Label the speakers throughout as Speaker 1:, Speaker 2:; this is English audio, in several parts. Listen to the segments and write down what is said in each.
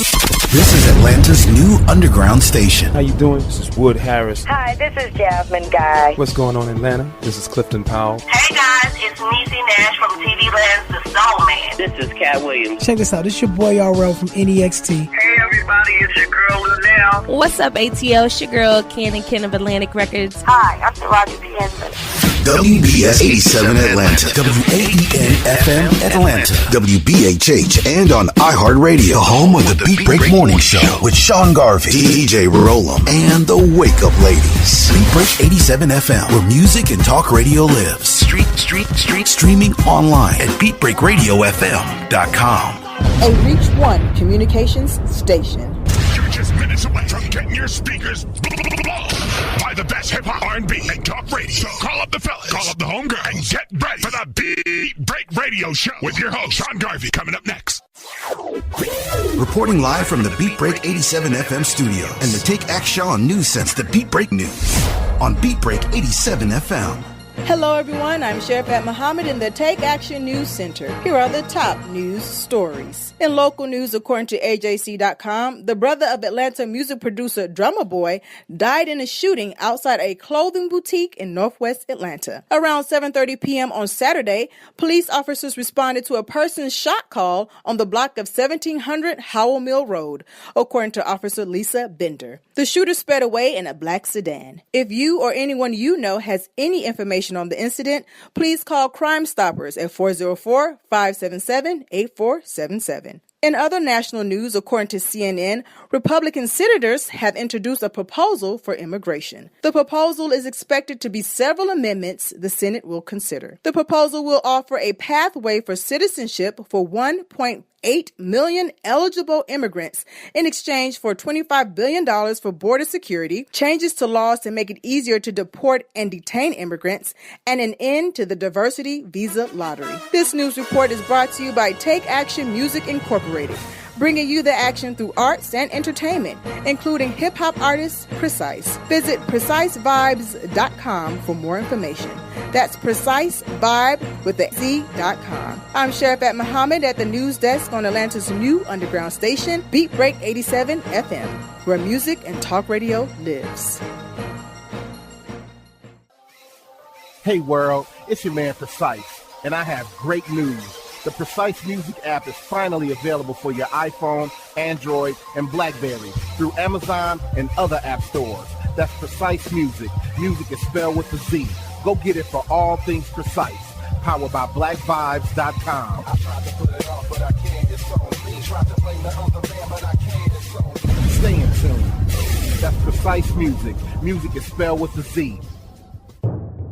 Speaker 1: This is Atlanta's new underground station.
Speaker 2: How you doing? This is Wood Harris.
Speaker 3: Hi, this is Jasmine Guy.
Speaker 2: What's going on in Atlanta? This is Clifton Powell.
Speaker 4: Hey guys, it's Niecy Nash from TV Land's The Soul Man.
Speaker 5: This is Cat Williams.
Speaker 6: Check this out. This is your boy RL from NEXT.
Speaker 7: Hey everybody, it's your girl Linnell.
Speaker 8: What's up, ATL? It's your girl Ken and Ken of Atlantic Records.
Speaker 3: Hi, I'm Roger P. Henson.
Speaker 1: WBS 87 Atlanta, WAEN FM Atlanta, WBHH, and on iHeartRadio, home of the Beat Break Morning Show with Sean Garvey, DJ Rollum, and the Wake Up Ladies. Beat Break 87 FM, where music and talk radio lives. Streaming online at BeatBreakRadioFM.com.
Speaker 9: A Reach One communications station.
Speaker 10: You're just minutes away from getting your speakers by the best hip-hop, R&B, and talk radio. So call up the fellas, call up the homegirls, and get ready for the Beat Break Radio Show with your host, Sean Garvey, coming up next.
Speaker 1: Reporting live from the Beat Break 87 FM studios and the Take Action News Sense, the Beat Break News on Beat Break 87 FM.
Speaker 9: Hello everyone, I'm Sherifat Muhammad in the Take Action News Center. Here are the top news stories. In local news, according to AJC.com, the brother of Atlanta music producer Drummer Boy died in a shooting outside a clothing boutique in Northwest Atlanta. Around 7:30 p.m. on Saturday, police officers responded to a person's shot call on the block of 1700 Howell Mill Road, according to Officer Lisa Bender. The shooter sped away in a black sedan. If you or anyone you know has any information on the incident, please call Crime Stoppers at 404-577-8477. In other national news, according to CNN, Republican senators have introduced a proposal for immigration. The proposal is expected to be several amendments the Senate will consider. The proposal will offer a pathway for citizenship for 1.8 million eligible immigrants in exchange for $25 billion for border security, changes to laws to make it easier to deport and detain immigrants, and an end to the diversity visa lottery. This news report is brought to you by Take Action Music Incorporated, bringing you the action through arts and entertainment, including hip-hop artist Precise. Visit PreciseVibes.com for more information. That's PreciseVibe with the Z.com. I'm Sherifat Muhammad at the news desk on Atlanta's new underground station, Beat Break 87 FM, where music and talk radio lives.
Speaker 11: Hey world, it's your man Precise, and I have great news. The Precise Music app is finally available for your iPhone, Android, and BlackBerry through Amazon and other app stores. That's Precise Music. Music is spelled with a Z. Go get it for all things Precise. Powered by BlackVibes.com. I tried to put it off, but I can't. It's on me. Tried to blame the other band, but I can't. It's on me. Stay in tune. That's Precise Music. Music is spelled with a Z.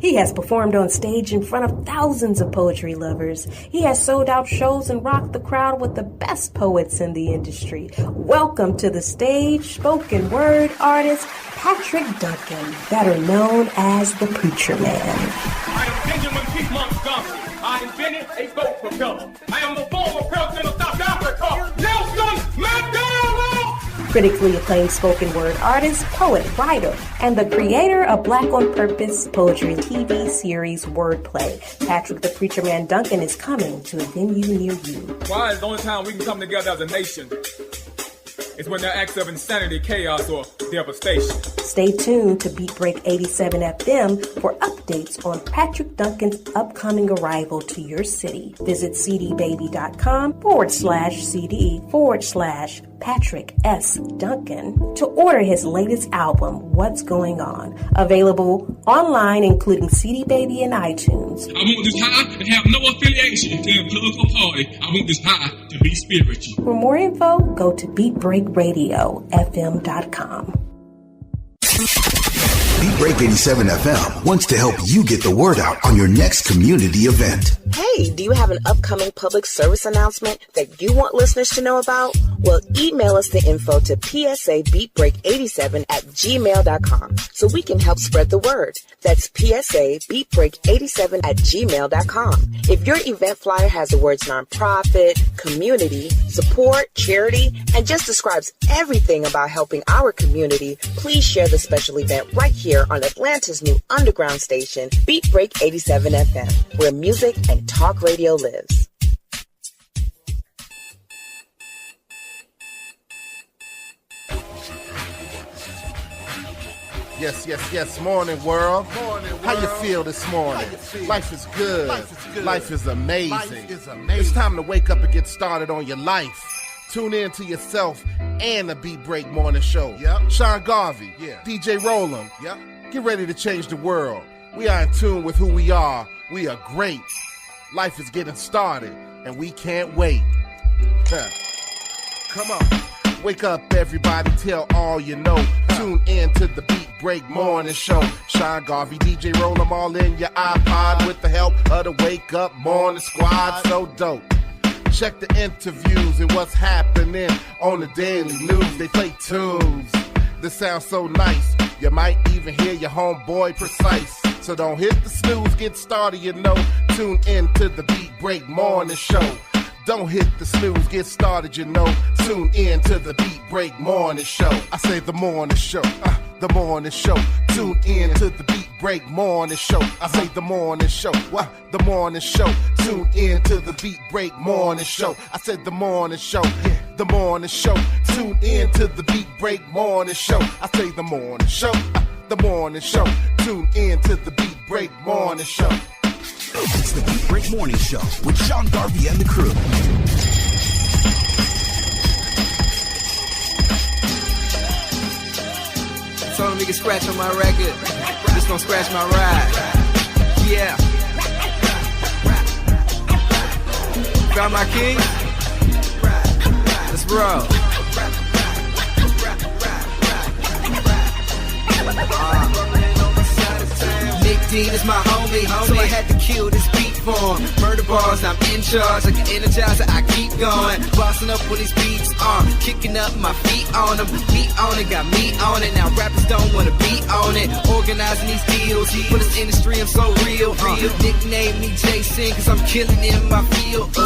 Speaker 12: He has performed on stage in front of thousands of poetry lovers. He has sold out shows and rocked the crowd with the best poets in the industry. Welcome to the stage, spoken word artist Patrick Duncan, better known as the Preacher Man.
Speaker 13: I am Benjamin P. Montgomery. I invented a boat propeller. I am the former president of South Africa, Nelson Mandela!
Speaker 12: Critically acclaimed spoken word artist, poet, writer, and the creator of Black on Purpose poetry TV series Wordplay. Patrick the Preacher Man Duncan is coming to a venue near you.
Speaker 13: Why is the only time we can come together as a nation is when there are acts of insanity, chaos, or devastation.
Speaker 12: Stay tuned to Beat Break 87 FM for updates on Patrick Duncan's upcoming arrival to your city. Visit cdbaby.com/CD/Patrick S. Duncan to order his latest album, What's Going On. Available online, including CD Baby and iTunes.
Speaker 13: I want this high to have no affiliation to a political party. I want this high to be spiritual.
Speaker 12: For more info, go to BeatBreakRadioFM.com.
Speaker 1: Beat Break 87 FM wants to help you get the word out on your next community event.
Speaker 14: Hey, do you have an upcoming public service announcement that you want listeners to know about? Well, email us the info to psabeatbreak87@gmail.com so we can help spread the word. That's psabeatbreak87@gmail.com. If your event flyer has the words nonprofit, community, support, charity, and just describes everything about helping our community, please share the special event right here on Atlanta's new underground station, Beat Break 87 FM, where music and talk radio lives.
Speaker 11: Yes, morning world. How you feel this morning? Life is good. Life is amazing. It's time to wake up and get started on your life. Tune in to yourself and the Beat Break Morning Show. Sean Garvey, DJ Roll'em. Get ready to change the world. We are in tune with who we are. We are great. Life is getting started, and we can't wait. Come on. Wake up, everybody, tell all you know. Tune in to the Beat Break Morning Show. Sean Garvey, DJ Roll'em, all in your iPod with the help of the Wake Up Morning Squad. So dope. Check the interviews and what's happening on the daily news. They play tunes that sound so nice. You might even hear your homeboy precise. So don't hit the snooze, get started, you know. Tune in to the Beat Break Morning Show. Don't hit the snooze, get started, you know. Tune in to the Beat Break Morning Show. I say the morning show, the morning show. Tune in to the Beat Break Morning Show. I say the morning show, the morning show. Tune in to the Beat Break Morning Show. I said the morning show, the morning show. Tune in to the Beat Break Morning Show. I say the morning show, the morning show. Tune in to the Beat Break Morning Show.
Speaker 1: It's the Beat Break Morning Show with Sean Garvey and the crew.
Speaker 5: Told him he can scratch on my record. Just gonna scratch my ride. Yeah. Found my king. Let's roll. Nick Dean is my homie, so I had to kill this beat for him. Murder bars, I'm in charge, like an energizer, I keep going. Bossing up when these beats are kicking up my feet on them. Beat on it, got me on it, now rappers don't wanna be on it. Organizing these deals, for this industry I'm so real. Nickname me Jason, cause I'm killing in my field.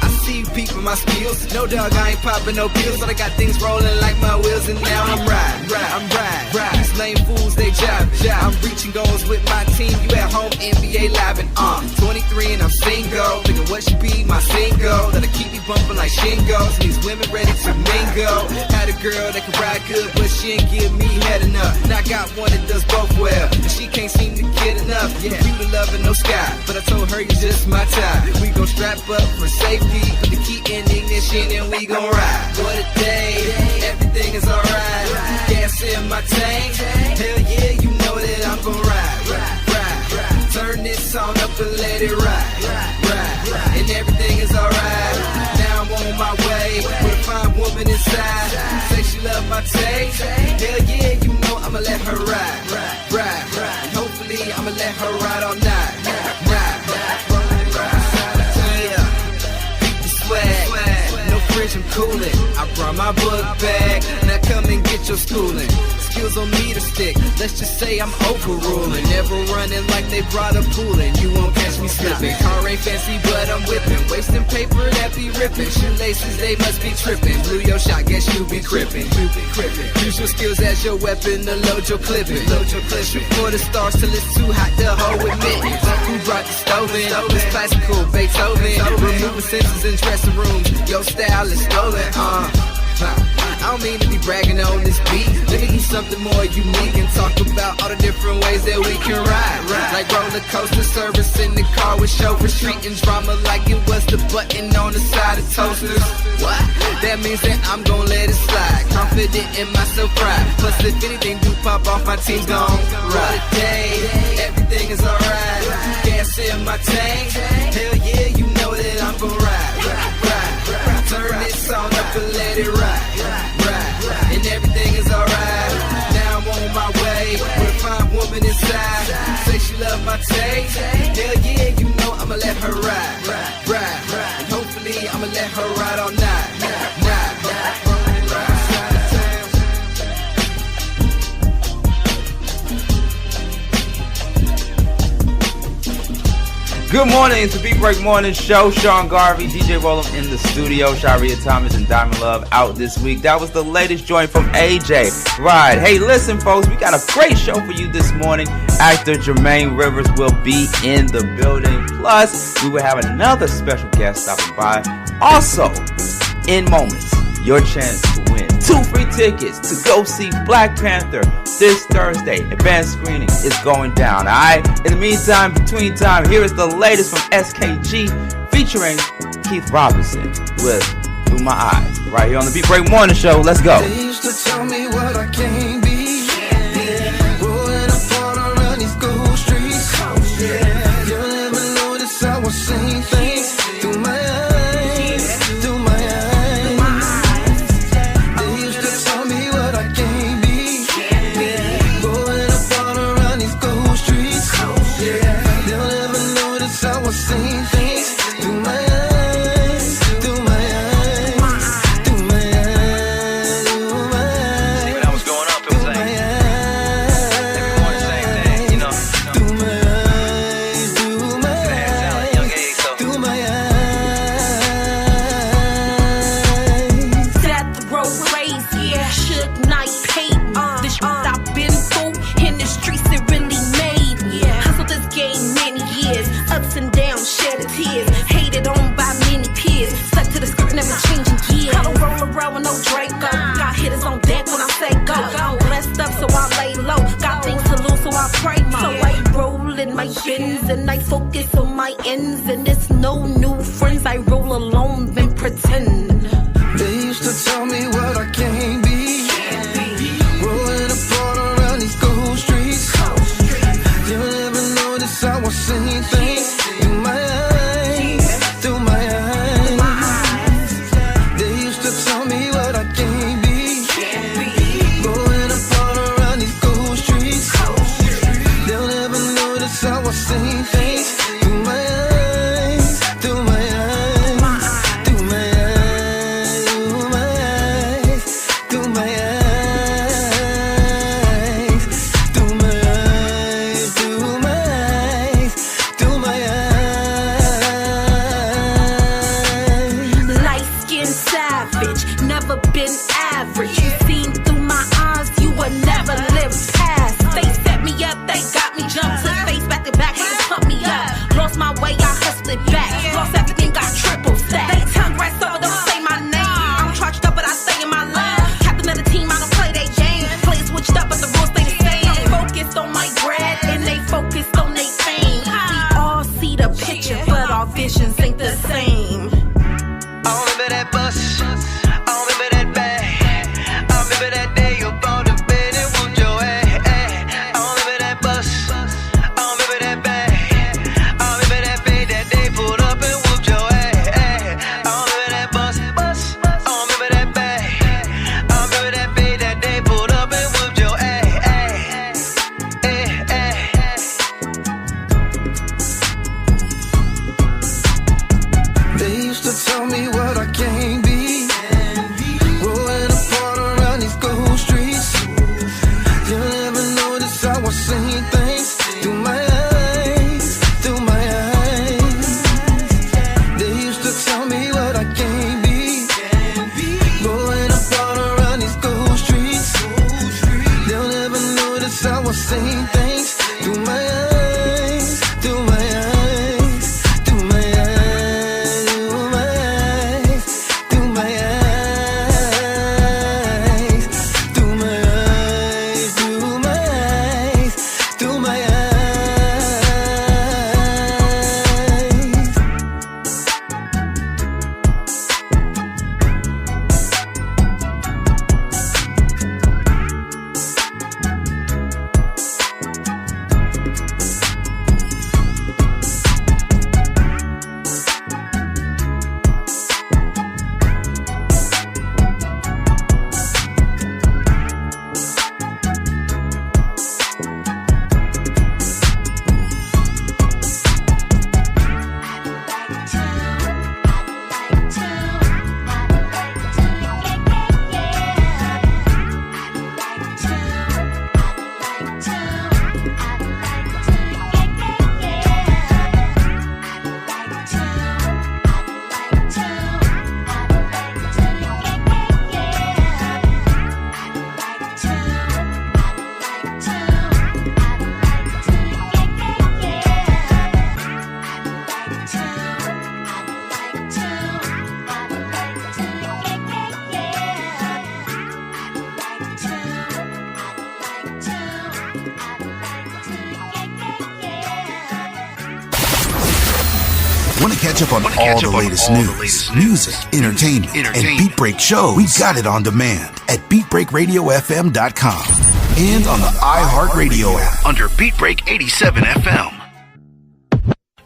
Speaker 5: I see people, my skills. No dog, I ain't popping no pills, but I got things rolling like my wheels, and now I'm riding. These lame fools, they jive. I'm reaching goals with my team. You at home, NBA live and 23 and I'm single. Thinking what should be my single that'll keep me bumping like shingles. And these women ready to mingle. Had a girl that can ride good, but she ain't give me head enough. Now I got one that does both well, and she can't seem to get enough. You the love and no sky, but I told her you're just my type. We gon' strap up for safety, put the key in the ignition, and we gon' ride. What a day, everything is alright. Gas in my tank, hell yeah, you know that I'm gon' ride. Turn this song up and let it ride. And everything is alright. Now I'm on my way with a fine woman inside. Say she love my taste, hell yeah, you know I'ma let her ride. And hopefully I'ma let her ride all night. Beat the swag, no fridge, I'm coolin'. I brought my book bag, now come and get your schooling. Skills on me to stick, let's just say I'm overruling. Never running like they brought a pool in. You won't catch me slipping. Car ain't fancy, but I'm whipping. Wasting paper that be ripping. Shoelaces, they must be tripping. Blew your shot, guess you be crippin'. Use your skills as your weapon to load your clipping. Shoot for the stars till it's too hot to hold with mittens. Who brought the stove in? This classical Beethoven. Removing senses in dressing rooms. Your style is stolen. I don't mean to be bragging on this beat. Let me do something more unique and talk about all the different ways that we can ride. Like roller coaster service in the car with chauffeur, street and drama like it was the button on the side of toasters. What? That means that I'm gon' let it slide. Confident in myself, pride. Plus if anything do pop off, my team's gon' ride. What a day, everything is alright. Gas in my tank, hell yeah, you know that I'm gon' ride. Turn this song up and let it ride. And everything is alright. Now I'm on my way with a fine woman inside. Say she love my taste, hell yeah, you know I'ma let her ride. And hopefully I'ma let her ride all night.
Speaker 15: Good morning, it's the Beat Break Morning Show. Sean Garvey, DJ Roll'em in the studio. Sharia Thomas and Diamond Love out this week. That was the latest joint from AJ. Right. Hey, listen, folks, we got a great show for you this morning. Actor Jermaine Rivers will be in the building. Plus, we will have another special guest stopping by. Also, in moments, your chance to win 2 free tickets to go see Black Panther this Thursday. Advanced screening is going down, alright? In the meantime, between time, here is the latest from SKG featuring Keith Robinson with Through My Eyes, right here on the Beat Break Morning Show. Let's go.
Speaker 5: They used to tell me what I can't be. Rolling apart around these gold streets. You'll never notice I was saying things through my eyes, through my eyes. They used to tell me what I can't be. Rolling apart around these gold streets. They'll never notice I was saying things through my eyes.
Speaker 16: And I focus on my ends, and it's no new friends. I roll alone, then pretend.
Speaker 5: They used to tell me what I can't be. Rolling apart around these gold streets. You'll never notice I was saying things through my eyes, through my eyes. They used to tell me what I can't be. Rolling apart around these gold streets. They'll never notice I was saying things through my eyes, through my eyes, through my eyes, through my eyes, through my eyes, through my eyes, through my eyes.
Speaker 16: Light-skinned savage, never been average. You seen through my eyes, you would never live past. They set me up, they got me jumped to face back to back, they pump me up. Lost my way, I hustled it back. Lost everything, got triple stack. They tongue right so don't say my name. I'm charged up, but I stay in my lane. Captain of the team, I don't play they game. Players switched up, but the rules stay the same. I'm focused on my bread, and they focused on their fame. We all see the picture, but our visions ain't the same.
Speaker 5: I remember that bus, I remember that bag. I
Speaker 1: catch up on all the latest news, music, entertainment, and Beat Break shows? We got it on demand at BeatBreakRadioFM.com and on the iHeartRadio app under Beat Break 87 FM.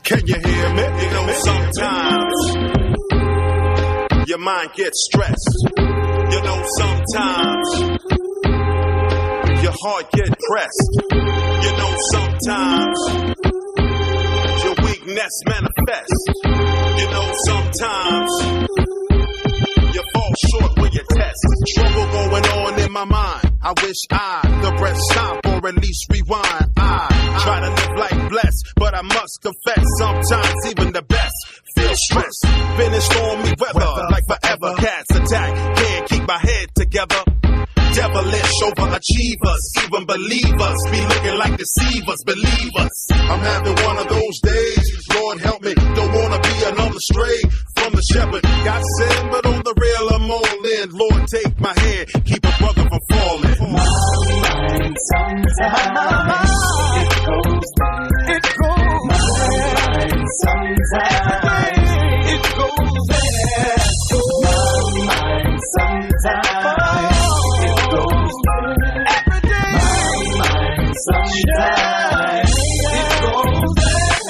Speaker 17: Can you hear me? You know, sometimes your mind gets stressed. You know, sometimes your heart gets pressed. You know, sometimes your weakness manifests. You know, sometimes you fall short when you test. Trouble going on in my mind. I wish I could press stop or at least rewind. I try to live like blessed, but I must confess, sometimes even the best feel stressed. Been in stormy weather, like forever. Cats attack, can't keep my head together. Devilish overachievers, even believers be looking like deceivers, believers. I'm having one of those days, Lord help me, don't wanna be another stray from the shepherd. Got sin, but on the real I'm all in. Lord take my hand, keep a brother from falling. My mind sometimes it goes there. It goes my mind sometimes it goes there. My mind sometimes sometimes it goes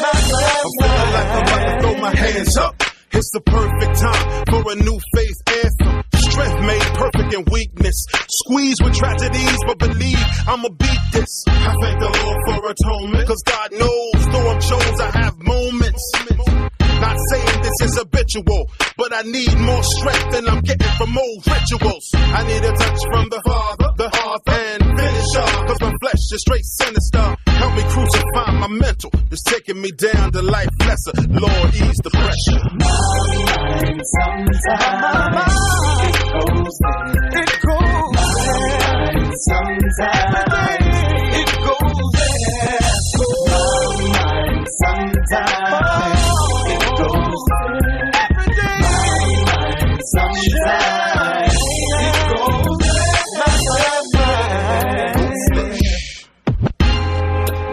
Speaker 17: I'm feeling like I'm about to throw my hands up. It's the perfect time for a new faith anthem. Strength made perfect in weakness. Squeeze with tragedies, but believe I'ma beat this. I thank the Lord for atonement, cause God knows though I'm chose I have moments. Not saying this is habitual, but I need more strength than I'm getting from old rituals. I need a touch from the Father, the author, and finisher, cause my flesh is straight sinister. Help me crucify my mental, it's taking me down to life lesser. Lord, ease the pressure. My mind sometimes it goes there. It goes my mind sometimes it goes there. My mind sometimes sometimes it goes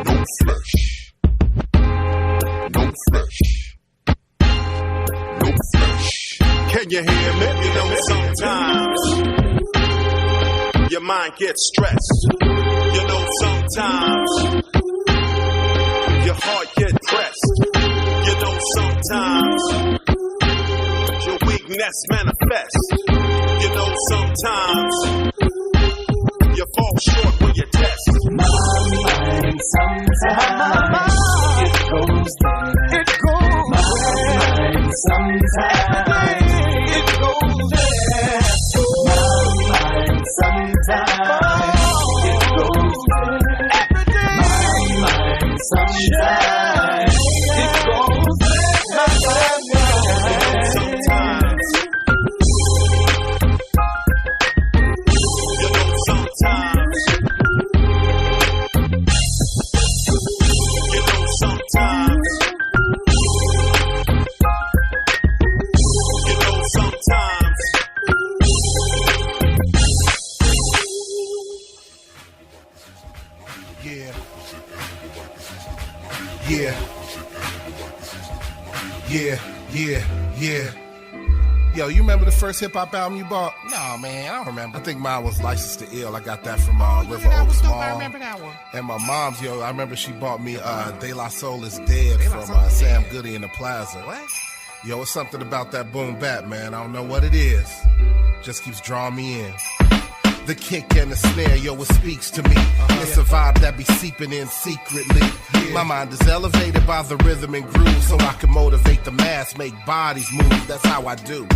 Speaker 17: no flesh, no flesh, no flesh. Can you hear me? You know, sometimes your mind gets stressed. You know, sometimes your heart gets pressed. You know, sometimes your weakness manifests. You know, sometimes you fall short when you test. My mind sometimes it goes there. It goes my mind sometimes it goes there. My mind sometimes it goes there. My mind sometimes it goes there. Sometimes you know, sometimes you know, sometimes you know, sometimes yeah. Yo, you remember the first hip-hop album you bought?
Speaker 11: No, man, I don't remember.
Speaker 17: I think mine was Licensed to Ill. I got that from River Oaks Mall. I remember that one. And my mom's, yo, I remember she bought me De La Soul is Dead from Sam Goody in the Plaza. What? Yo, it's something about that boom bap, man. I don't know what it is. Just keeps drawing me in. The kick and the snare, yo, it speaks to me. It's a vibe that be seeping in secretly. My mind is elevated by the rhythm and groove, so I can motivate the mass, make bodies move. That's how I do.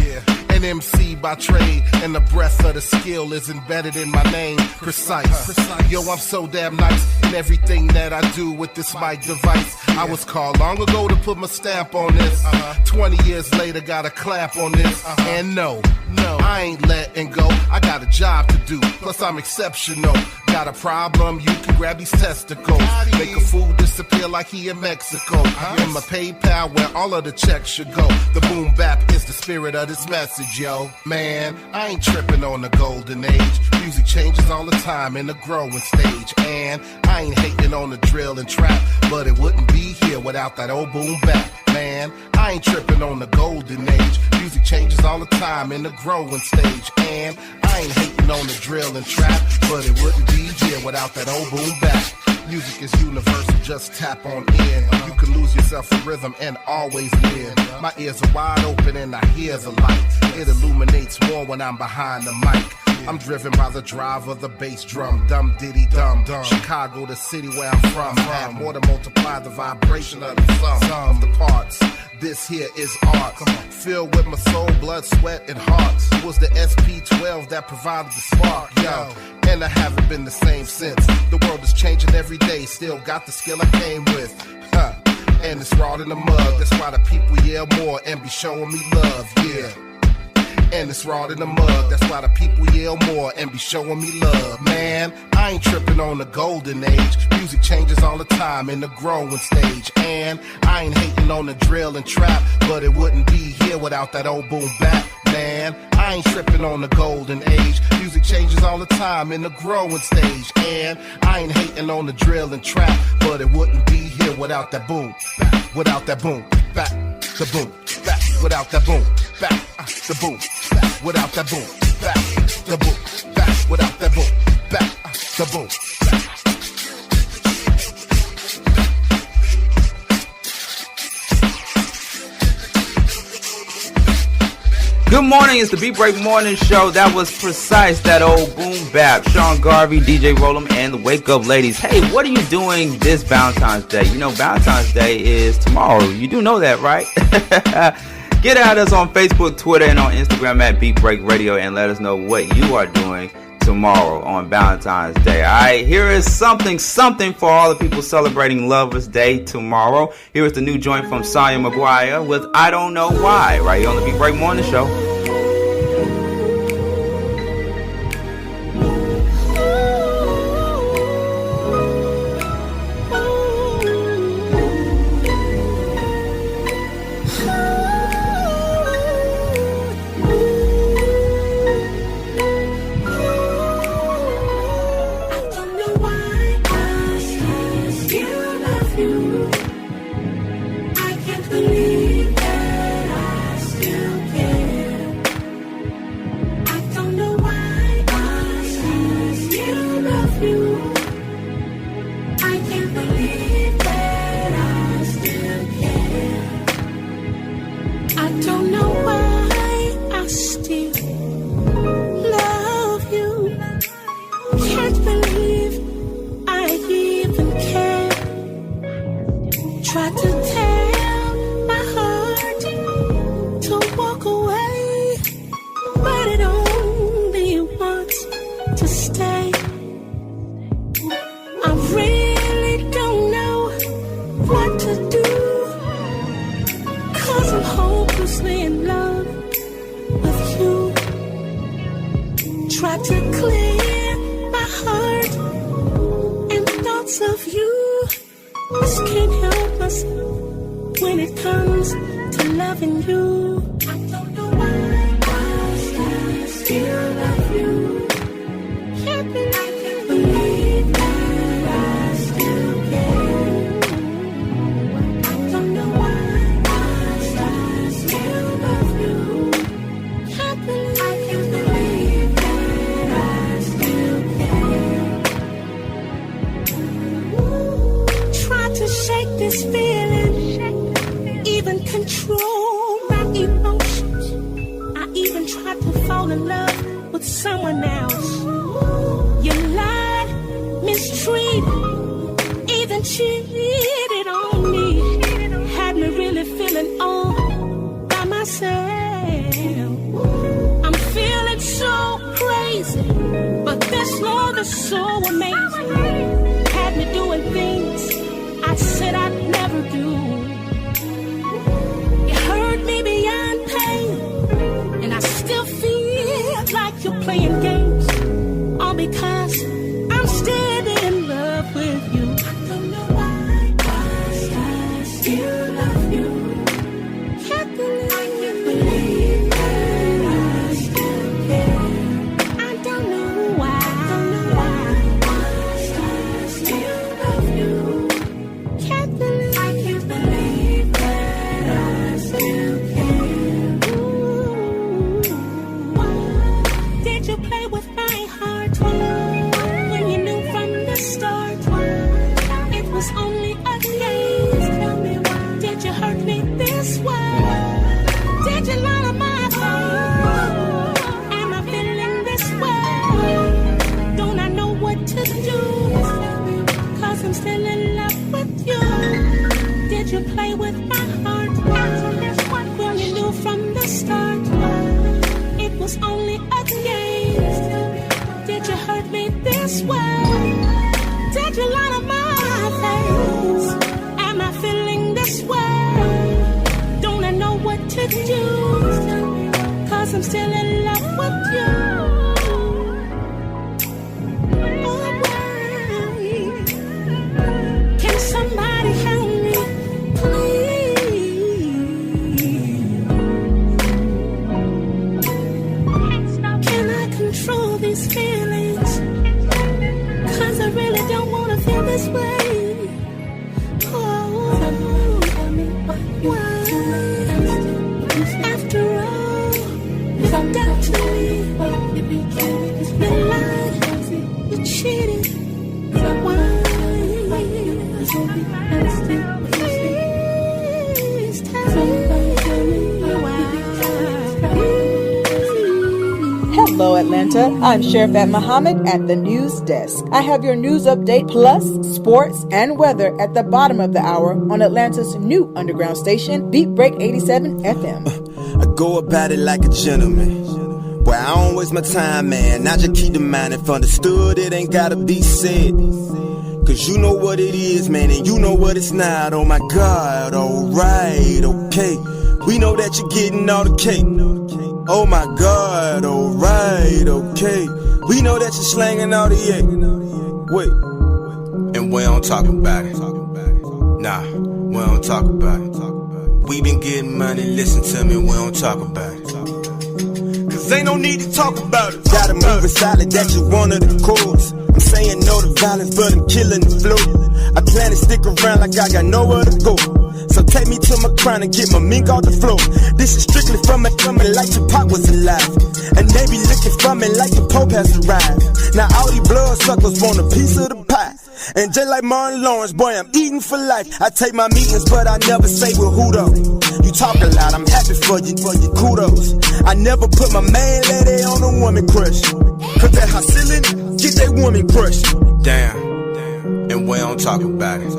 Speaker 17: An MC by trade, and the breadth of the skill is embedded in my name. Precise. Yo, I'm so damn nice in everything that I do with this mic device. I was called long ago to put my stamp on this. 20 years later, got a clap on this. And no, I ain't letting go. I got a job to do.
Speaker 11: Plus I'm exceptional. Got a problem? You can grab these testicles. Make a fool disappear like he in Mexico. In my PayPal where all of the checks should go. The boom bap is the spirit of this message, yo. Man, I ain't tripping on the golden age. Music changes all the time in the growing stage. And I ain't hating on the drill and trap, but it wouldn't be here without that old boom bap. Man, I ain't tripping on the golden age. Music changes all the time in the growing stage. And I ain't hating on the drill and trap, but it wouldn't be here without that old boom bap. Music is universal, just tap on in. You can lose yourself in rhythm and always win. My ears are wide open and I hear the light. It illuminates more when I'm behind the mic. I'm driven by the drive of the bass drum. Dum diddy dum. Chicago, the city where I'm from. Have more to multiply the vibration of the sum of the parts. This here is art. Filled with my soul, blood, sweat, and heart. It was the SP12 that provided the spark, yo. And I haven't been the same since. The world is changing every day. Still got the skill I came with. And it's raw in the mud. That's why the people yell more and be showing me love, yeah. And it's raw in the mud. That's why the people yell more and be showing me love. Man, I ain't tripping on the golden age. Music changes all the time in the growing stage. And I ain't hating on the drill and trap, but it wouldn't be here without that old boom bap. Man, I ain't tripping on the golden age. Music changes all the time in the growing stage. And I ain't hating on the drill and trap, but it wouldn't be here without that boom, without that boom, back, the boom, back, without that boom, back, the boom, back, without that boom, back, the boom, back, without that boom, back, the boom, back.
Speaker 15: Good morning, it's the Beat Break Morning Show. That was Precise, that old boom bap. Sean Garvey, DJ Roll'em, and the Wake Up Ladies. Hey, what are you doing this Valentine's Day? You know, Valentine's Day is tomorrow. You do know that, right? Get at us on Facebook, Twitter, and on Instagram at Beat Break Radio and let us know what you are doing tomorrow on Valentine's Day. Alright, here is something for all the people celebrating Lover's Day tomorrow. Here is the new joint from Sonya Maguire with I Don't Know Why, right here on the Beat Break Morning Show.
Speaker 16: because I'm still in love with you. I don't know why I still love you. Can't believe that I still care. I don't know why I still love you. Can't believe that I still care. Ooh. Did you play with my heart when you knew from the start it was only a game? Tell me why. Did you hurt me this way? Did you lie to my face? Am I feeling this way? Don't I know what to do? 'Cause I'm still in love with you. Did you play with my heart when you knew from the start it was only a game? Did you hurt me this way? Did you lie to my face? Am I feeling this way? Don't I know what to do? 'Cause I'm still in love with you. Can somebody help me, please? Can I control these feelings? 'Cause I really don't want to feel this way. Oh, why? After all, you've got to leave. You lied, you cheated. Why? Please tell me why.
Speaker 9: Hello, Atlanta. I'm Sheriff at Muhammad at the news desk. I have your news update plus sports and weather at the bottom of the hour on Atlanta's new underground station, Beat Break 87 FM.
Speaker 18: I go about it like a gentleman. Boy, I don't waste my time, man. I just keep the mind if understood. It ain't gotta be said. 'Cause you know what it is, man, and you know what it's not. Oh my God, alright, okay. We know that you're getting all the cake. Oh my God, alright, okay. We know that you're slanging all the yay. Wait, and we don't talk about it. Nah, we don't talk about it. We been getting money, listen to me, we don't talk about it. 'Cause ain't no need to talk about it. Gotta move it solid, that's just one of the cores. I'm saying no to violence, but I'm killing the flow. I plan to stick around like I got nowhere to go. So take me to my crown and get my mink off the floor. This is strictly from it coming like Tupac was alive. And they be looking for me like the Pope has arrived. Now all these blood suckers want a piece of the pie. And just like Martin Lawrence, boy, I'm eating for life. I take my meetings, but I never say with who though. You talk a lot, I'm happy for you, kudos. I never put my main lady on a woman crush. 'Cause that hustling, get that woman crushed. Damn, and we don't talk about it.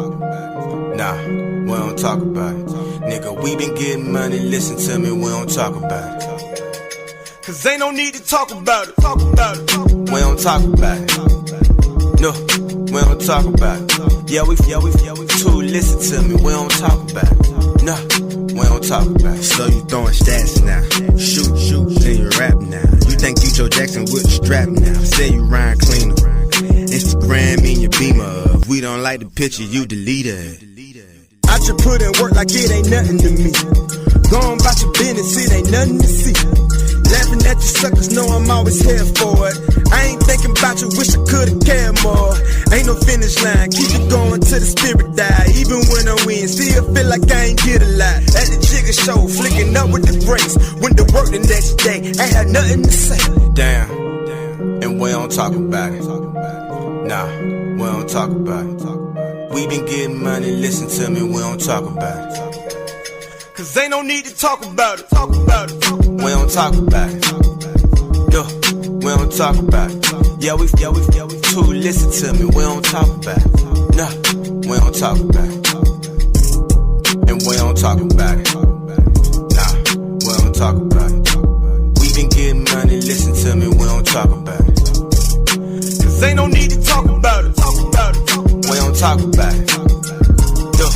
Speaker 18: Nah, we don't talk about it. Nigga, we been getting money, listen to me, we don't talk about it. 'Cause ain't no need to talk about it. We don't talk about it. No, we don't talk about it. Yeah, we too, listen to me, we don't talk about it. No, we don't talk about it. So you throwing stats now. Shoot, then you rap now. You think you Joe Jackson with the strap now. Say you Ryan Cleaner. Instagram in your beamer. If we don't like the picture, you delete it. I just put in work like it ain't nothing to me. Go on about your business, it ain't nothing to see. Laughing at you suckers, know I'm always here for it. I ain't thinking about you, wish I could've cared more. Ain't no finish line, keep it going till the spirit die. Even when I win, still feel like I ain't get a lot. At the Jigger show, flicking up with the brakes. Went to work the next day, ain't had nothing to say. Damn, and we don't talk about it. Nah, we don't talk about it. We been getting money, listen to me, we don't talk about it. 'Cause ain't no need to talk about it. We don't talk about it. Yo, we don't talk about it. Yeah, we too, listen to me, we don't talk about it. Nah, we don't talk about it. And we don't talk about it. Nah, we don't talk about it. We been getting money, listen to me, we don't talk about it. 'Cause ain't no need to talk about it. We don't talk about it. Yo,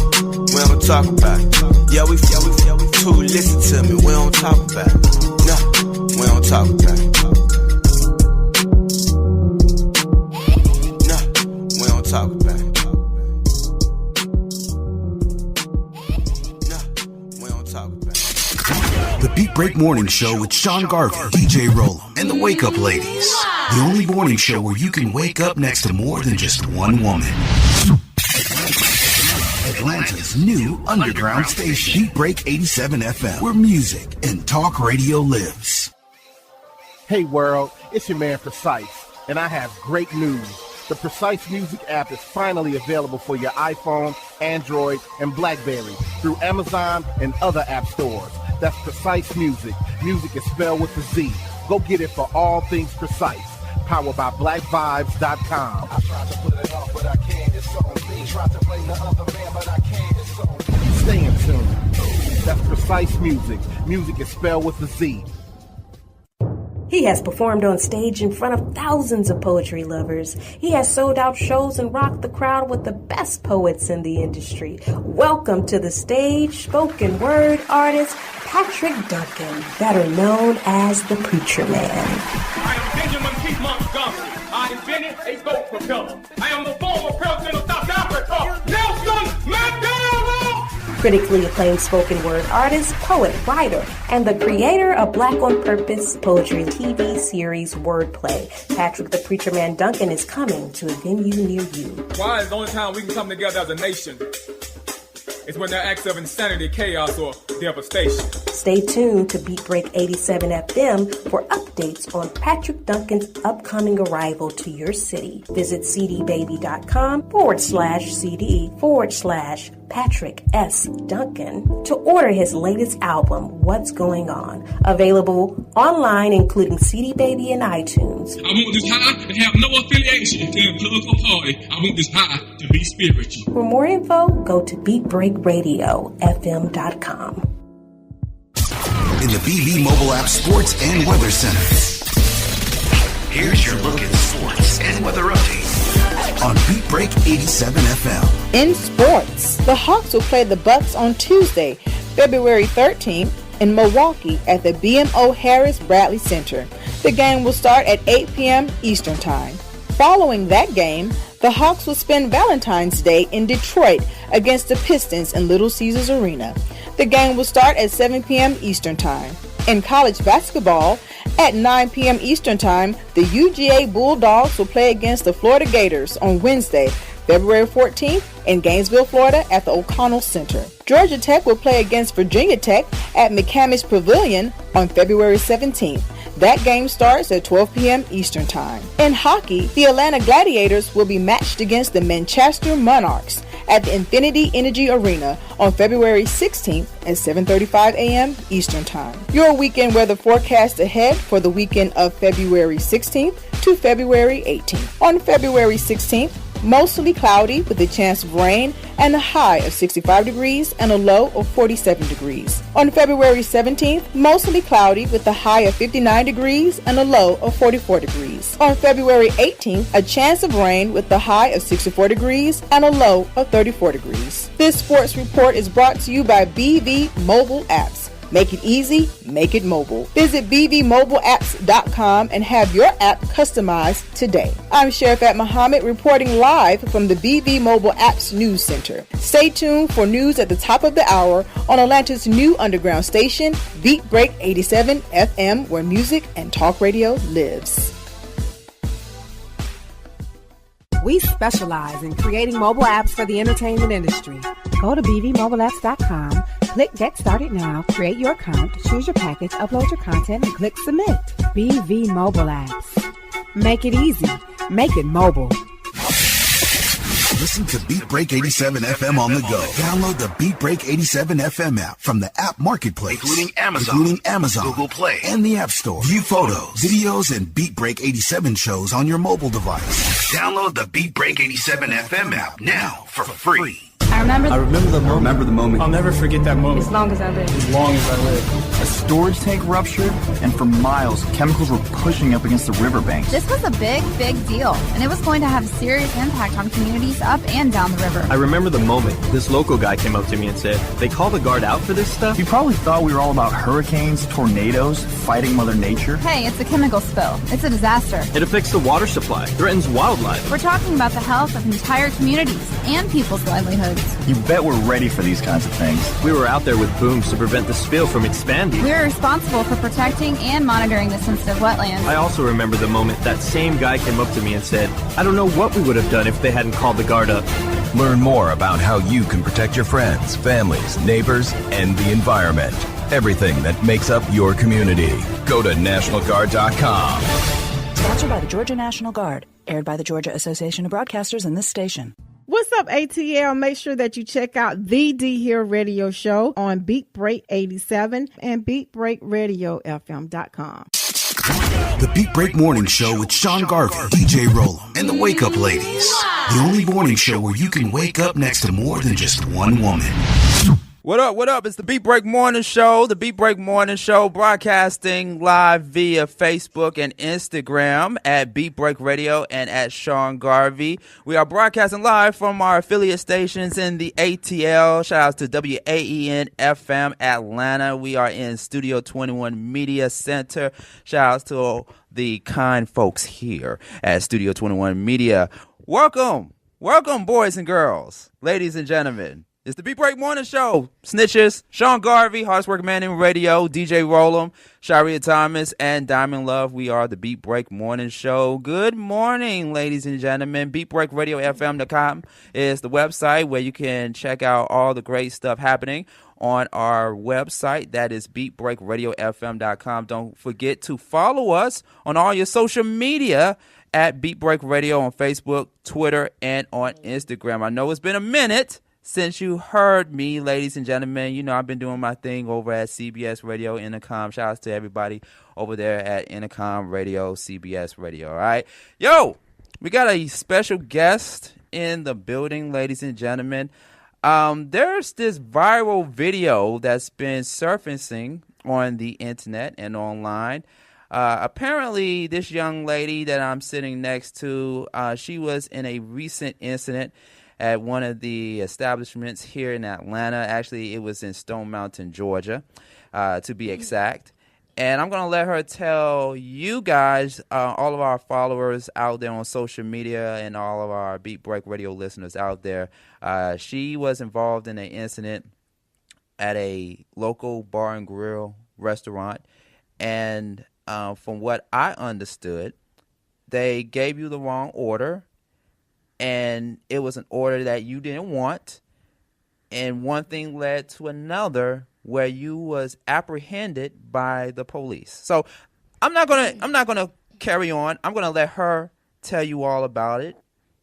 Speaker 18: we don't talk about it. Yeah, we too, listen to me, we don't talk about it. Nah, we don't talk about it.
Speaker 1: Break Morning Show with Sean Garvey, DJ Rollum, and the Wake Up Ladies. The only morning show where you can wake up next to more than just one woman. Atlanta's new underground station, Beat Break 87 FM, where music and talk radio lives.
Speaker 11: Hey world, it's your man Precise, and I have great news. The Precise Music app is finally available for your iPhone, Android, and BlackBerry through Amazon and other app stores. That's Precise Music. Music is spelled with a Z. Go get it for all things Precise. Powered by BlackVibes.com. I tried to put it off, but I can't. It's on me. Tried to blame the other man, but I can't. It's on me. Stay in tune. That's Precise Music. Music is spelled with a Z.
Speaker 12: He has performed on stage in front of thousands of poetry lovers. He has sold out shows and rocked the crowd with the best poets in the industry. Welcome to the stage, spoken word artist Patrick Duncan, better known as the Preacher Man.
Speaker 13: I am Benjamin P. Montgomery. I invented a boat propeller. I am the former president of South Africa, Nelson Mandela.
Speaker 12: Critically acclaimed spoken word artist, poet, writer, and the creator of Black on Purpose poetry TV series Wordplay. Patrick the Preacher Man Duncan is coming to a venue near you.
Speaker 13: Why is the only time we can come together as a nation is when there are acts of insanity, chaos, or devastation.
Speaker 12: Stay tuned to Beat Break 87 FM for updates on Patrick Duncan's upcoming arrival to your city. Visit cdbaby.com/CD/Patrick S. Duncan to order his latest album, What's Going On. Available online, including CD Baby and iTunes.
Speaker 13: I want this high to have no affiliation to a political party. I want this high to be spiritual.
Speaker 12: For more info, go to BeatBreakRadioFM.com.
Speaker 1: In the BV Mobile App Sports and Weather Center. Here's your look at sports and weather update on Beat Break 87 FM.
Speaker 9: In sports, the Hawks will play the Bucks on Tuesday, February 13th in Milwaukee at the BMO Harris Bradley Center. The game will start at 8 p.m. Eastern Time. Following that game, the Hawks will spend Valentine's Day in Detroit against the Pistons in Little Caesars Arena. The game will start at 7 p.m. Eastern Time. In college basketball, at 9 p.m. Eastern Time, the UGA Bulldogs will play against the Florida Gators on Wednesday, February 14th in Gainesville, Florida at the O'Connell Center. Georgia Tech will play against Virginia Tech at McCamish Pavilion on February 17th. That game starts at 12 p.m. Eastern Time. In hockey, the Atlanta Gladiators will be matched against the Manchester Monarchs at the Infinity Energy Arena on February 16th at 7:35 a.m. Eastern Time. Your weekend weather forecast ahead for the weekend of February 16th to February 18th. On February 16th, mostly cloudy with a chance of rain and a high of 65 degrees and a low of 47 degrees. On February 17th, mostly cloudy with a high of 59 degrees and a low of 44 degrees. On February 18th, a chance of rain with a high of 64 degrees and a low of 34 degrees. This sports report is brought to you by BV Mobile Apps. Make it easy, make it mobile. Visit bvmobileapps.com and have your app customized today. I'm Sherifat Muhammad reporting live from the BV Mobile Apps News Center. Stay tuned for news at the top of the hour on Atlanta's new underground station, Beat Break 87 FM, where music and talk radio lives.
Speaker 19: We specialize in creating mobile apps for the entertainment industry. Go to bvmobileapps.com, click Get Started Now, create your account, choose your package, upload your content, and click Submit. BV Mobile Apps. Make it easy. Make it mobile.
Speaker 1: Listen to Beat Break 87 FM on the go. Download the Beat Break 87 FM app from the app marketplace, including Amazon, Google Play, and the App Store. View photos, videos, and Beat Break 87 shows on your mobile device. Download the Beat Break 87 FM app now for free.
Speaker 20: I remember the moment.
Speaker 21: I'll never forget that moment.
Speaker 20: As long as I live.
Speaker 21: As long as I live.
Speaker 20: A storage tank ruptured, and for miles, chemicals were pushing up against the riverbanks.
Speaker 22: This was a big, big deal, and it was going to have a serious impact on communities up and down the river.
Speaker 23: I remember the moment this local guy came up to me and said, "They call the guard out for this stuff?"
Speaker 20: You probably thought we were all about hurricanes, tornadoes, fighting Mother Nature.
Speaker 22: Hey, it's a chemical spill. It's a disaster.
Speaker 23: It affects the water supply, threatens wildlife.
Speaker 22: We're talking about the health of entire communities and people's livelihoods.
Speaker 20: wetlands. You bet we're ready for these kinds of things.
Speaker 23: We were out there with booms to prevent the spill from expanding.
Speaker 22: We're responsible for protecting and monitoring the sensitive wetlands.
Speaker 23: I also remember the moment that same guy came up to me and said, I don't know what we would have done if they hadn't called the guard up.
Speaker 1: Learn more about how you can protect your friends, families, neighbors, and the environment. Everything that makes up your community. Go to NationalGuard.com.
Speaker 2: Sponsored by the Georgia National Guard. Aired by the Georgia Association of Broadcasters and this station.
Speaker 4: What's up, ATL? Make sure that you check out the D Hill Radio Show on Beat Break 87 and BeatBreakRadioFM.com.
Speaker 1: The Beat Break Morning Show with Sean Garvey, DJ Rollum, and the Wake Up Ladies. The only morning show where you can wake up next to more than just one woman.
Speaker 15: What up, what up? It's the Beat Break Morning Show. The Beat Break Morning Show broadcasting live via Facebook and Instagram at Beat Break Radio and at Sean Garvey. We are broadcasting live from our affiliate stations in the ATL. Shout out to WAEN FM Atlanta. We are in Studio 21 Media Center. Shout out to the kind folks here at Studio 21 Media. Welcome, boys and girls, ladies and gentlemen. It's the Beat Break Morning Show. Snitches, Sean Garvey, hardest working man in radio, DJ Rollum, Sharia Thomas, and Diamond Love. We are the Beat Break Morning Show. Good morning, ladies and gentlemen. BeatBreakRadioFM.com is the website where you can check out all the great stuff happening on our website. That is BeatBreakRadioFM.com. Don't forget to follow us on all your social media at Beat Break Radio on Facebook, Twitter, and on Instagram. I know it's been a minute since you heard me, ladies and gentlemen. You know I've been doing my thing over at CBS Radio, Intercom. Shout out to everybody over there at Intercom Radio, CBS Radio, all right? Yo, we got a special guest in the building, ladies and gentlemen. There's this viral video that's been surfacing on the internet and online. Apparently, this young lady that I'm sitting next to, she was in a recent incident at one of the establishments here in Atlanta. Actually, it was in Stone Mountain, Georgia, to be exact. And I'm going to let her tell you guys, all of our followers out there on social media and all of our Beat Break Radio listeners out there, she was involved in an incident at a local bar and grill restaurant. And from what I understood, they gave you the wrong order. And it was an order that you didn't want, and one thing led to another where you was apprehended by the police. So I'm not gonna carry on. I'm gonna let her tell you all about it.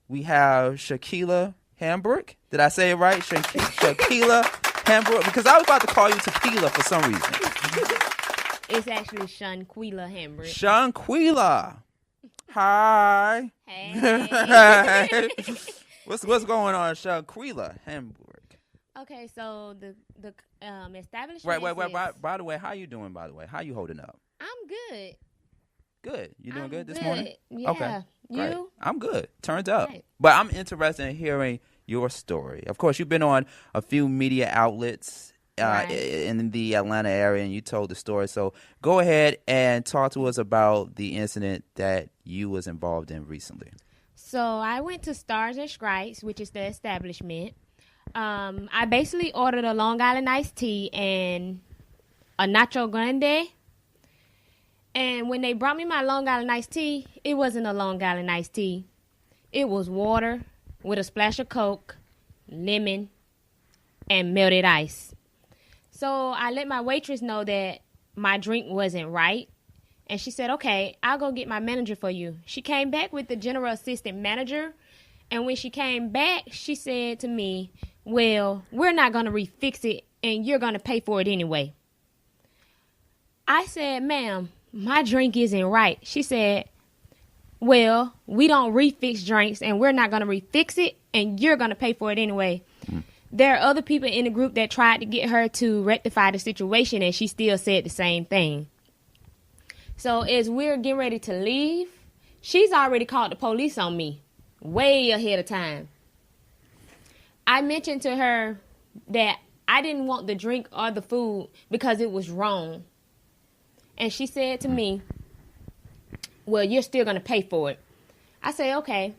Speaker 15: We have Shaquila Hambrick. Did I say it right? Shaquila Hambrick, because I was about to call you Tequila for some reason.
Speaker 8: It's actually Shanquila Hambrick.
Speaker 15: Shanquila. Hi.
Speaker 8: Hey.
Speaker 15: What's going on, Shaquila Hamburg?
Speaker 8: Okay, so the establishment.
Speaker 15: Right. By the way, how you doing? By the way, how you holding up?
Speaker 8: I'm good.
Speaker 15: Good. You doing good this
Speaker 8: good.
Speaker 15: morning?
Speaker 8: Yeah.
Speaker 15: Okay.
Speaker 8: You?
Speaker 15: Great. I'm good. Turns out.
Speaker 8: Right.
Speaker 15: But I'm interested in hearing your story. Of course, you've been on a few media outlets in the Atlanta area, and you told the story. So go ahead and talk to us about the incident that you was involved in recently.
Speaker 8: So I went to Stars and Stripes, which is the establishment. I basically ordered a Long Island iced tea and a Nacho Grande. And when they brought me my Long Island iced tea, it wasn't a Long Island iced tea. It was water with a splash of Coke, lemon, and melted ice. So I let my waitress know that my drink wasn't right. And she said, okay, I'll go get my manager for you. She came back with the general assistant manager. And when she came back, she said to me, well, we're not going to refix it, and you're going to pay for it anyway. I said, ma'am, my drink isn't right. She said, well, we don't refix drinks, and we're not going to refix it, and you're going to pay for it anyway. There are other people in the group that tried to get her to rectify the situation, and she still said the same thing. So as we're getting ready to leave, she's already called the police on me way ahead of time. I mentioned to her that I didn't want the drink or the food because it was wrong. And she said to me, well, you're still going to pay for it. I said, okay.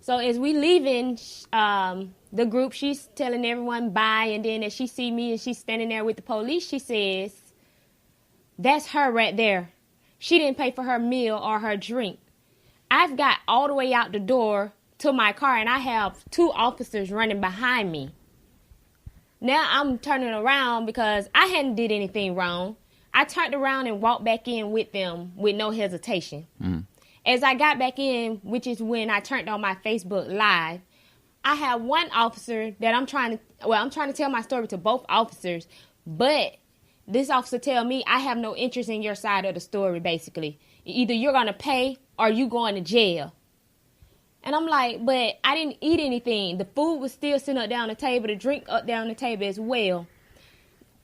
Speaker 8: So as we leaving the group, she's telling everyone bye, and then as she see me and she's standing there with the police, she says, "That's her right there. She didn't pay for her meal or her drink." I've got all the way out the door to my car, and I have 2 officers running behind me. Now I'm turning around because I hadn't did anything wrong. I turned around and walked back in with them with no hesitation. As I got back in, which is when I turned on my Facebook Live, I have one officer that I'm trying to tell my story to both officers, but this officer tell me I have no interest in your side of the story, basically. Either you're going to pay or you going to jail. And I'm like, but I didn't eat anything. The food was still sitting up there on the table, the drink up there on the table as well.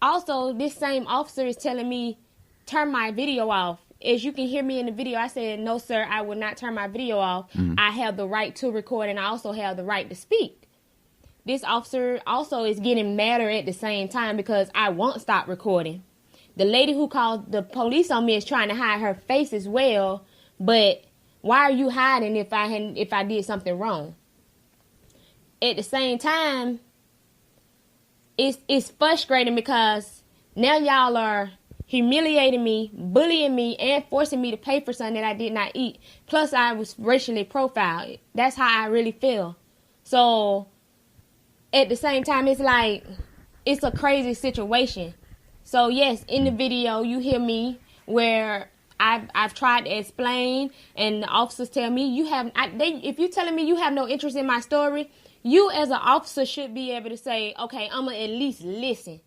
Speaker 8: Also, this same officer is telling me, turn my video off. As you can hear me in the video, I said, no, sir, I will not turn my video off. I have the right to record, and I also have the right to speak. This officer also is getting madder at the same time because I won't stop recording. The lady who called the police on me is trying to hide her face as well, but why are you hiding if I did something wrong? At the same time, it's frustrating because now y'all are humiliating me, bullying me, and forcing me to pay for something that I did not eat. Plus, I was racially profiled. That's how I really feel. So, at the same time, it's like, it's a crazy situation. So, yes, in the video, you hear me where I've tried to explain, and the officers tell me, if you're telling me you have no interest in my story, you as an officer should be able to say, okay, I'm going to at least listen.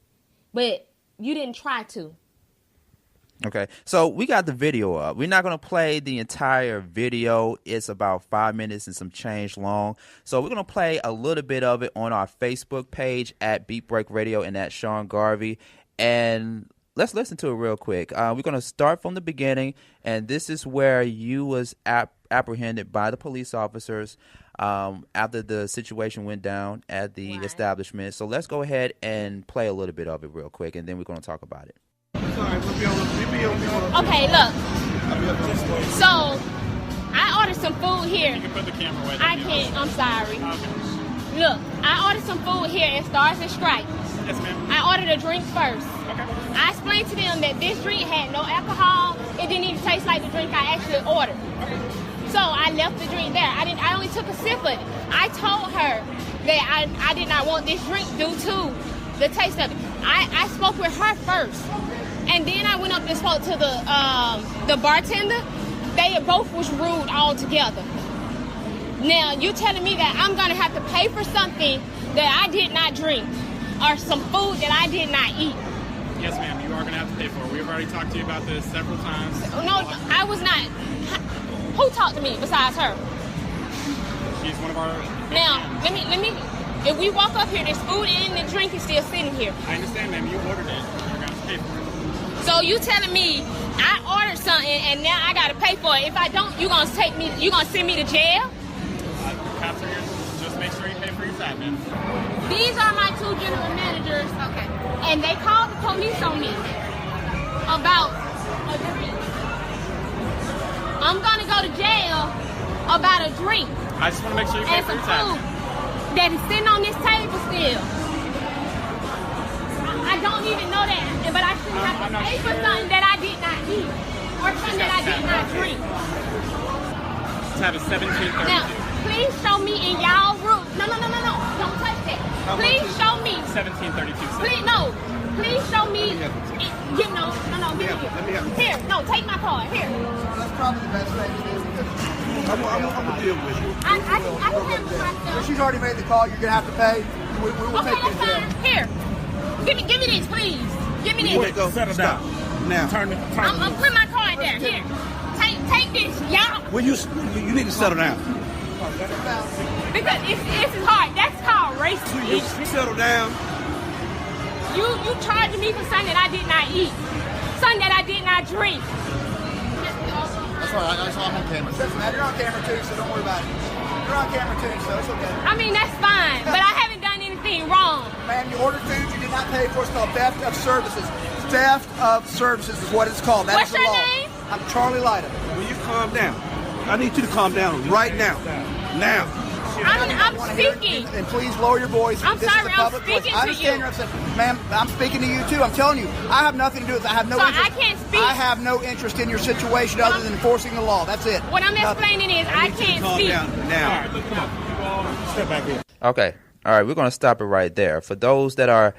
Speaker 8: But you didn't try to.
Speaker 15: Okay, so we got the video up. We're not going to play the entire video. It's about 5 minutes and some change long. So we're going to play a little bit of it on our Facebook page at Beat Break Radio and at Sean Garvey. And let's listen to it real quick. We're going to start from the beginning, and this is where you was apprehended by the police officers after the situation went down at the establishment. So let's go ahead and play a little bit of it real quick, and then we're going to talk about it.
Speaker 8: Okay, look. So, I ordered some food here.
Speaker 21: You can put the camera away.
Speaker 8: I can't. I'm sorry. Look, I ordered some food here at Stars and Stripes.
Speaker 21: Yes, ma'am.
Speaker 8: I ordered a drink first.
Speaker 21: Okay.
Speaker 8: I explained to them that this drink had no alcohol. It didn't even taste like the drink I actually ordered. So I left the drink there. I only took a sip of it. I told her that I did not want this drink due to the taste of it. I spoke with her first. And then I went up and spoke to the bartender. They both was rude all together. Now, you're telling me that I'm going to have to pay for something that I did not drink or some food that I did not eat.
Speaker 21: Yes, ma'am, you are going to have to pay for it. We've already talked to you about this several times.
Speaker 8: No, I was not. Who talked to me besides her?
Speaker 21: She's one of our...
Speaker 8: Now, let me. If we walk up here, there's food and the drink is still sitting here.
Speaker 21: I understand, ma'am. You ordered it. You're going to have to pay for it.
Speaker 8: So you telling me I ordered something and now I gotta pay for it? If I don't, you gonna send me to jail?
Speaker 21: Cops are here. Just make sure you pay for your tab, ma'am.
Speaker 8: These are my 2 general managers. Okay. And they called the police on me about a drink. I'm gonna go to jail about a drink.
Speaker 21: I just want to make sure you pay for your tab.
Speaker 8: And some food that is sitting on this table still. I don't even know that, but I shouldn't have to pay for something that I did not eat or something that I did not drink.
Speaker 21: Tab is 1732.
Speaker 8: Now, please show me in y'all room. No. Don't touch that. Please show me.
Speaker 21: 1732.
Speaker 8: Please show me. Give me here. No, take my card. Here.
Speaker 3: That's probably the best thing to do. I'm going to deal with you.
Speaker 8: I can handle myself.
Speaker 3: She's already made the call. You're going to have to pay. We will
Speaker 8: okay,
Speaker 3: take
Speaker 8: that's fine. Here. Give me this, please. Give me this.
Speaker 3: Wait, go. Settle down. Now.
Speaker 8: I'm putting my card there. Here. Take this, y'all.
Speaker 3: Well, you need to settle down.
Speaker 8: Because this is hard. That's called racism.
Speaker 3: You settle down.
Speaker 8: You charged me for something that I did not eat. Something that I did not drink.
Speaker 3: That's all right. I'm on camera. You're on camera too, so don't worry about it. You're on camera too, so it's okay.
Speaker 8: I mean, that's fine, but I haven't done anything wrong.
Speaker 3: Ma'am, you ordered food you did not pay for. It's called theft of services. Theft of services is what it's called. That is the law.
Speaker 8: What's your name?
Speaker 3: I'm Charlie Lyda. Will you calm down? I need you to calm down right now. Now.
Speaker 8: I'm speaking.
Speaker 3: And please lower your voice.
Speaker 8: I'm
Speaker 3: This
Speaker 8: sorry,
Speaker 3: is a
Speaker 8: I'm
Speaker 3: public place.
Speaker 8: speaking
Speaker 3: I
Speaker 8: to
Speaker 3: understand
Speaker 8: you.
Speaker 3: you're upset. Ma'am, I'm speaking to you too. I'm telling you, I have nothing to do with that. I have no
Speaker 8: So
Speaker 3: interest.
Speaker 8: I can't speak.
Speaker 3: I have no interest in your situation other than enforcing the law. That's it.
Speaker 8: What I'm
Speaker 3: Nothing.
Speaker 8: explaining is I can't speak.
Speaker 15: Now.
Speaker 21: All right, come on. Step back here.
Speaker 15: Okay. All right, we're going to stop it right there. For those that are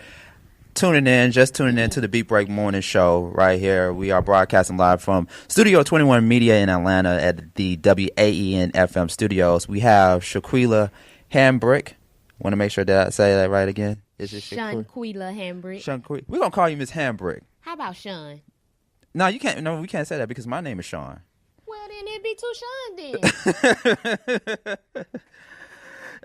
Speaker 15: just tuning in to the Beat Break Morning Show right here, we are broadcasting live from Studio 21 Media in Atlanta at the WAEN FM studios. We have Shaquila Hambrick. Want to make sure that I say that right again? Is it
Speaker 8: Shaquila Hambrick.
Speaker 15: We're going to call you Miss Hambrick.
Speaker 8: How about Sean?
Speaker 15: No, you can't. No, we can't say that because my name is Sean.
Speaker 8: Well, then it'd be two Sean then.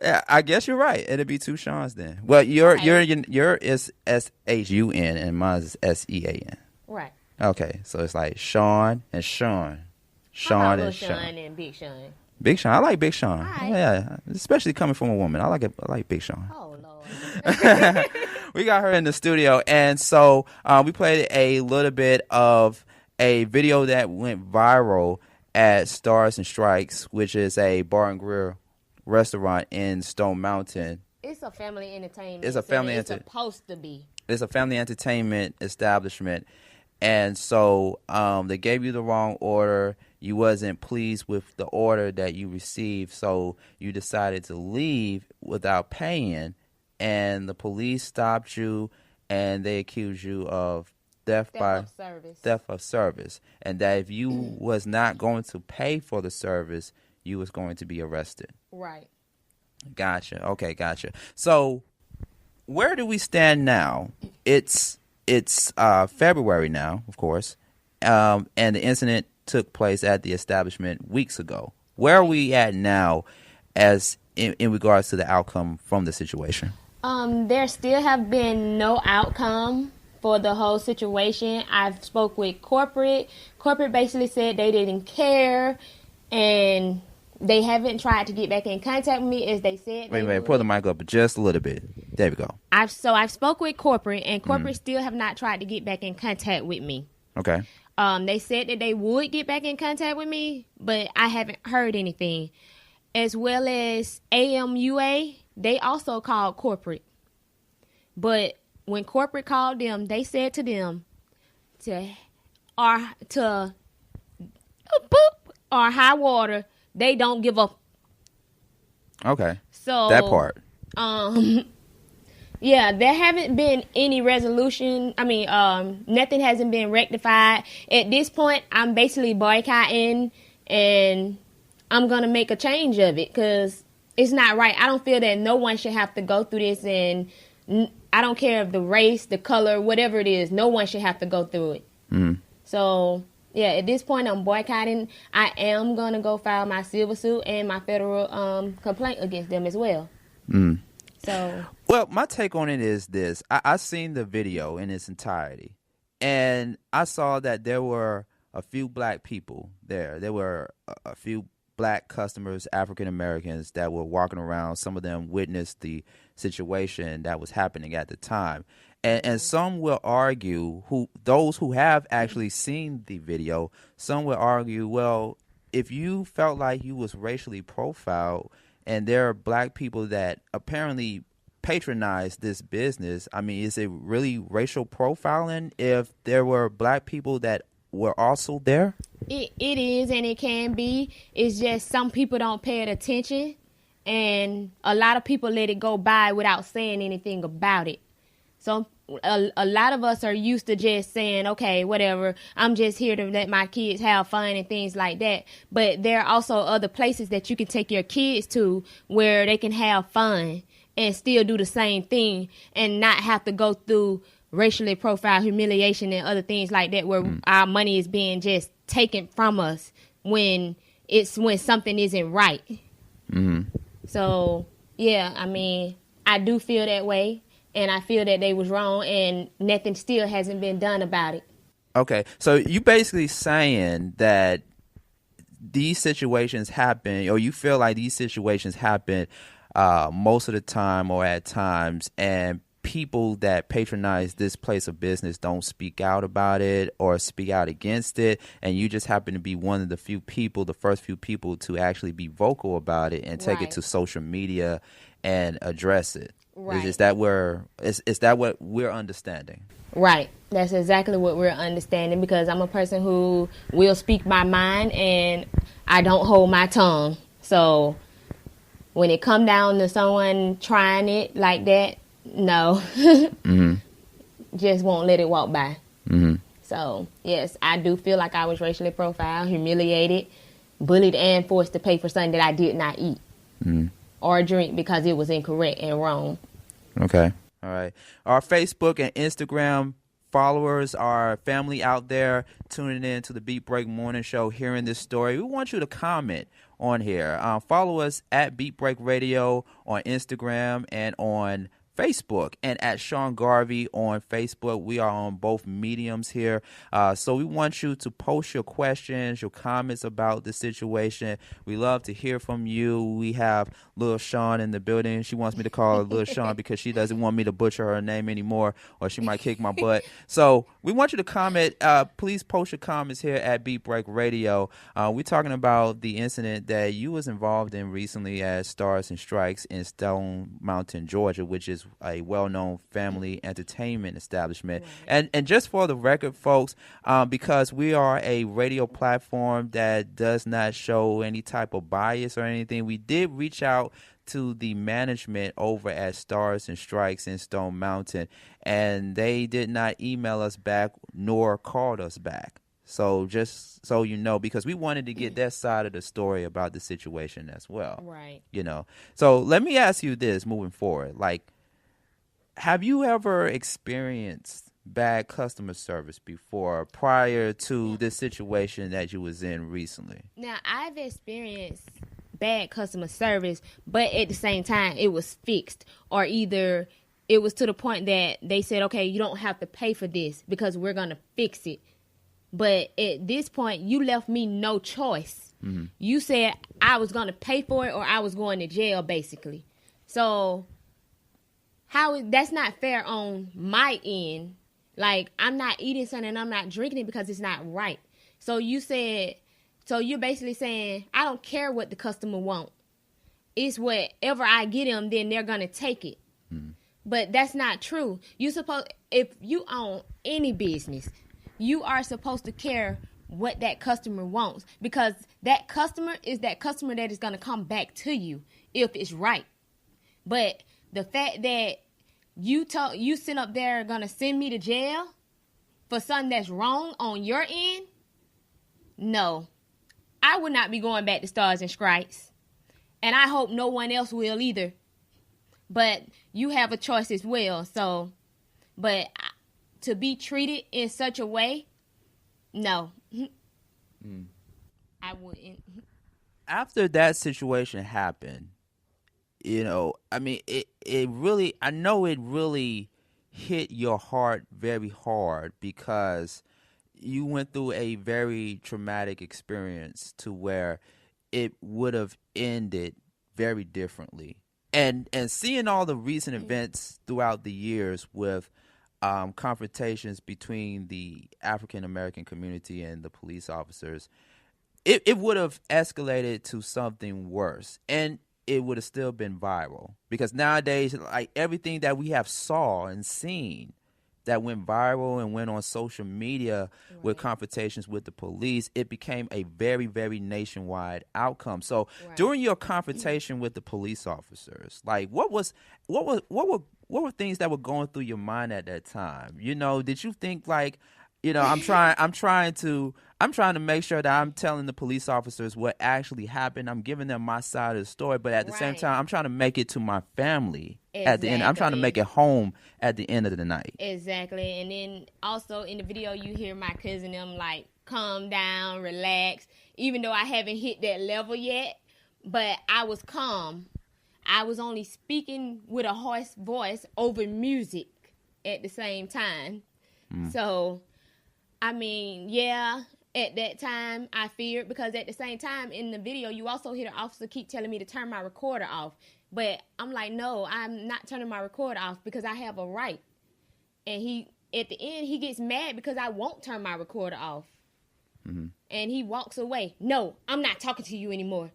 Speaker 15: Yeah, I guess you're right. It'd be two Sean's then. Well, your is SHUN and mine is SEAN.
Speaker 8: Right.
Speaker 15: Okay, so it's like Sean and Sean.
Speaker 8: Sean and Sean and Big Sean.
Speaker 15: Big Sean. I like Big Sean.
Speaker 8: Right.
Speaker 15: Yeah, especially coming from a woman. I like Big Sean.
Speaker 8: Oh Lord.
Speaker 15: We got her in the studio, and so we played a little bit of a video that went viral at Stars and Strikes, which is a bar and grill restaurant in Stone Mountain.
Speaker 8: It's a family entertainment.
Speaker 15: It's a family
Speaker 8: It's supposed to be.
Speaker 15: It's a family entertainment establishment, and so they gave you the wrong order. You wasn't pleased with the order that you received, so you decided to leave without paying, and the police stopped you, and they accused you of theft of service, and that if you was not going to pay for the service, you was going to be arrested.
Speaker 8: Right.
Speaker 15: Gotcha. Okay, gotcha. So where do we stand now? It's February now, of course, and the incident took place at the establishment weeks ago. Where are we at now as in regards to the outcome from the situation?
Speaker 8: There still have been no outcome for the whole situation. I've spoke with corporate. Corporate basically said they didn't care, and they haven't tried to get back in contact with me as they said.
Speaker 15: Wait, pull the mic up just a little bit. There we go.
Speaker 8: I've spoke with corporate, and corporate still have not tried to get back in contact with me.
Speaker 15: Okay.
Speaker 8: They said that they would get back in contact with me, but I haven't heard anything. As well as AMUA, they also called corporate. But when corporate called them, they said to them or high water, they don't give up.
Speaker 15: Okay.
Speaker 8: So
Speaker 15: that part.
Speaker 8: Yeah, there haven't been any resolution. I mean, nothing hasn't been rectified. At this point, I'm basically boycotting, and I'm going to make a change of it because it's not right. I don't feel that no one should have to go through this, and I don't care if the race, the color, whatever it is, no one should have to go through it.
Speaker 15: Mm.
Speaker 8: So, yeah, at this point, I'm boycotting. I am going to go file my civil suit and my federal complaint against them as well.
Speaker 15: Mm.
Speaker 8: So,
Speaker 15: well, my take on it is this. I seen the video in its entirety, and I saw that there were a few black people there. There were a few black customers, African Americans, that were walking around. Some of them witnessed the situation that was happening at the time. And some will argue, those who have actually seen the video, some will argue, well, if you felt like you was racially profiled and there are black people that apparently patronize this business, I mean, is it really racial profiling if there were black people that were also there?
Speaker 8: It is, and it can be. It's just some people don't pay it attention, and a lot of people let it go by without saying anything about it. So a lot of us are used to just saying, okay, whatever, I'm just here to let my kids have fun and things like that. But there are also other places that you can take your kids to where they can have fun and still do the same thing and not have to go through racially profiled humiliation and other things like that where our money is being just taken from us when something isn't right.
Speaker 15: Mm-hmm.
Speaker 8: So, yeah, I mean, I do feel that way. And I feel that they was wrong, and nothing still hasn't been done about it.
Speaker 15: Okay, so you basically saying that these situations happen, or you feel like these situations happen most of the time or at times, and people that patronize this place of business don't speak out about it or speak out against it, and you just happen to be one of the first few people to actually be vocal about it and take it to social media and address it.
Speaker 8: Right.
Speaker 15: Is that what we're understanding?
Speaker 8: Right. That's exactly what we're understanding, because I'm a person who will speak my mind and I don't hold my tongue. So when it come down to someone trying it like that, no. Just won't let it walk by. So, yes, I do feel like I was racially profiled, humiliated, bullied, and forced to pay for something that I did not eat or drink because it was incorrect and wrong.
Speaker 15: Okay. All right. Our Facebook and Instagram followers, our family out there tuning in to the Beat Break Morning Show, hearing this story, we want you to comment on here. Follow us at Beat Break Radio on Instagram and on Facebook, and at Sean Garvey on Facebook. We are on both mediums here. So we want you to post your questions, your comments about the situation. We love to hear from you. We have Lil Sean in the building. She wants me to call her Lil Sean because she doesn't want me to butcher her name anymore, or she might kick my butt. So we want you to comment. Please post your comments here at Beat Break Radio. We're talking about the incident that you was involved in recently at Stars and Strikes in Stone Mountain, Georgia, which is a well-known family entertainment establishment. Right. And just for the record, folks, because we are a radio platform that does not show any type of bias or anything, we did reach out to the management over at Stars and Strikes in Stone Mountain, and they did not email us back nor called us back. So just so you know, because we wanted to get their side of the story about the situation as well.
Speaker 8: Right.
Speaker 15: You know. So let me ask you this moving forward. Like, have you ever experienced bad customer service before, prior to this situation that you was in recently?
Speaker 8: Now, I've experienced bad customer service, but at the same time, it was fixed, or either it was to the point that they said, okay, you don't have to pay for this because we're going to fix it. But at this point, you left me no choice. You said I was going to pay for it or I was going to jail, basically. So that's not fair on my end. Like, I'm not eating something and I'm not drinking it because it's not right. So you're basically saying, I don't care what the customer wants. It's whatever I get them, then they're going to take it. But that's not true. If you own any business, you are supposed to care what that customer wants, because that customer is that customer that is going to come back to you if it's right. But the fact that you sit up there going to send me to jail for something that's wrong on your end, no. I would not be going back to Stars and Stripes, and I hope no one else will either. But you have a choice as well. So, but to be treated in such a way, no. I wouldn't.
Speaker 15: After that situation happened, you know, I mean, I know it really hit your heart very hard, because you went through a very traumatic experience to where it would have ended very differently. And seeing all the recent events throughout the years with confrontations between the African American community and the police officers, it would have escalated to something worse, and it would have still been viral. Because nowadays, like, everything that we have saw and seen that went viral and went on social media with confrontations with the police, it became a very, very nationwide outcome. So during your confrontation with the police officers, like, what were things that were going through your mind at that time? You know, did you think, like, you know, I'm trying to make sure that I'm telling the police officers what actually happened. I'm giving them my side of the story, but at the same time, I'm trying to make it to my family at the end. I'm trying to make it home at the end of the night.
Speaker 8: Exactly. And then also in the video, you hear my cousin them like, calm down, relax, even though I haven't hit that level yet, but I was calm. I was only speaking with a hoarse voice over music at the same time. So, I mean, yeah, at that time I feared, because at the same time in the video, you also hear the officer keep telling me to turn my recorder off. But I'm like, no, I'm not turning my recorder off because I have a right. And at the end, he gets mad because I won't turn my recorder off. Mm-hmm. And he walks away. No, I'm not talking to you anymore.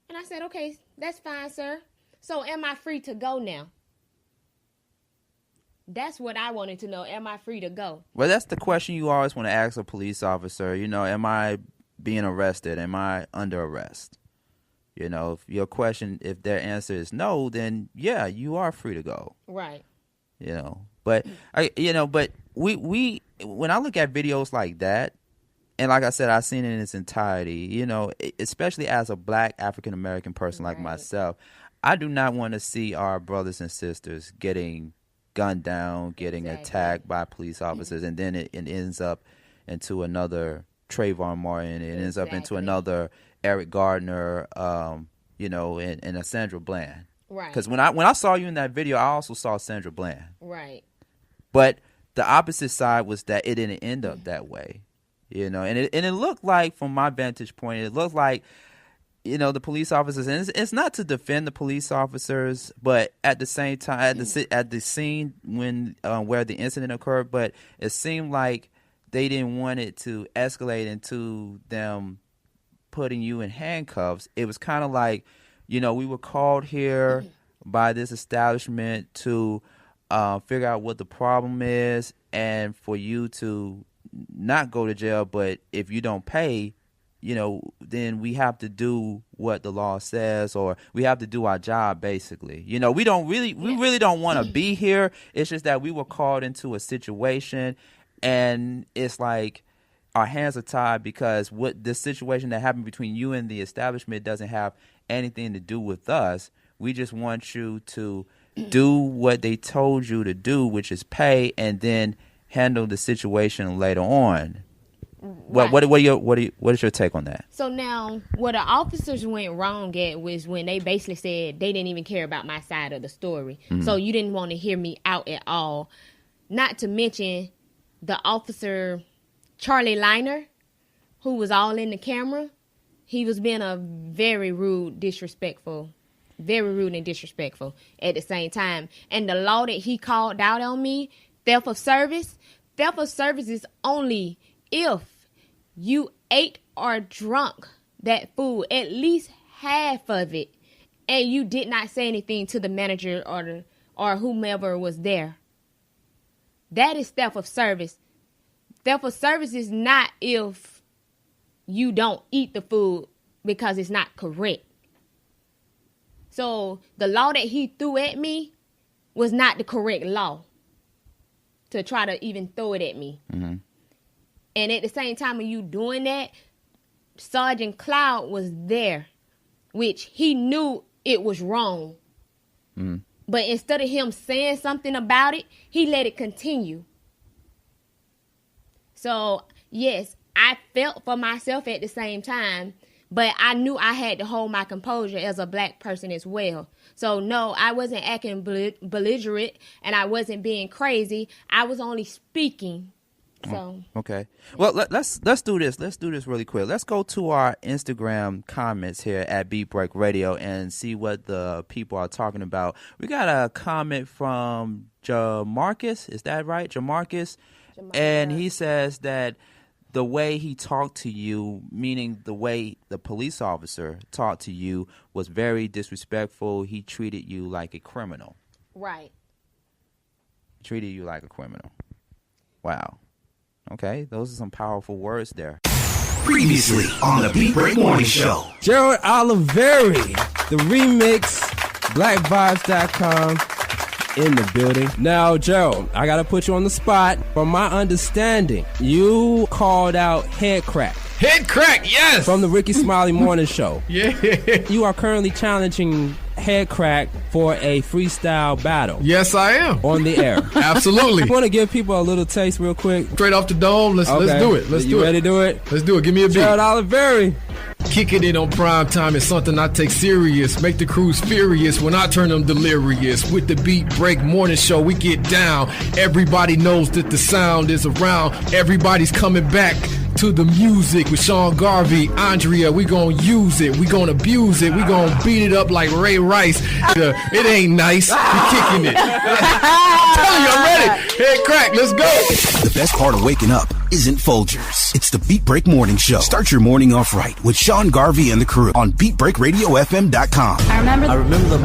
Speaker 8: And I said, okay, that's fine, sir. So am I free to go now? That's what I wanted to know. Am I free to go?
Speaker 15: Well, that's the question you always want to ask a police officer. Am I being arrested? Am I under arrest? If your question, if their answer is no, then yeah, you are free to go.
Speaker 8: Right.
Speaker 15: But we when I look at videos like that, and like I said, I've seen it in its entirety, especially as a black African American person like myself, I do not want to see our brothers and sisters getting gunned down, getting attacked by police officers, and then it ends up into another Trayvon Martin, it ends up into another Eric Gardner, and a Sandra Bland.
Speaker 8: Right.
Speaker 15: Because when I saw you in that video, I also saw Sandra Bland.
Speaker 8: Right.
Speaker 15: But the opposite side was that it didn't end up that way, and it looked like, from my vantage point, it looked like, the police officers, and it's not to defend the police officers, but at the same time, at the scene when where the incident occurred, but it seemed like they didn't want it to escalate into them putting you in handcuffs. It was kind of like, we were called here by this establishment to figure out what the problem is, and for you to not go to jail, but if you don't pay, then we have to do what the law says, or we have to do our job, basically. We really don't want to be here. It's just that we were called into a situation, and it's like our hands are tied because what the situation that happened between you and the establishment doesn't have anything to do with us. We just want you to do what they told you to do, which is pay, and then handle the situation later on. Right. What is your take on that?
Speaker 8: So now, where the officers went wrong at was when they basically said they didn't even care about my side of the story. Mm-hmm. So you didn't want to hear me out at all. Not to mention the officer Charlie Liner, who was all in the camera. He was being very rude and disrespectful at the same time. And the law that he called out on me, theft of service is only if you ate or drunk that food, at least half of it, and you did not say anything to the manager or whomever was there. That is theft of service. Theft of service is not if you don't eat the food because it's not correct. So the law that he threw at me was not the correct law to try to even throw it at me. Mm-hmm. And at the same time when you doing that, Sergeant Cloud was there, which he knew it was wrong. Mm-hmm. But instead of him saying something about it, he let it continue. So, yes, I felt for myself at the same time, but I knew I had to hold my composure as a black person as well. So, no, I wasn't acting belligerent, and I wasn't being crazy. I was only speaking. So
Speaker 15: okay. Well, let's do this. Let's do this really quick. Let's go to our Instagram comments here at Beat Break Radio and see what the people are talking about. We got a comment from Jamarcus. Is that right? Jamarcus. And he says that the way he talked to you, meaning the way the police officer talked to you, was very disrespectful. He treated you like a criminal.
Speaker 8: Right.
Speaker 15: Treated you like a criminal. Wow. Okay, those are some powerful words there.
Speaker 1: Previously on the Beat Break Morning Show.
Speaker 6: Gerald Oliveri, the remix, blackvibes.com in the building. Now, Gerald, I got to put you on the spot. From my understanding, you called out Head Crack.
Speaker 7: Head Crack, yes!
Speaker 6: From the Ricky Smiley Morning Show.
Speaker 7: Yeah.
Speaker 6: You are currently challenging Head Crack for a freestyle battle.
Speaker 7: Yes, I am.
Speaker 6: On the air.
Speaker 7: Absolutely.
Speaker 6: I want to give people a little taste real quick.
Speaker 7: Straight off the dome, let's do it.
Speaker 6: You ready to do it?
Speaker 7: Let's do it. Give me a beat.
Speaker 6: Gerald Oliveri.
Speaker 7: Kicking it on prime time is something I take serious. Make the crews furious when I turn them delirious. With the Beat Break Morning Show, we get down. Everybody knows that the sound is around. Everybody's coming back to the music with Sean Garvey, Andrea. We gonna use it. We gonna abuse it. We gonna beat it up like Ray Rice. It ain't nice. We kicking it. I'm telling you, I'm ready. Head crack. Let's go.
Speaker 1: The best part of waking up isn't Folgers. It's the Beat Break Morning Show. Start your morning off right with Sean Garvey and the crew on BeatBreakRadioFM.com.
Speaker 22: I remember the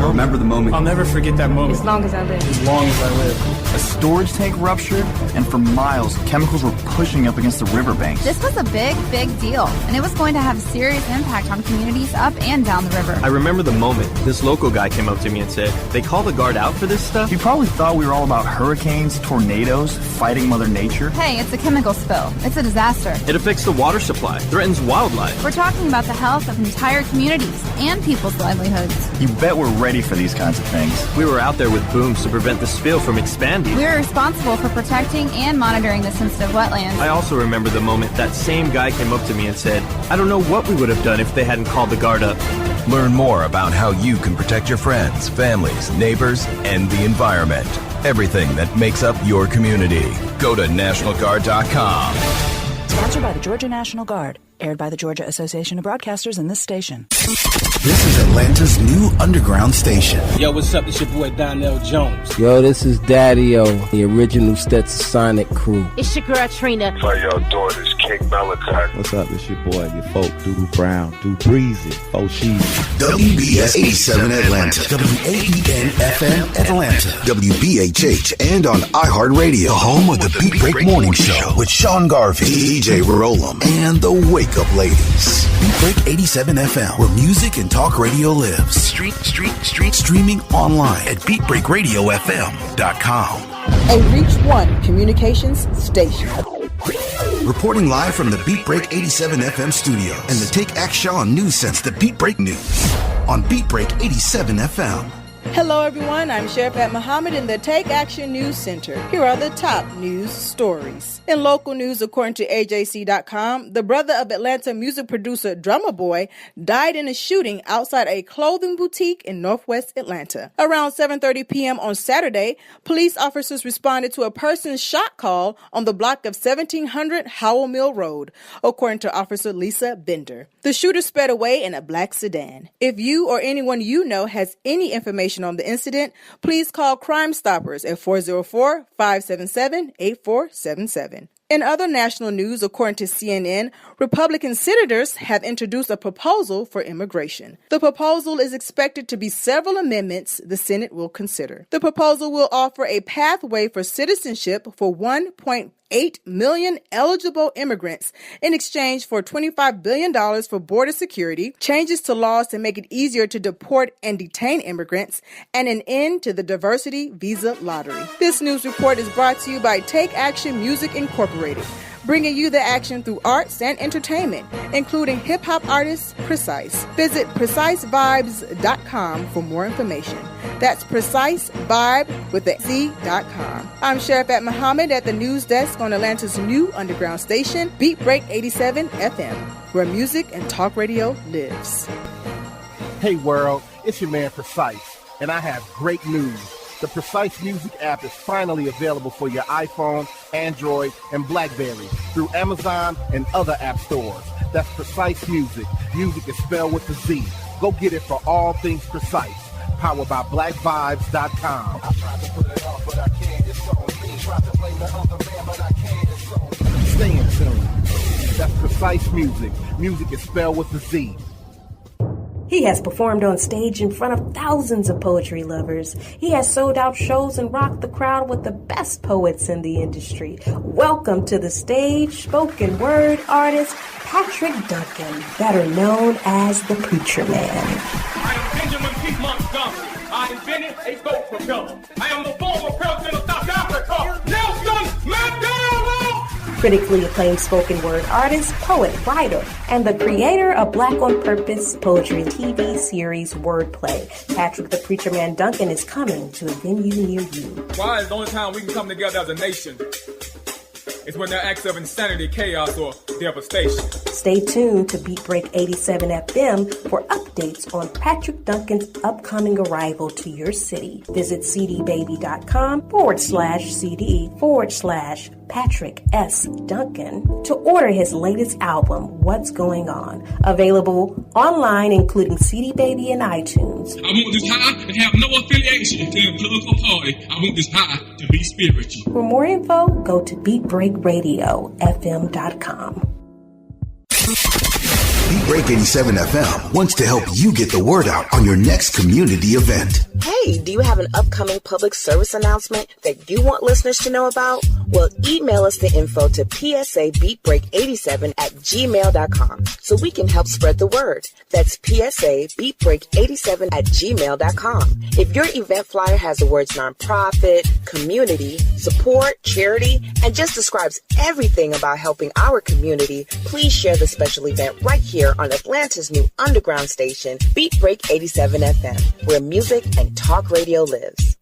Speaker 22: moment.
Speaker 21: I'll never forget that moment.
Speaker 22: As long as I live.
Speaker 21: As long as I live.
Speaker 20: A storage tank ruptured, and for miles, chemicals were pushing up against the riverbanks.
Speaker 22: This was a big, big deal, and it was going to have serious impact on communities up and down the river.
Speaker 23: I remember the moment this local guy came up to me and said, "They call the guard out for this stuff?"
Speaker 20: You probably thought we were all about hurricanes, tornadoes, fighting Mother Nature.
Speaker 22: Hey, it's a chemical spill. It's a disaster.
Speaker 23: It affects the water supply, threatens wildlife.
Speaker 22: We're talking about the health of entire communities and people's livelihoods.
Speaker 20: You bet we're ready for these kinds of things.
Speaker 23: We were out there with booms to prevent the spill from expanding.
Speaker 22: We're responsible for protecting and monitoring the sensitive wetlands.
Speaker 23: I also remember the moment that same guy came up to me and said, "I don't know what we would have done if they hadn't called the guard up."
Speaker 5: Learn more about how you can protect your friends, families, neighbors, and the environment. Everything that makes up your community. Go to NationalGuard.com.
Speaker 2: Sponsored by the Georgia National Guard. Aired by the Georgia Association of Broadcasters and this station.
Speaker 1: This is Atlanta's new underground station.
Speaker 10: Yo, what's up? It's your boy Donnell Jones.
Speaker 6: Yo, this is Daddy-O, the original Stetsasonic crew.
Speaker 14: It's your girl Trina.
Speaker 24: How y'all doing? It's King Malachi.
Speaker 25: What's up? It's your boy, your folk, Doodoo Brown, Do Breezy, Fo Cheese.
Speaker 1: WBS 87 Atlanta, WAEN FM Atlanta, WBHH, and on iHeartRadio, home of the Beat Break Morning Show with Sean Garvey, DJ Rollum, and the Wake Up Ladies. Beat Break 87 FM, where music and talk radio lives. Streaming online at BeatBreakRadioFM.com.
Speaker 9: A Reach One communications station.
Speaker 1: Reporting live from the Beat Break 87 FM studios and the Take Action News Sense, the Beat Break News on Beat Break 87 FM.
Speaker 9: Hello, everyone. I'm Sherifat Muhammad in the Take Action News Center. Here are the top news stories. In local news, according to AJC.com, the brother of Atlanta music producer Drummer Boy died in a shooting outside a clothing boutique in Northwest Atlanta. Around 7:30 p.m. on Saturday, police officers responded to a person's shot call on the block of 1700 Howell Mill Road, according to Officer Lisa Bender. The shooter sped away in a black sedan. If you or anyone you know has any information on the incident, please call Crime Stoppers at 404-577-8477. In other national news, according to CNN, Republican senators have introduced a proposal for immigration. The proposal is expected to be several amendments the Senate will consider. The proposal will offer a pathway for citizenship for 1.8 million eligible immigrants in exchange for $25 billion for border security, changes to laws to make it easier to deport and detain immigrants, and an end to the diversity visa lottery. This news report is brought to you by Take Action Music Incorporated, bringing you the action through arts and entertainment, including hip-hop artist Precise. Visit PreciseVibes.com for more information. That's PreciseVibe.com. I'm Sherifat Muhammad at the news desk on Atlanta's new underground station, Beat Break 87 FM, where music and talk radio lives.
Speaker 11: Hey world, it's your man Precise, and I have great news. The Precise Music app is finally available for your iPhone, Android, and BlackBerry through Amazon and other app stores. That's Precise Music. Music is spelled with a Z. Go get it for all things Precise. Powered by BlackVibes.com. I tried to put it off, but I can't. It's on me. Tried to blame the other man, but I can't. It's on me. Stay in tune. That's Precise Music. Music is spelled with a Z.
Speaker 12: He has performed on stage in front of thousands of poetry lovers. He has sold out shows and rocked the crowd with the best poets in the industry. Welcome to the stage, spoken word artist Patrick Duncan, better known as the Preacher Man.
Speaker 13: I am Benjamin P. Montgomery. I invented a boat propeller. I am the former president of South Africa, Nelson Mandela!
Speaker 12: Critically acclaimed spoken word artist, poet, writer, and the creator of Black on Purpose poetry TV series Wordplay. Patrick the Preacher Man Duncan is coming to a venue near you.
Speaker 21: Why is the only time we can come together as a nation is when there are acts of insanity, chaos, or
Speaker 13: devastation.
Speaker 12: Stay tuned to Beat Break 87 FM for updates on Patrick Duncan's upcoming arrival to your city. Visit cdbaby.com/CD/Patrick S. Duncan to order his latest album, What's Going On. Available online, including CD Baby and iTunes.
Speaker 13: I want this high to have no affiliation to a political party. I want this high to be spiritual.
Speaker 12: For more info, go to BeatBreakRadioFM.com.
Speaker 1: Beat Break 87 FM wants to help you get the word out on your next community event.
Speaker 14: Hey, do you have an upcoming public service announcement that you want listeners to know about? Well, email us the info to psabeatbreak87@gmail.com so we can help spread the word. That's psabeatbreak87@gmail.com. If your event flyer has the words nonprofit, community, support, charity, and just describes everything about helping our community, please share the special event right here on Atlanta's new underground station, Beat Break 87 FM, where music and talk radio lives.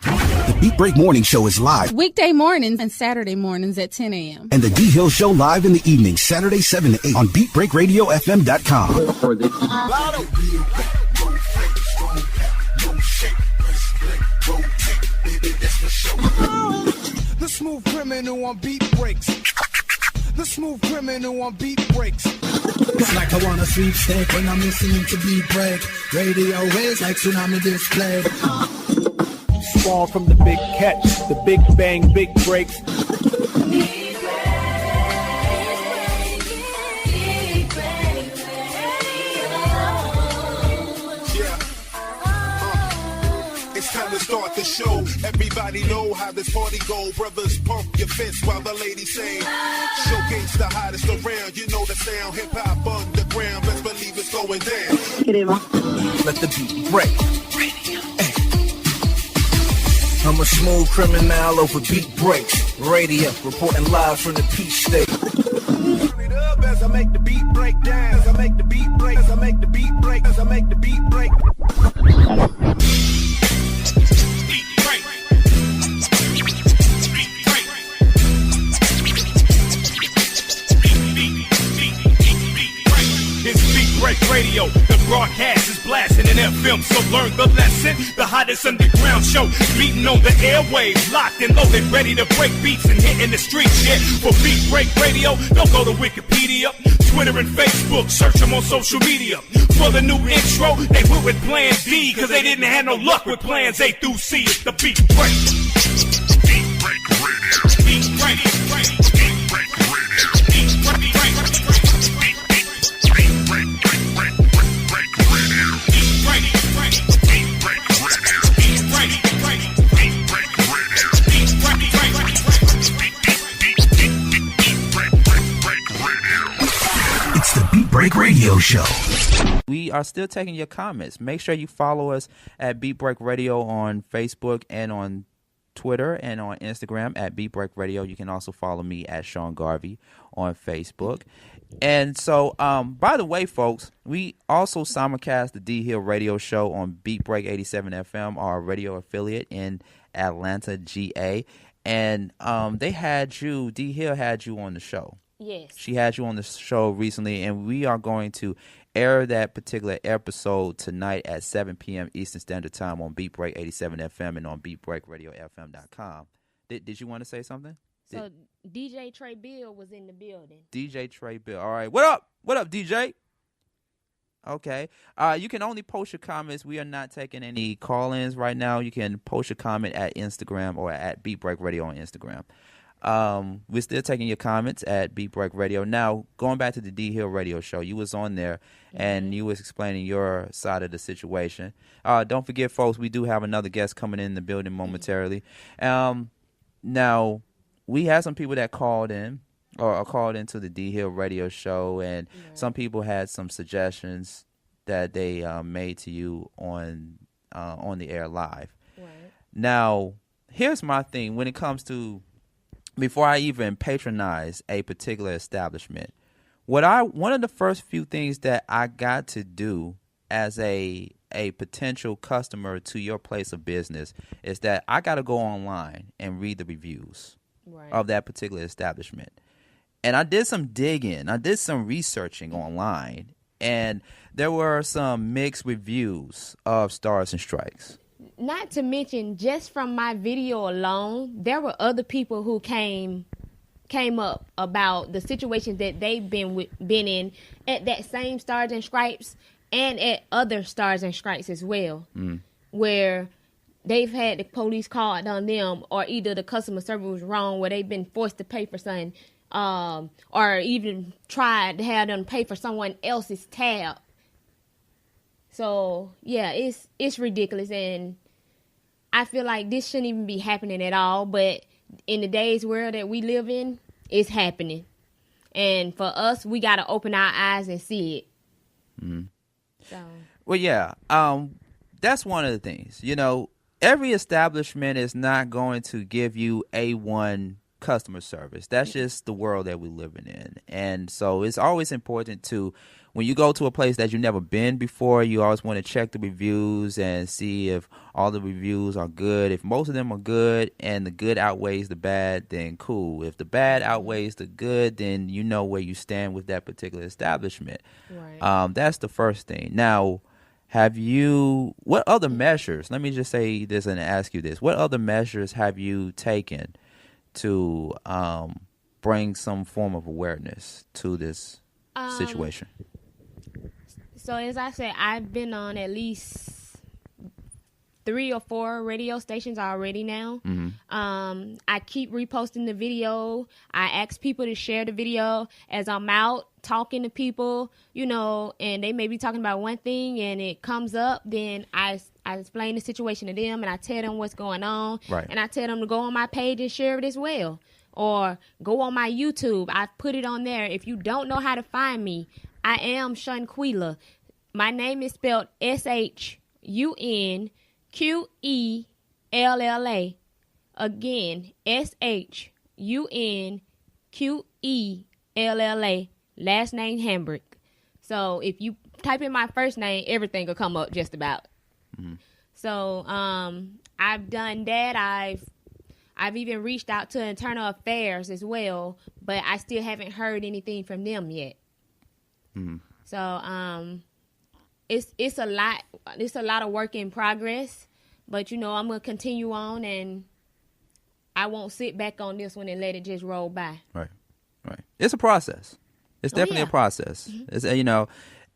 Speaker 1: The Beat Break Morning Show is live.
Speaker 16: Weekday mornings and Saturday mornings at 10 a.m.
Speaker 1: And the D Hill Show live in the evening, Saturday 7 to 8 on BeatBreakRadioFM.com.
Speaker 17: The smooth criminal on beat breaks. The smooth criminal on beat breaks. It's like I want a sweepstake when I'm listening to Beat Break. Radio waves like tsunami display.
Speaker 18: Spawn from the big catch, the big bang, big breaks.
Speaker 17: It's time to start the show. Everybody know how this party go. Brothers pump your fist while the ladies sing. Showcase the hottest around. You know the sound. Hip hop underground. Best believe it's going down.
Speaker 18: Let the beat break. I'm a smooth criminal over beat breaks. Radio reporting live from the Peach State.
Speaker 17: As I make the beat break down. As I make the beat break. As I make the beat break. As I make the beat break.
Speaker 13: Break radio, the broadcast is blasting in FM, so learn the lesson. The hottest underground show, beating on the airwaves, locked and loaded, ready to break beats and hitting the streets. Yeah, for Beat Break Radio, don't go to Wikipedia, Twitter and Facebook, search them on social media. For the new intro, they went with Plan D, cause they didn't have no luck with Plans A through C. It's the Beat Break. Beat Break Radio. Beat Break Radio. Beat Break Radio. Beat Break Radio.
Speaker 1: It's the Beat Break Radio Show.
Speaker 15: We are still taking your comments. Make sure you follow us at Beat Break Radio on Facebook and on Twitter and on Instagram at Beat Break Radio. You can also follow me at Sean Garvey on Facebook. And so, by the way, folks, we also simulcast the D Hill Radio Show on Beat Break 87 FM, our radio affiliate in Atlanta, GA. And they had you, D Hill had you on the show.
Speaker 8: Yes.
Speaker 15: She had you on the show recently, and we are going to air that particular episode tonight at 7 p.m. Eastern Standard Time on Beat Break 87 FM and on BeatBreakRadioFM.com. Did you want to say something?
Speaker 8: So DJ Trey Bill was in the building.
Speaker 15: DJ Trey Bill. All right. What up? What up, DJ? Okay. You can only post your comments. We are not taking any call-ins right now. You can post your comment at Instagram or at Beat Break Radio on Instagram. We're still taking your comments at Beat Break Radio. Now, going back to the D Hill Radio Show, you was on there and you was explaining your side of the situation. Don't forget, folks, we do have another guest coming in the building momentarily. Now, we had some people that called in or called into the D Hill Radio Show, and some people had some suggestions that they made to you on the air live. Right. Now, here's my thing when it comes to before I even patronize a particular establishment, one of the first few things that I got to do as a potential customer to your place of business is that I got to go online and read the reviews of that particular establishment. And I did some digging. I did some researching online, and there were some mixed reviews of Stars and Stripes.
Speaker 8: Not to mention, just from my video alone, there were other people who came up about the situations that they've been in at that same Stars and Stripes and at other Stars and Stripes as well, where they've had the police called on them, or either the customer service was wrong, where they've been forced to pay for something, or even tried to have them pay for someone else's tab. So yeah, it's ridiculous, and I feel like this shouldn't even be happening at all. But in today's world that we live in, it's happening, and for us, we got to open our eyes and see it. So.
Speaker 15: Well, yeah, that's one of the things. You know, every establishment is not going to give you A1 customer service. That's just the world that we're living in. And so it's always important to, when you go to a place that you've never been before, you always want to check the reviews and see if all the reviews are good. If most of them are good and the good outweighs the bad, then cool. If the bad outweighs the good, then you know where you stand with that particular establishment. Right. That's the first thing. Now, what other measures, let me just say this and ask you this, what other measures have you taken to bring some form of awareness to this situation?
Speaker 8: So as I said, I've been on at least 3 or 4 radio stations already now. I keep reposting the video. I ask people to share the video as I'm out talking to people, you know, and they may be talking about one thing and it comes up, then I explain the situation to them and I tell them what's going on. Right. And I tell them to go on my page and share it as well. Or go on my YouTube. I've put it on there. If you don't know how to find me, I am Shunquilla. My name is spelled SHUNQUELLA. Again, SHUNQUELLA. Last name Hambrick. So if you type in my first name, everything will come up just about. So I've done that. I've even reached out to Internal Affairs as well, but I still haven't heard anything from them yet. So it's a lot. It's a lot of work in progress, but you know I'm gonna continue on, and I won't sit back on this one and let it just roll by.
Speaker 15: Right. It's a process. It's definitely a process. It's, you know,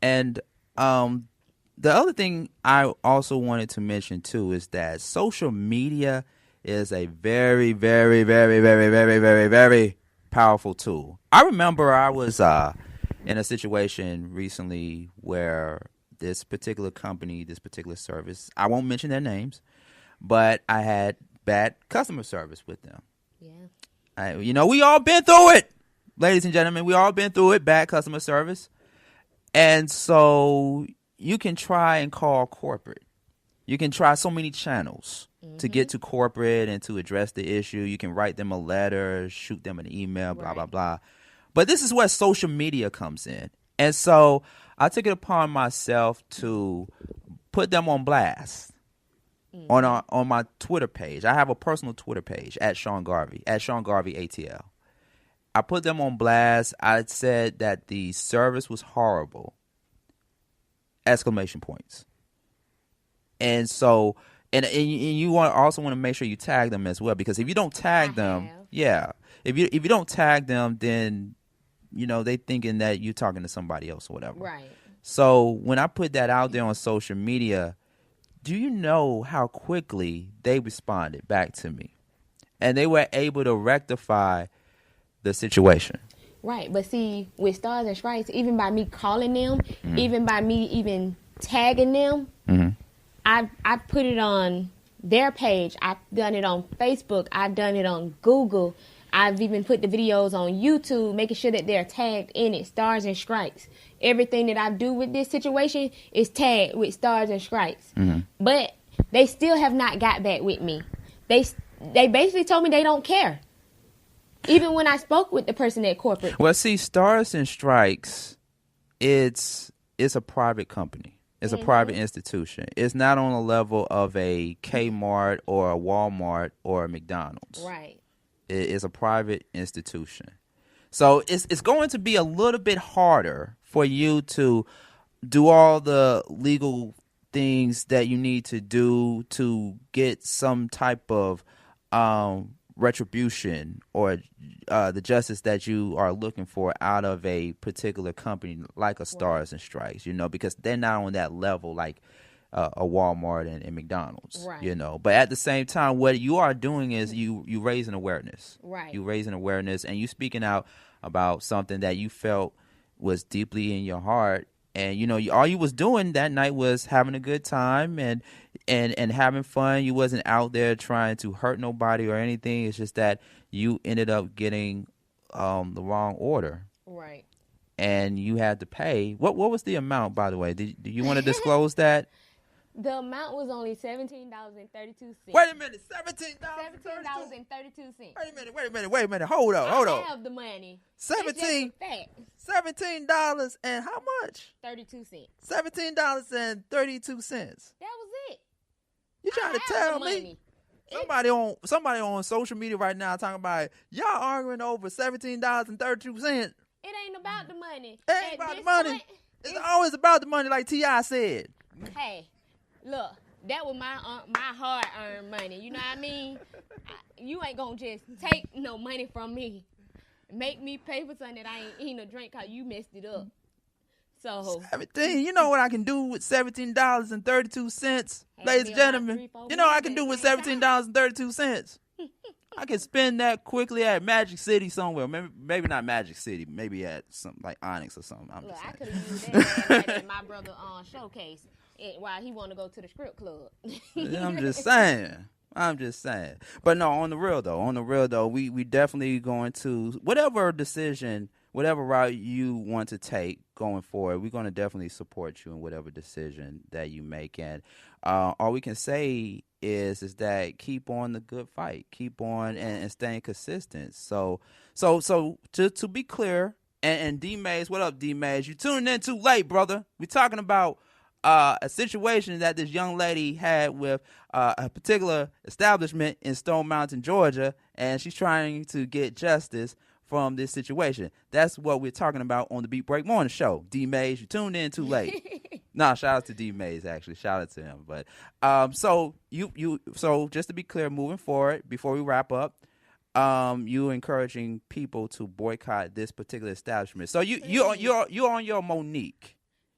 Speaker 15: and the other thing I also wanted to mention too is that social media is a very, very, very, very, very, very, very powerful tool. I remember I was in a situation recently where this particular company, this particular service, I won't mention their names, but I had bad customer service with them. Yeah. You know, we all been through it, ladies and gentlemen. We all been through it, bad customer service. And so you can try and call corporate. You can try so many channels to get to corporate and to address the issue. You can write them a letter, shoot them an email, blah, blah, blah. But this is where social media comes in. And so I took it upon myself to put them on blast on my Twitter page. I have a personal Twitter page at Sean Garvey ATL. I put them on blast. I said that the service was horrible. Exclamation points. And so, and you also want to make sure you tag them as well, because if you don't tag them, if you don't tag them, then you know they thinking that you're talking to somebody else or whatever. Right. So when I put that out there on social media, do you know how quickly they responded back to me, and they were able to rectify the situation.
Speaker 8: Right, but see, with Stars and Stripes, even by me calling them, even by me even tagging them, I put it on their page. I've done it on Facebook. I've done it on Google. I've even put the videos on YouTube, making sure that they're tagged in it, Stars and Stripes. Everything that I do with this situation is tagged with Stars and Stripes. But they still have not got back with me. They basically told me they don't care. Even when I spoke with the person at corporate.
Speaker 15: Well, see, Stars and Strikes, it's a private company. It's a private institution. It's not on the level of a Kmart or a Walmart or a McDonald's.
Speaker 8: Right.
Speaker 15: It's a private institution. So it's going to be a little bit harder for you to do all the legal things that you need to do to get some type of retribution or the justice that you are looking for out of a particular company like a Stars and Stripes, because they're not on that level like a Walmart and McDonald's, But at the same time, what you are doing is you raising awareness.
Speaker 8: Right.
Speaker 15: You raising awareness and you speaking out about something that you felt was deeply in your heart. And, all you was doing that night was having a good time and having fun. You wasn't out there trying to hurt nobody or anything. It's just that you ended up getting the wrong order.
Speaker 8: Right.
Speaker 15: And you had to pay. What was the amount, by the way? Do you want to disclose that?
Speaker 8: The amount was only $17.32.
Speaker 15: Wait a minute, $17.32. Wait a minute. Hold on.
Speaker 8: I have the money.
Speaker 15: $17 and how much?
Speaker 8: 32 cents.
Speaker 15: $17.32.
Speaker 8: That was it.
Speaker 15: You trying to tell me? Somebody on social media right now talking about y'all arguing over $17.32.
Speaker 8: It ain't about the money.
Speaker 15: It ain't about the money. It's always about the money, like T.I. said.
Speaker 8: Hey, look, that was my hard-earned money. You know what I mean? You ain't gonna just take no money from me, make me pay for something that I ain't eating or drink because you messed it up. So
Speaker 15: 17. You know what I can do with $17.32, ladies and gentlemen? You know what I can do with $17.32? I can spend that quickly at Magic City somewhere. Maybe not Magic City. Maybe at something like Onyx or something.
Speaker 8: I could have used that right at my brother showcase while he want to go to the strip club.
Speaker 15: I'm just saying. But no, on the real though, we definitely going to, whatever decision, whatever route you want to take going forward, we're going to definitely support you in whatever decision that you make. And all we can say is that keep on the good fight, keep on and staying consistent. So to be clear, and D-Maze, what up, D-Maze? You tuning in too late, brother. We're talking about a situation that this young lady had with a particular establishment in Stone Mountain, Georgia, and she's trying to get justice from this situation. That's what we're talking about on the Beat Break Morning Show. D-Maze, you tuned in too late. Shout out to D-Maze, actually. Shout out to him. But so just to be clear, moving forward, before we wrap up, you encouraging people to boycott this particular establishment. So you're on your Monique.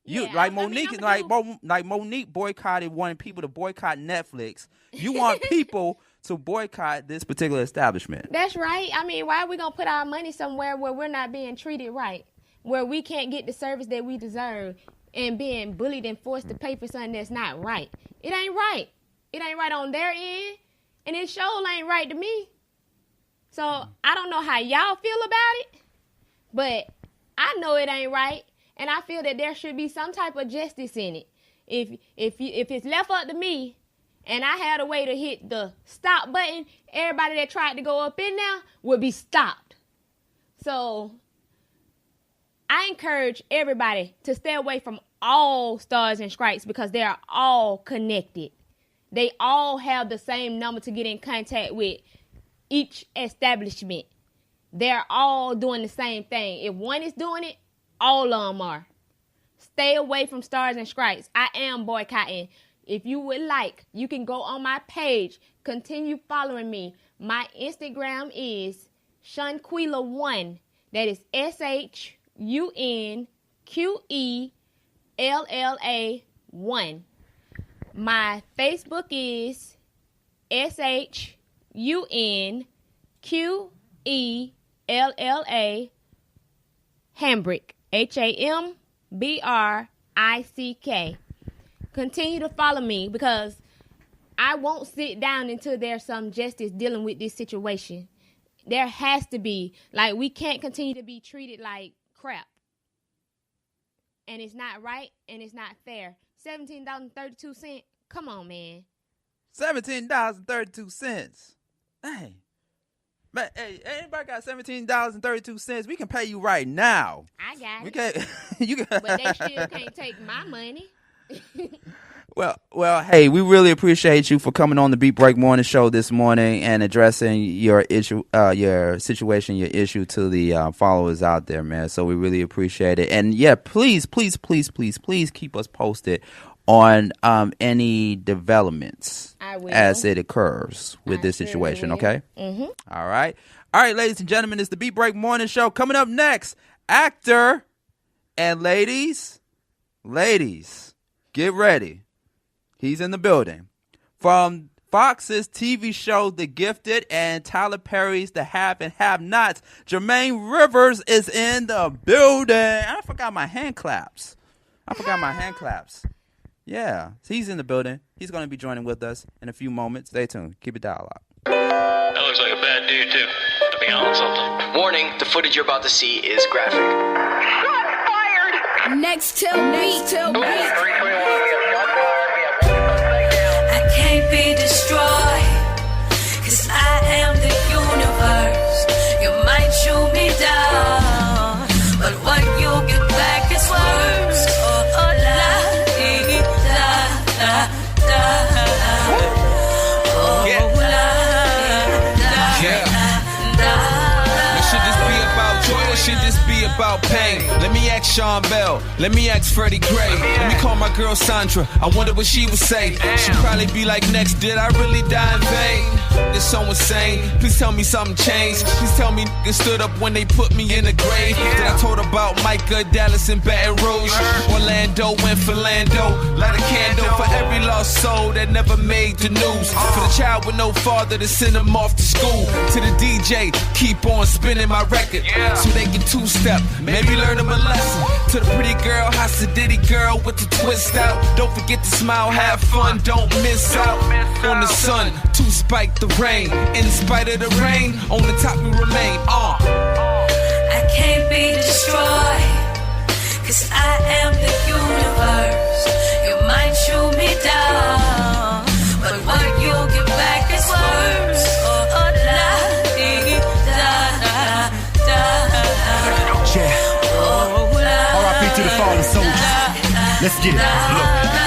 Speaker 15: Monique boycotted, wanting people to boycott Netflix. You want people to boycott this particular establishment.
Speaker 8: That's right. I mean, why are we going to put our money somewhere where we're not being treated right, where we can't get the service that we deserve and being bullied and forced to pay for something that's not right? It ain't right. It ain't right on their end, and it sure ain't right to me. So I don't know how y'all feel about it, but I know it ain't right. And I feel that there should be some type of justice in it. If it's left up to me, and I had a way to hit the stop button, everybody that tried to go up in there would be stopped. So I encourage everybody to stay away from all Stars and Stripes because they are all connected. They all have the same number to get in contact with each establishment. They're all doing the same thing. If one is doing it, all of them are. Stay away from Stars and Stripes. I am boycotting. If you would like, you can go on my page. Continue following me. My Instagram is Shunquilla1. That is SHUNQELLA1. My Facebook is SHUNQELLA Hambrick. HAMBRICK. Continue to follow me because I won't sit down until there's some justice dealing with this situation. There has to be. Like, we can't continue to be treated like crap. And it's not right and it's not fair. $17.32. Come on, man.
Speaker 15: $17.32. Hey. But hey, anybody got $17.32? We can pay you right now.
Speaker 8: I got it.
Speaker 15: We can't. You can.
Speaker 8: But they still can't take my money.
Speaker 15: Well, hey, we really appreciate you for coming on the Beat Break Morning Show this morning and addressing your issue, your situation, your issue to the followers out there, man. So we really appreciate it. And yeah, please keep us posted on any developments as it occurs with this situation, okay?
Speaker 8: Mm-hmm.
Speaker 15: All right, ladies and gentlemen, it's the Beat Break Morning Show. Coming up next, actor and ladies, get ready. He's in the building. From Fox's TV show The Gifted and Tyler Perry's The Have and Have Nots, Jermaine Rivers is in the building. I forgot my hand claps. Yeah, he's in the building. He's going to be joining with us in a few moments. Stay tuned. Keep it dialed up.
Speaker 3: That looks like a bad dude, too. To be on something. Warning, the footage you're about to see is graphic.
Speaker 4: Next till me. I can't be destroyed, 'cause I am the universe. You might shoot me down, but what you get back is worse.
Speaker 7: Should this be about pain? Let me ask Sean Bell. Let me ask Freddie Gray. Let me call my girl Sandra. I wonder what she would say. She'd probably be like, next, did I really die in vain? It's so insane. Please tell me something changed. Please tell me niggas stood up when they put me in the grave. That I told about Micah, Dallas, and Baton Rouge. Orlando went for Lando. Light a candle for every lost soul that never made the news. For the child with no father to send him off to school. To the DJ, keep on spinning my record. So they can two-step, maybe learn them a lesson. To the pretty girl, Hasidity girl with the twist out. Don't forget to smile, have fun, don't miss out. On the sun, to spike the rain. In spite of the rain, on the top we remain.
Speaker 4: I can't be destroyed, 'cause I am the universe. You might shoot me down, but what you'll get back is worse.
Speaker 19: R.I.P. to the fallen soldiers. Let's get it. Look,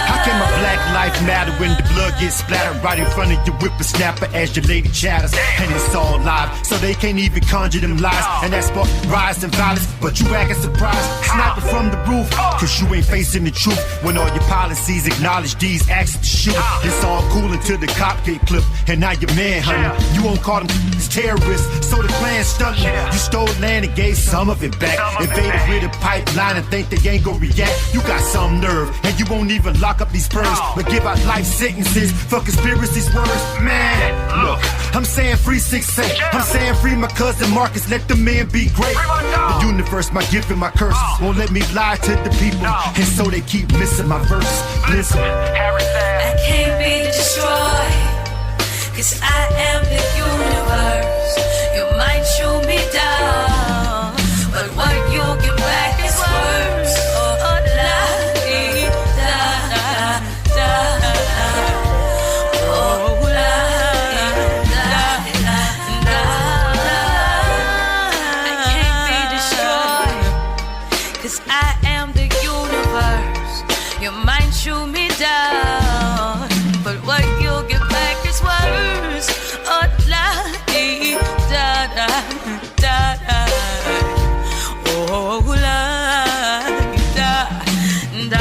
Speaker 19: how can my black life matter when the blood gets splattered right in front of your whippersnapper as your lady chatters? And it's all live, so they can't even conjure them lies. And that's spark rise and violence, but you acting surprised. Sniping from the roof, 'cause you ain't facing the truth. When all your policies acknowledge these acts to shoot. It's all cool until the cop get clipped, and now you're manhunting. You won't call them terrorists, so the plan stunting. You stole land and gave some of it back. Invaded with a pipeline and think they ain't gon' react. You got some nerve, and you won't even lock up these pearls, but give out life sentences for conspiracies words. Man, look, I'm saying free 6-8. I'm saying free my cousin Marcus, let the men be great. The universe, my gift and my curse, won't let me lie to the people, and so they keep missing my verse. Listen,
Speaker 4: I can't be destroyed, 'cause I am the universe. You might shoot me down, but what you'll get back is worse. Shoot me down, but what you'll get back is worse. Oh, la, da, da, da, da. Oh, la, da, da.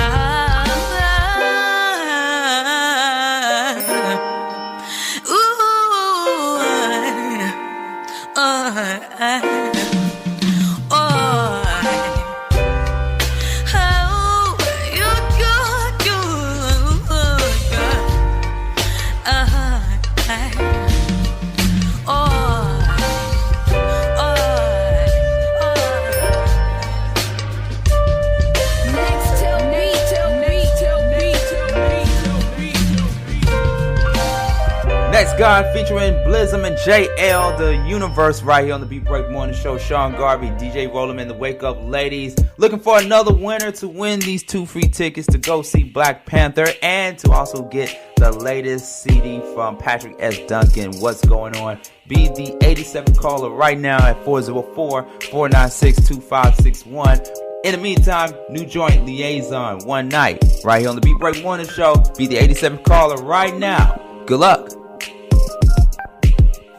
Speaker 15: Next God featuring Blizzum and JL, the universe, right here on the Beat Break Morning Show. Sean Garvey, DJ Rollum, and the Wake Up Ladies. Looking for another winner to win these 2 free tickets to go see Black Panther and to also get the latest CD from Patrick S. Duncan. What's going on? Be the 87 caller right now at 404-496-2561. In the meantime, new joint Liaison, One Night, right here on the Beat Break Morning Show. Be the 87th caller right now. Good luck.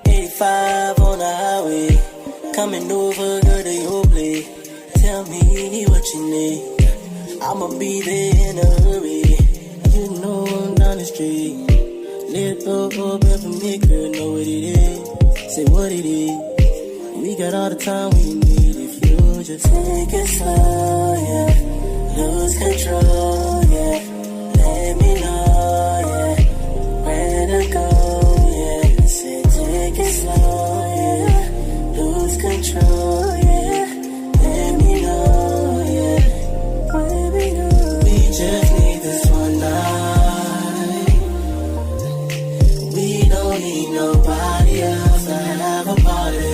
Speaker 2: 85 on the highway, coming over, girl, to your place. Tell me what you need, I'ma be there in a hurry. You know I'm down the street. Little open for me, girl, know what it is. Say what it is. We got all the time we need. If you just take it slow, yeah. Lose control, yeah. Let me know, yeah. Where to go, yeah. Say take it slow, yeah. Lose control, yeah. Let me know, yeah. Where we go. We just need this one night. We don't need nobody else to have a party.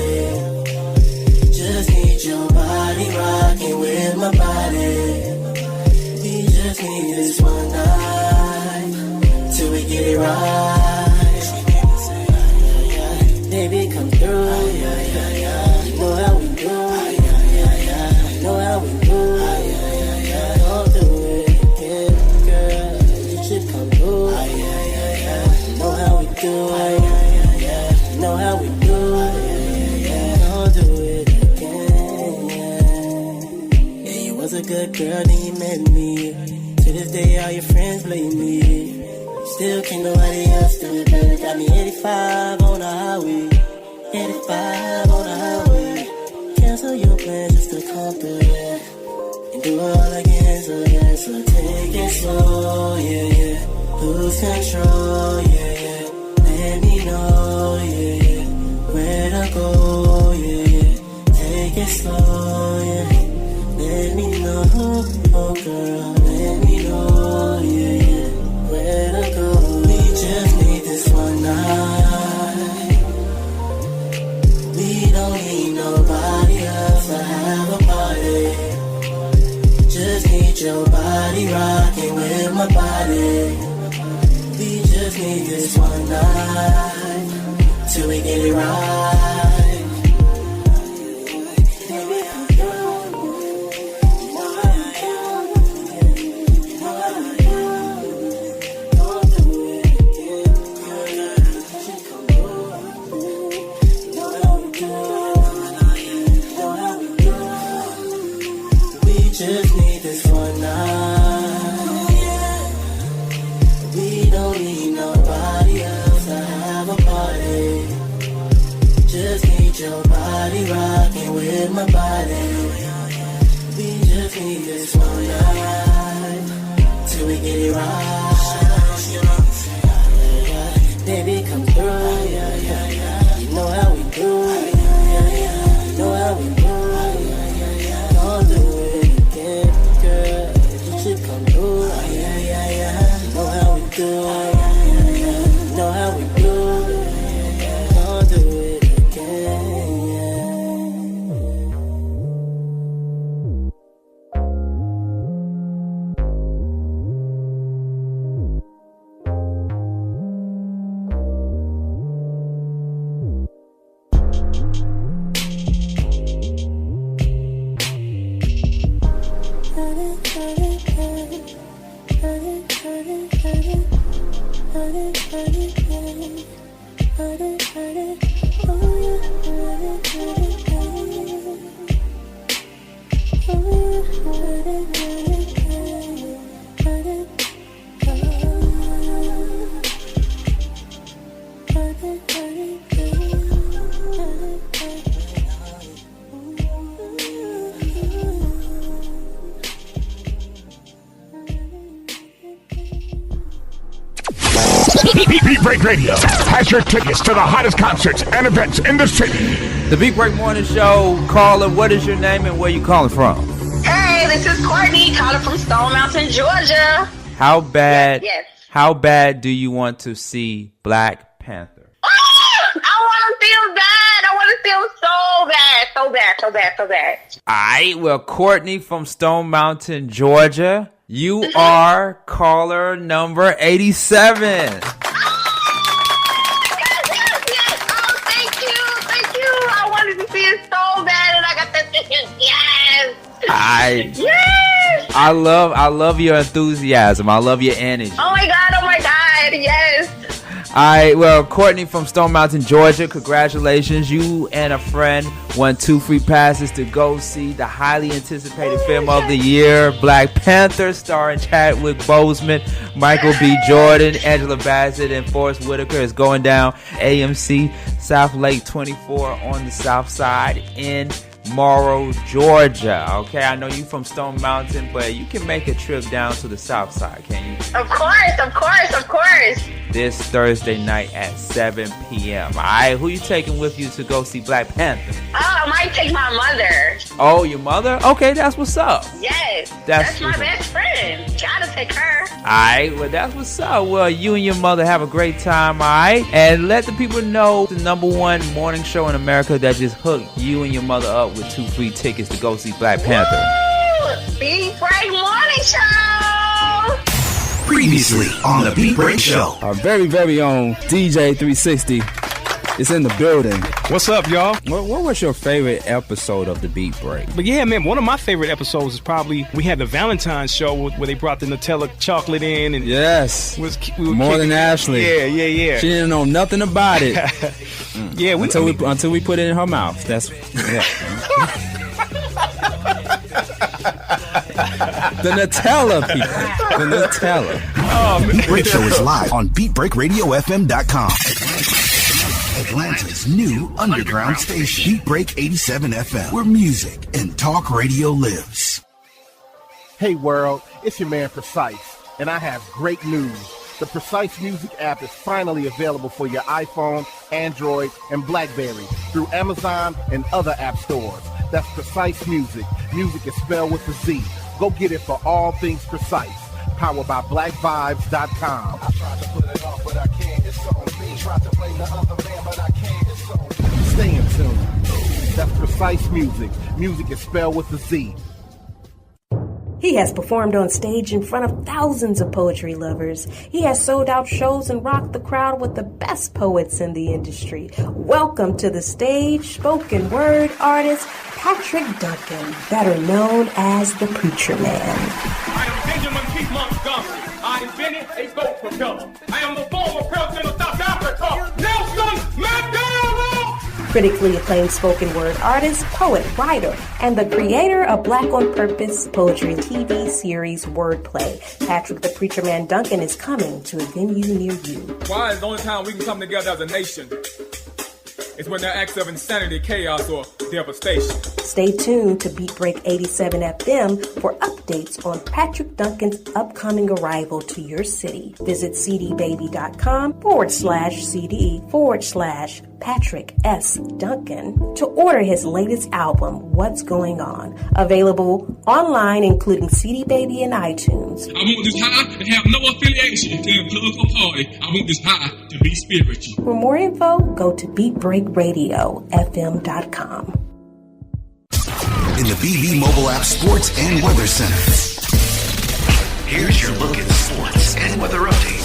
Speaker 2: Just need your body rocking with my body. We just need this one night till we get it right. Baby, come through. You know how we do. You know how we do. Don't do it again, girl. You should come through. You know how we do. You know how we do. Don't do it again. Yeah, you was a good girl, then you met me. To this day, all your friends blame me. Still can't nobody else do it better. Got me 85 on the highway. 85 on the highway. Cancel your plans just to come through, yeah. And do it all again, so yeah. So take it slow, yeah, yeah. Lose control, yeah, yeah. Let me know, yeah, yeah. Where to go, yeah, yeah. Take it slow, yeah. Let me know, oh girl. Let me know, yeah, yeah. Where to go. We just need this one night. We don't need nobody else to have a party. Just need your body rocking with my body. We just need this one night till we get it right. Just need this one night. We don't need nobody else to have a party. Just need your body rocking with my body. We just need this one night till we get it right. Baby, come through, yeah, yeah, yeah. You know how we do, yeah, yeah, yeah. You know how we do, yeah, yeah, yeah. Don't do it again, girl. You should come through, yeah, yeah, yeah. You know how we do, yeah, yeah, yeah. You know how we do, yeah, yeah. Don't do it again,
Speaker 5: Beat Break Radio has your tickets to the hottest concerts and events in the city.
Speaker 15: The Beat Break Morning Show. Caller, what is your name and where you calling from?
Speaker 20: Hey, this is Courtney calling from Stone Mountain, Georgia.
Speaker 15: How bad?
Speaker 20: Yes.
Speaker 15: How bad do you want to see Black Panther?
Speaker 20: I want to see him bad. I want to see him so bad, so bad, so bad, so bad.
Speaker 15: All right. Well, Courtney from Stone Mountain, Georgia. You are caller number 87.
Speaker 20: Yes. Oh, thank you. I wanted to see it so bad, and I got that ticket. Yes. Yes!
Speaker 15: I love your enthusiasm. I love your energy.
Speaker 20: Oh my God, yes!
Speaker 15: Alright, well, Courtney from Stone Mountain, Georgia, congratulations. You and a friend won 2 free passes to go see the highly anticipated film of the year, Black Panther, starring Chadwick Boseman, Michael B. Jordan, Angela Bassett, and Forrest Whitaker. Is going down AMC South Lake 24 on the south side in Morrow, Georgia. Okay, I know you from Stone Mountain, but you can make a trip down to the south side, can you?
Speaker 20: Of course.
Speaker 15: This Thursday night at 7 p.m. Alright, who you taking with you to go see Black Panther?
Speaker 20: Oh, I might take my mother.
Speaker 15: Oh, your mother? Okay, that's what's up.
Speaker 20: Yes, that's my best friend. Gotta take her.
Speaker 15: Alright, well, that's what's up. Well, you and your mother have a great time, alright? And let the people know the #1 morning show in America that just hooked you and your mother up with 2 free tickets to go see Black Panther.
Speaker 20: Woo! Beat Break Morning Show!
Speaker 1: Previously on the Beat Break Show.
Speaker 6: Our very, very own DJ 360 is in the building.
Speaker 21: What's up, y'all?
Speaker 6: What was your favorite episode of the Beat Break?
Speaker 21: But yeah, man, one of my favorite episodes is probably we had the Valentine's show where they brought the Nutella chocolate in. And
Speaker 6: yes.
Speaker 21: We were
Speaker 6: more than Ashley.
Speaker 21: Yeah.
Speaker 6: She didn't know nothing about it.
Speaker 21: Yeah,
Speaker 6: until we put it in her mouth. That's the Nutella, people. The Nutella.
Speaker 1: Beat Break Show is live on BeatBreakRadioFM.com. Atlanta's new underground station, Beat Break 87 FM, where music and talk radio lives.
Speaker 11: Hey world, it's your man Precise, and I have great news. The Precise Music app is finally available for your iPhone, Android, and BlackBerry through Amazon and other app stores. That's Precise Music. Music is spelled with a Z. Go get it for all things Precise. Powered by BlackVibes.com. I tried to put it off, but I can't. It's on me. Tried to blame the other man, but I can't. It's on me. Stay in tune. That's Precise Music. Music is spelled with a Z.
Speaker 12: He has performed on stage in front of thousands of poetry lovers. He has sold out shows and rocked the crowd with the best poets in the industry. Welcome to the stage, spoken word artist Patrick Duncan, better known as the Preacher Man.
Speaker 13: I am Benjamin P. Montgomery. I invented a boat propeller. I am the former president of South Africa, Nelson Mandela.
Speaker 12: Critically acclaimed spoken word artist, poet, writer, and the creator of Black on Purpose poetry TV series Wordplay. Patrick the Preacher Man Duncan is coming to a venue near you.
Speaker 10: Why is the only time we can come together as a nation is when there are acts of insanity, chaos, or devastation.
Speaker 12: Stay tuned to Beat Break 87 FM for updates on Patrick Duncan's upcoming arrival to your city. Visit cdbaby.com/CD/Patrick S. Duncan to order his latest album, What's Going On. Available online, including CD Baby and iTunes.
Speaker 10: I want this high to have no affiliation to a political party. I want this high to be spiritual.
Speaker 12: For more info, go to BeatBreakRadioFM.com.
Speaker 1: In the BB Mobile App Sports and Weather Center. Here's your look at sports and weather update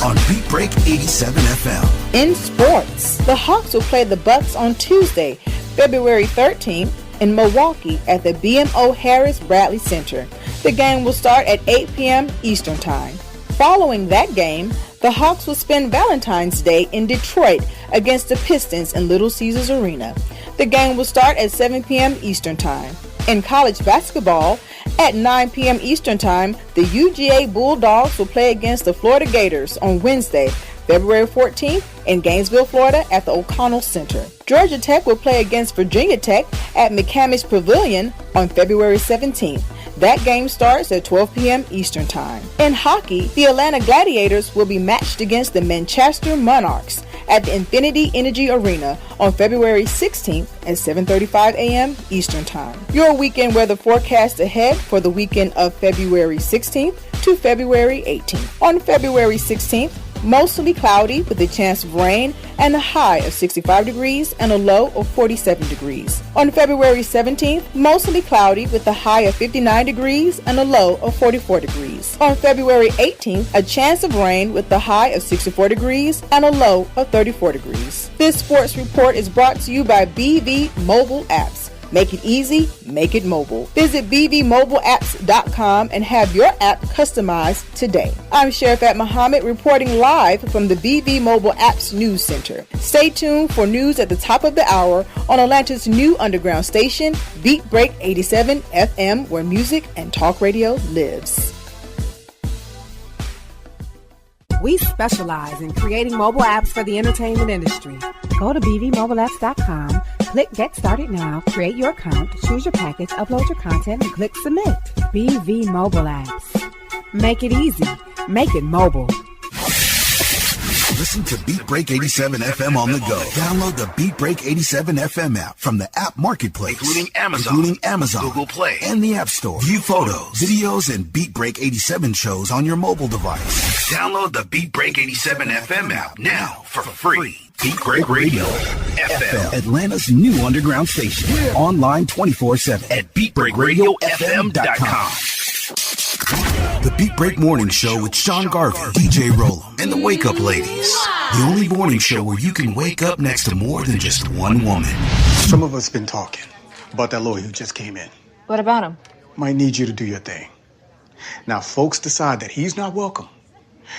Speaker 1: on Beat Break 87 FM.
Speaker 9: In sports, the Hawks will play the Bucks on Tuesday, February 13th in Milwaukee at the BMO Harris Bradley Center. The game will start at 8 p.m. Eastern Time. Following that game, the Hawks will spend Valentine's Day in Detroit against the Pistons in Little Caesars Arena. The game will start at 7 p.m. Eastern Time. In college basketball, at 9 p.m. Eastern Time, the UGA Bulldogs will play against the Florida Gators on Wednesday, February 14th in Gainesville, Florida at the O'Connell Center. Georgia Tech will play against Virginia Tech at McCamish Pavilion on February 17th. That game starts at 12 p.m. Eastern Time. In hockey, the Atlanta Gladiators will be matched against the Manchester Monarchs at the Infinity Energy Arena on February 16th at 7:35 a.m. Eastern Time. Your weekend weather forecast ahead for the weekend of February 16th to February 18th. On February 16th, mostly cloudy with a chance of rain and a high of 65 degrees and a low of 47 degrees. On February 17th, mostly cloudy with a high of 59 degrees and a low of 44 degrees. On February 18th, a chance of rain with a high of 64 degrees and a low of 34 degrees. This sports report is brought to you by BV Mobile Apps. Make it easy, make it mobile. Visit bvmobileapps.com and have your app customized today. I'm Sherifat Muhammad reporting live from the BV Mobile Apps News Center. Stay tuned for news at the top of the hour on Atlanta's new underground station, Beat Break 87 FM, where music and talk radio lives.
Speaker 14: We specialize in creating mobile apps for the entertainment industry. Go to bvmobileapps.com, click Get Started Now, create your account, choose your package, upload your content, and click Submit. BV Mobile Apps. Make it easy. Make it mobile.
Speaker 1: Listen to Beat Break 87 FM on the go. Download the Beat Break 87 FM app from the app marketplace, including Amazon, Google Play, and the App Store. View photos, videos, and Beat Break 87 shows on your mobile device. Download the Beat Break 87 FM app now for free. Beat Break Radio FM, Atlanta's new underground station. Online 24/7 at beatbreakradiofm.com. The Beat Break Morning Show with Sean Garvey, DJ Rollum, and the Wake Up Ladies. The only morning show where you can wake up next to more than just one woman.
Speaker 22: Some of us been talking about that lawyer who just came in.
Speaker 23: What about him?
Speaker 22: Might need you to do your thing. Now, if folks decide that he's not welcome,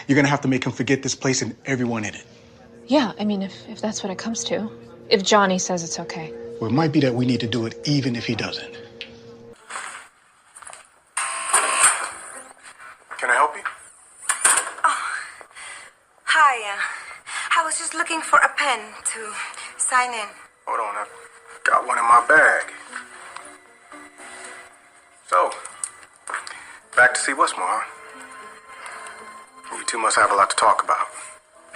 Speaker 22: you're going to have to make him forget this place and everyone in it.
Speaker 23: Yeah, I mean, if that's what it comes to. If Johnny says it's okay.
Speaker 22: Well, it might be that we need to do it even if he doesn't.
Speaker 24: Can I help you?
Speaker 25: Hi, I was just looking for a pen to sign in.
Speaker 24: Hold on, I got one in my bag. So, back to see Westmore, huh? You two must have a lot to talk about.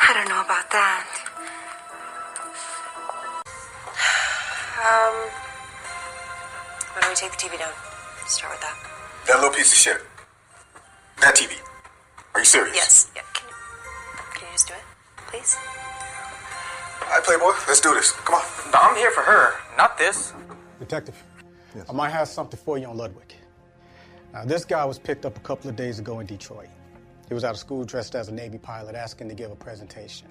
Speaker 25: I don't know about that. Why don't we take the TV down? Start with that.
Speaker 24: That little piece of shit. That TV. Are you serious?
Speaker 25: Yes. Yeah. Can you just do it, please?
Speaker 24: All right, Playboy, let's do this. Come on.
Speaker 26: No, I'm here for her, not this.
Speaker 22: Detective, I might have something for you on Ludwig. Now, this guy was picked up a couple of days ago in Detroit. He was out of school dressed as a Navy pilot, asking to give a presentation.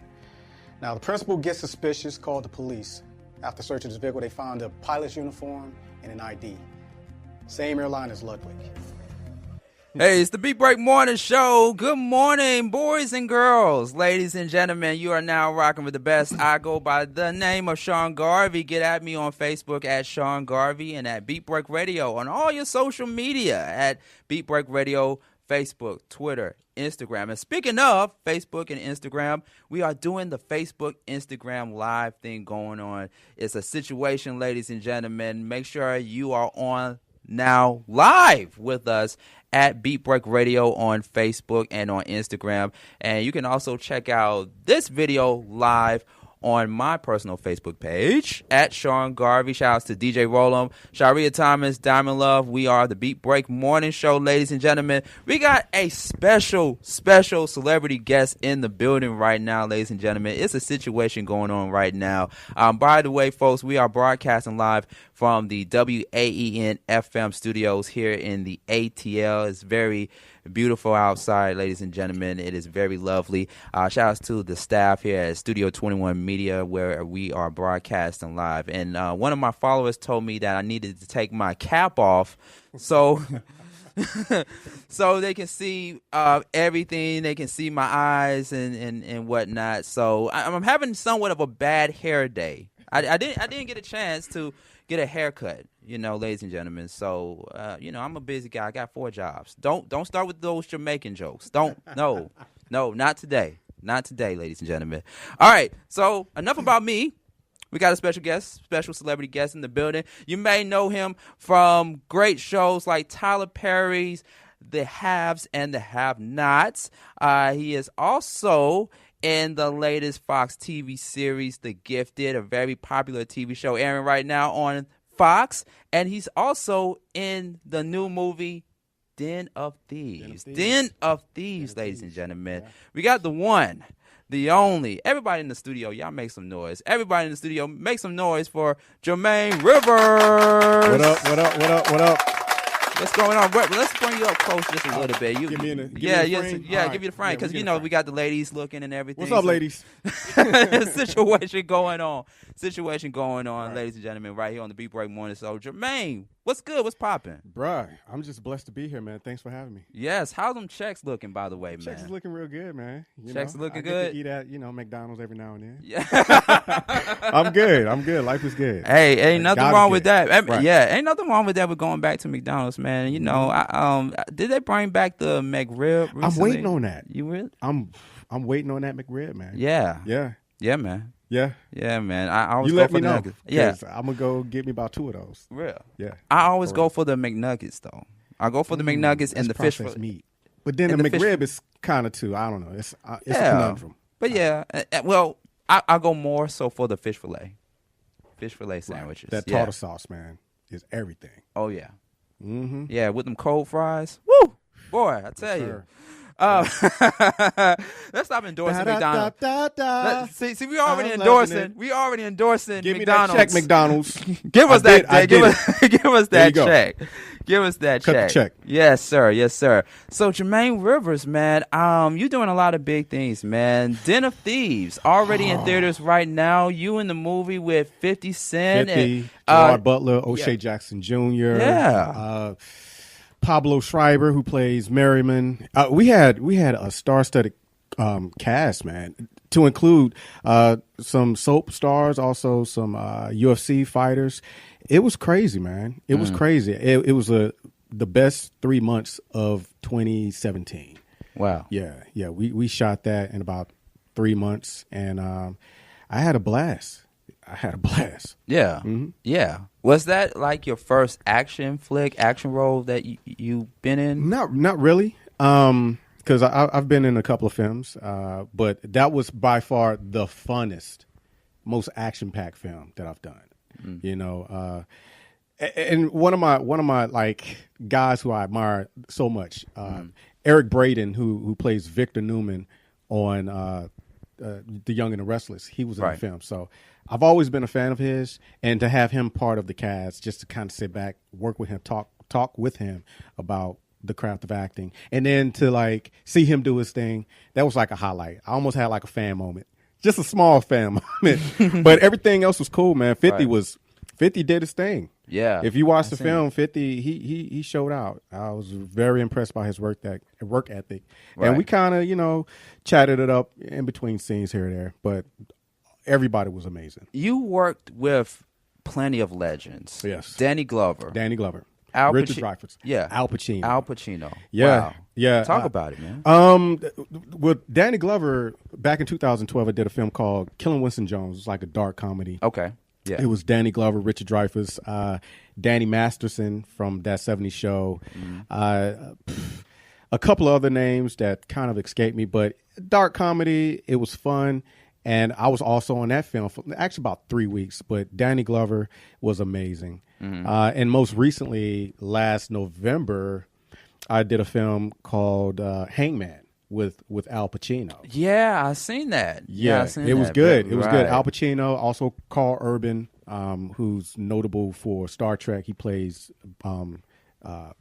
Speaker 22: Now, the principal gets suspicious, called the police. After searching his vehicle, they found a pilot's uniform and an ID. Same airline as Ludwig.
Speaker 15: Hey, it's the Beat Break Morning Show. Good morning, boys and girls. Ladies and gentlemen, you are now rocking with the best. I go by the name of Sean Garvey. Get at me on Facebook at Sean Garvey and at Beat Break Radio on all your social media at Beat Break Radio, Facebook, Twitter, Instagram. And speaking of Facebook and Instagram, we are doing the Facebook, Instagram live thing going on. It's a situation, ladies and gentlemen. Make sure you are on now live with us at Beat Break Radio on Facebook and on Instagram. And you can also check out this video live on my personal Facebook page at Sean Garvey. Shout outs to DJ Rollum, Sharia Thomas, Diamond Love. We are the Beat Break Morning Show, ladies and gentlemen. We got a special celebrity guest in the building right now, ladies and gentlemen. It's a situation going on right now. By the way, folks, we are broadcasting live from the WAEN FM studios here in the ATL. It's very beautiful outside, ladies and gentlemen. It is very lovely. Shout outs to the staff here at Studio 21 Media, where we are broadcasting live. And one of my followers told me that I needed to take my cap off so so they can see everything. They can see my eyes and whatnot. So I'm having somewhat of a bad hair day. I didn't get a chance to get a haircut, ladies and gentlemen. So, I'm a busy guy. I got 4 jobs. Don't start with those Jamaican jokes. No, not today. Not today, ladies and gentlemen. All right, so enough about me. We got a special celebrity guest in the building. You may know him from great shows like Tyler Perry's The Haves and the Have-Nots. He is also in the latest Fox TV series, The Gifted, a very popular TV show airing right now on Fox. And he's also in the new movie, Den of Thieves. Den of Thieves, ladies and gentlemen. Yeah. We got the one, the only. Everybody in the studio, y'all make some noise. Everybody in the studio, make some noise for Jermaine Rivers.
Speaker 27: What up?
Speaker 15: What's going on? Let's bring bring you up close just a little bit.
Speaker 11: Give me in the
Speaker 15: give you the frame because we got the ladies looking and everything.
Speaker 11: What's up, ladies?
Speaker 15: Situation going on, ladies and gentlemen, right here on the Beat Break Morning Show. Jermaine, what's good? What's popping?
Speaker 11: Bruh, I'm just blessed to be here, man. Thanks for having me.
Speaker 15: Yes, how's them checks looking, by the way, man?
Speaker 11: Checks is looking real good, man.
Speaker 15: Checks looking
Speaker 11: I
Speaker 15: good?
Speaker 11: get to eat at, McDonald's every now and then.
Speaker 15: Yeah.
Speaker 11: I'm good. Life is good.
Speaker 15: Hey, ain't nothing wrong with that.
Speaker 11: Right.
Speaker 15: Yeah, ain't nothing wrong with that with going back to McDonald's, man. Did they bring back the McRib recently?
Speaker 11: I'm waiting on that.
Speaker 15: You really?
Speaker 11: I'm waiting on that McRib, man.
Speaker 15: Yeah.
Speaker 11: Yeah,
Speaker 15: man.
Speaker 11: Yeah.
Speaker 15: Yeah, man. I always
Speaker 11: you
Speaker 15: go
Speaker 11: let
Speaker 15: for
Speaker 11: me
Speaker 15: the
Speaker 11: know.
Speaker 15: nuggets. Yeah.
Speaker 11: I'm going to go get me about 2 of those.
Speaker 15: Real.
Speaker 11: Yeah.
Speaker 15: I always go for the McNuggets, though. I go for the McNuggets and the fish fillet.
Speaker 11: Meat. But then the McRib is kind of too, I don't know. It's a conundrum.
Speaker 15: But yeah, well, I go more so for the fish fillet. Fish fillet sandwiches.
Speaker 11: That tartar sauce, man, is everything.
Speaker 15: Oh, yeah.
Speaker 11: Mm-hmm.
Speaker 15: Yeah, with them cold fries. Woo! Boy, I tell you. Let's stop endorsing McDonald's. See, we already endorsing. We already endorsing.
Speaker 11: Give
Speaker 15: McDonald's.
Speaker 11: me that check, McDonald's.
Speaker 15: Give us that. Give us that check. Give us that
Speaker 11: Cut
Speaker 15: check.
Speaker 11: the check.
Speaker 15: Yes, sir. Yes, sir. So Jermaine Rivers, man, you're doing a lot of big things, man. Den of Thieves already in theaters right now. You in the movie with 50 Cent
Speaker 11: 50,
Speaker 15: and
Speaker 11: Gerard Butler, O'Shea Jackson Jr.
Speaker 15: Yeah.
Speaker 11: Pablo Schreiber, who plays Merriman. We had a star-studded cast, man, to include some soap stars, also some UFC fighters. It was crazy, man. It was crazy. It was the best 3 months of 2017.
Speaker 15: Wow.
Speaker 11: Yeah. We shot that in about 3 months, and I had a blast.
Speaker 15: Yeah.
Speaker 11: Mm-hmm.
Speaker 15: Yeah. Was that like your first action role that you've been in?
Speaker 11: Not really. Because I've been in a couple of films, but that was by far the funnest, most action-packed film that I've done. And one of my like guys who I admire so much, Eric Braden, who plays Victor Newman on The Young and the Restless. He was in the film, so I've always been a fan of his, and to have him part of the cast, just to kind of sit back, work with him, talk with him about the craft of acting, and then to like see him do his thing, that was like a highlight. I almost had like a fan moment, just a small fan moment, but everything else was cool, man. 50 did his thing.
Speaker 15: Yeah.
Speaker 11: If you watch the film, 50, he showed out. I was very impressed by his work ethic, and we kind of chatted it up in between scenes here and there, but everybody was amazing.
Speaker 15: You worked with plenty of legends.
Speaker 11: Yes.
Speaker 15: Danny Glover.
Speaker 11: Richard Dreyfuss.
Speaker 15: Yeah.
Speaker 11: Al Pacino.
Speaker 15: Yeah.
Speaker 11: Wow. Yeah.
Speaker 15: Talk about it, man.
Speaker 11: With Danny Glover, back in 2012, I did a film called Killing Winston Jones. It's like a dark comedy.
Speaker 15: Okay. Yeah.
Speaker 11: It was Danny Glover, Richard Dreyfuss, Danny Masterson from That 70s Show, a couple of other names that kind of escaped me, but dark comedy. It was fun. And I was also on that film for actually about 3 weeks, but Danny Glover was amazing. And most recently, last November, I did a film called Hangman with Al Pacino.
Speaker 15: Yeah, I seen that.
Speaker 11: It was good. It was good. Al Pacino, also Carl Urban, who's notable for Star Trek. He plays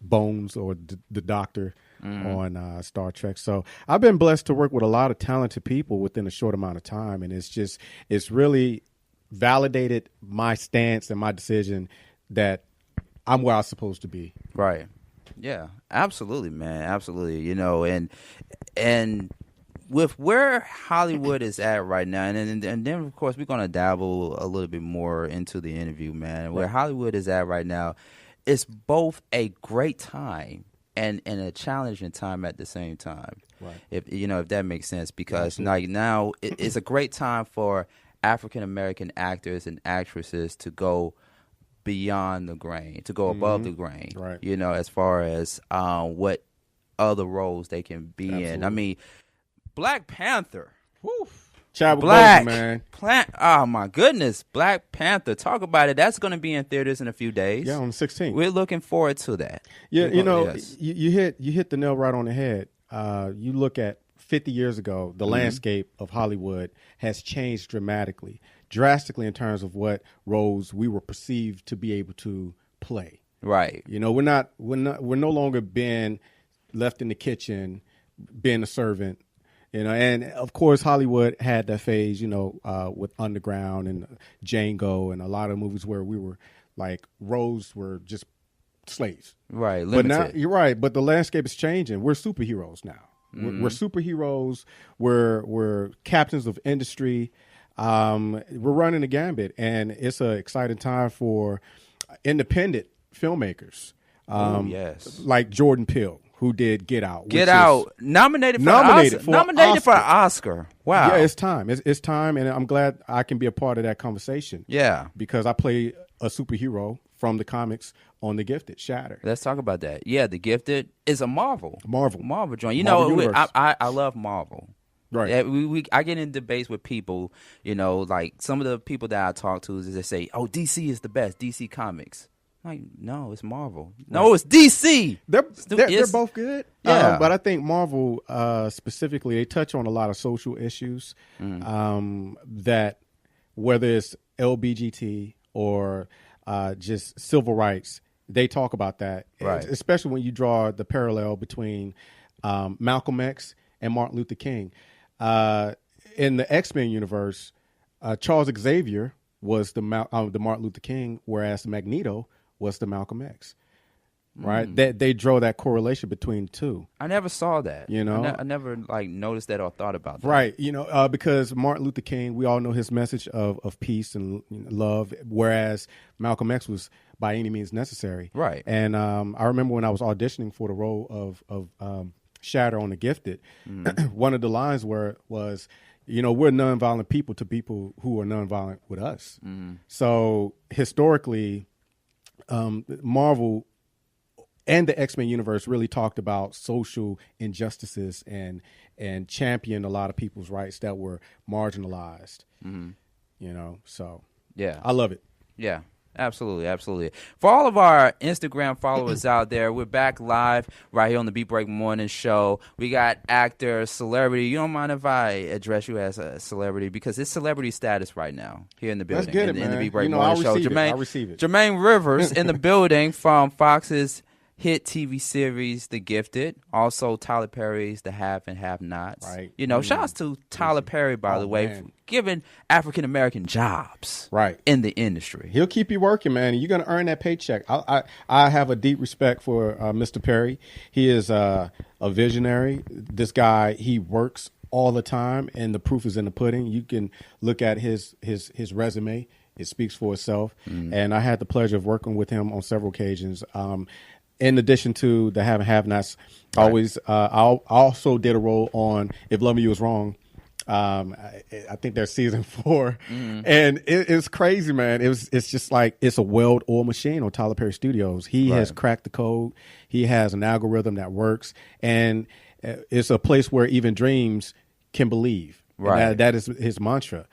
Speaker 11: Bones, or the Doctor, on Star Trek. So I've been blessed to work with a lot of talented people within a short amount of time, and it's really validated my stance and my decision that I'm where I'm supposed to be.
Speaker 15: Right. Yeah, absolutely, man. Absolutely. And with where Hollywood is at right now, and then of course we're gonna dabble a little bit more into the interview, man. Where Hollywood is at right now, it's both a great time and a challenging time at the same time.
Speaker 11: Right.
Speaker 15: If that makes sense, because like now it's a great time for African American actors and actresses to go beyond the grain, to go above the grain.
Speaker 11: Right.
Speaker 15: As far as what other roles they can be in. I mean, Black Panther. Whew.
Speaker 11: Chadwick Boseman, man.
Speaker 15: Oh my goodness, Black Panther. Talk about it. That's going to be in theaters in a few days.
Speaker 11: Yeah, on the 16th.
Speaker 15: We're looking forward to that.
Speaker 11: Yeah, you hit the nail right on the head. You look at 50 years ago, the landscape of Hollywood has changed drastically in terms of what roles we were perceived to be able to play.
Speaker 15: Right.
Speaker 11: You know, we're no longer being left in the kitchen, being a servant. You know, and of course Hollywood had that phase, you know, with Underground and Django and a lot of movies where we were like roles were just slaves.
Speaker 15: Right. Limited.
Speaker 11: But now you're right. But the landscape is changing. We're superheroes now. We're superheroes. We're captains of industry. We're running the gambit, and it's an exciting time for independent filmmakers.
Speaker 15: Yes,
Speaker 11: like Jordan Peele, who did Get Out.
Speaker 15: Nominated for an Oscar. Wow.
Speaker 11: Yeah, it's time. It's time, and I'm glad I can be a part of that conversation.
Speaker 15: Yeah.
Speaker 11: Because I play a superhero from the comics on The Gifted, Shatter.
Speaker 15: Let's talk about that. Yeah, The Gifted is a Marvel joint. You
Speaker 11: Marvel
Speaker 15: know, I love Marvel.
Speaker 11: Right.
Speaker 15: Yeah, I get in debates with people, you know, like some of the people that I talk to, is they say, oh, DC is the best, DC Comics. Like, no, it's Marvel. No, it's DC.
Speaker 11: They're both good.
Speaker 15: Yeah.
Speaker 11: But I think Marvel specifically, they touch on a lot of social issues that, whether it's LBGT or just civil rights, they talk about that.
Speaker 15: Right.
Speaker 11: Especially when you draw the parallel between Malcolm X and Martin Luther King. In the X-Men universe, Charles Xavier was the Martin Luther King, whereas Magneto was the Malcolm X, right? They draw that correlation between the two.
Speaker 15: I never saw that.
Speaker 11: You know,
Speaker 15: I never like noticed that or thought about that.
Speaker 11: Right. You know, because Martin Luther King, we all know his message of peace and love, whereas Malcolm X was by any means necessary.
Speaker 15: Right.
Speaker 11: And I remember when I was auditioning for the role of Shatter on The Gifted, one of the lines was, you know, we're nonviolent people to people who are nonviolent with us. So historically, Marvel and the X-Men universe really talked about social injustices and championed a lot of people's rights that were marginalized. You know, so
Speaker 15: yeah,
Speaker 11: I love it.
Speaker 15: Yeah. Absolutely, absolutely. For all of our Instagram followers out there, we're back live right here on the Beat Break Morning Show. We got actor, celebrity. You don't mind if I address you as a celebrity, because it's celebrity status right now here in the building.
Speaker 11: Let's get it,
Speaker 15: in the
Speaker 11: man.
Speaker 15: Beat Break
Speaker 11: You know,
Speaker 15: Morning Show.
Speaker 11: I'll receive it.
Speaker 15: Jermaine Rivers in the building from Fox's hit TV series The Gifted, also Tyler Perry's The Have and Have Nots.
Speaker 11: Right.
Speaker 15: You know, shout outs to Tyler Perry, by the way, for giving African American jobs in the industry.
Speaker 11: He'll keep you working, man. You're going to earn that paycheck. I have a deep respect for Mr. Perry. He is a visionary. This guy, he works all the time, and the proof is in the pudding. You can look at his resume. It speaks for itself. And I had the pleasure of working with him on several occasions. In addition to the Have and Have Nots, I also did a role on If Loving You Is Wrong. I think there's season 4, and it's crazy, man. It's just like it's a well-oiled machine on Tyler Perry Studios. He has cracked the code. He has an algorithm that works, and it's a place where even dreams can believe.
Speaker 15: Right,
Speaker 11: that is his mantra.